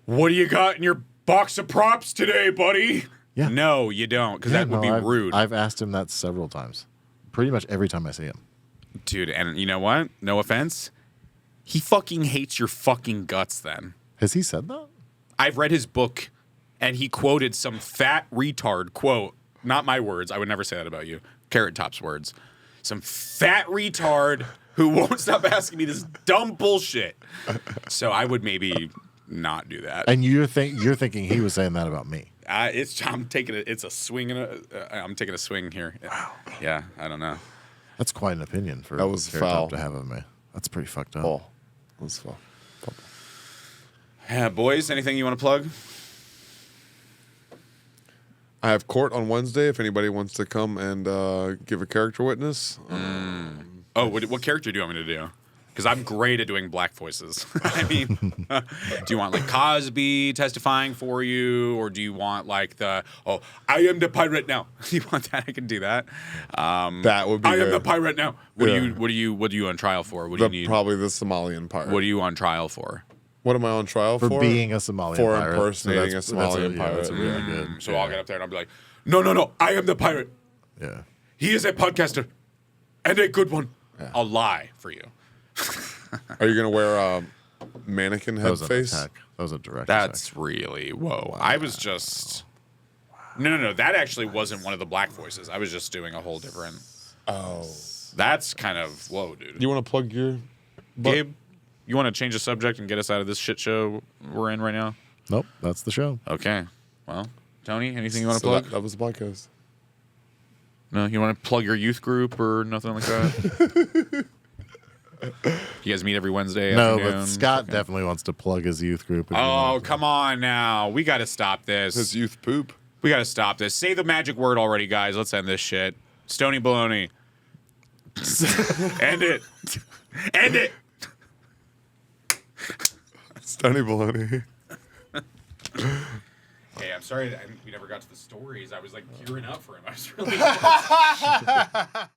what do you got in your box of props today, buddy? Yeah. No, you don't, because that would be rude. I've asked him that several times. Pretty much every time I see him. Dude, and you know what? No offense. He fucking hates your fucking guts then. Has he said that? I've read his book, and he quoted some fat retard quote. Not my words. I would never say that about you. Carrot Top's words. Some fat retard who won't stop asking me this dumb bullshit. So I would maybe not do that. And you're thinking he was saying that about me. I'm taking it. It's a swing. I'm taking a swing here. Wow. Yeah, I don't know. That's quite an opinion for That was Carrot foul. Top to have of me. That's pretty fucked up. Oh, that was foul. Yeah, boys, anything you want to plug? I have court on Wednesday if anybody wants to come and give a character witness. Oh, what character do you want me to do? Because I'm great at doing black voices. I mean, do you want like Cosby testifying for you, or do you want like I am the pirate now? Do you want that? I can do that. That would be I am good. the pirate now. What Yeah. are you on trial for? What do you need? Probably the Somalian pirate. What are you on trial for? What am I on trial for? For being a Somalian For pirate. impersonating a Somalian yeah, that's pirate. really good. So I'll get up there and I'll be like, no, I am the pirate. Yeah. He is a podcaster, and a good one. Yeah. I'll lie for you. Are you gonna wear a mannequin That head was an face? attack. That was a direct That's attack. really whoa. I was just no. That actually wasn't one of the black voices. I was just doing a whole different. Oh. That's kind of whoa, dude. You want to plug your Gabe, you want to change the subject and get us out of this shit show we're in right now? Nope, that's the show. Okay. Well, Tony, anything you want to So plug? that was the podcast. No, you want to plug your youth group or nothing like that? You guys meet every Wednesday No, afternoon? but Scott Okay. definitely wants to plug his youth group. if you Oh, want. come on now. We got to stop this. His youth poop. We got to stop this. Say the magic word already, guys. Let's end this shit. Stoney Baloney. End it. End it. Stoney Baloney. Hey, I'm sorry that we never got to the stories. I was like gearing up for him. I was really.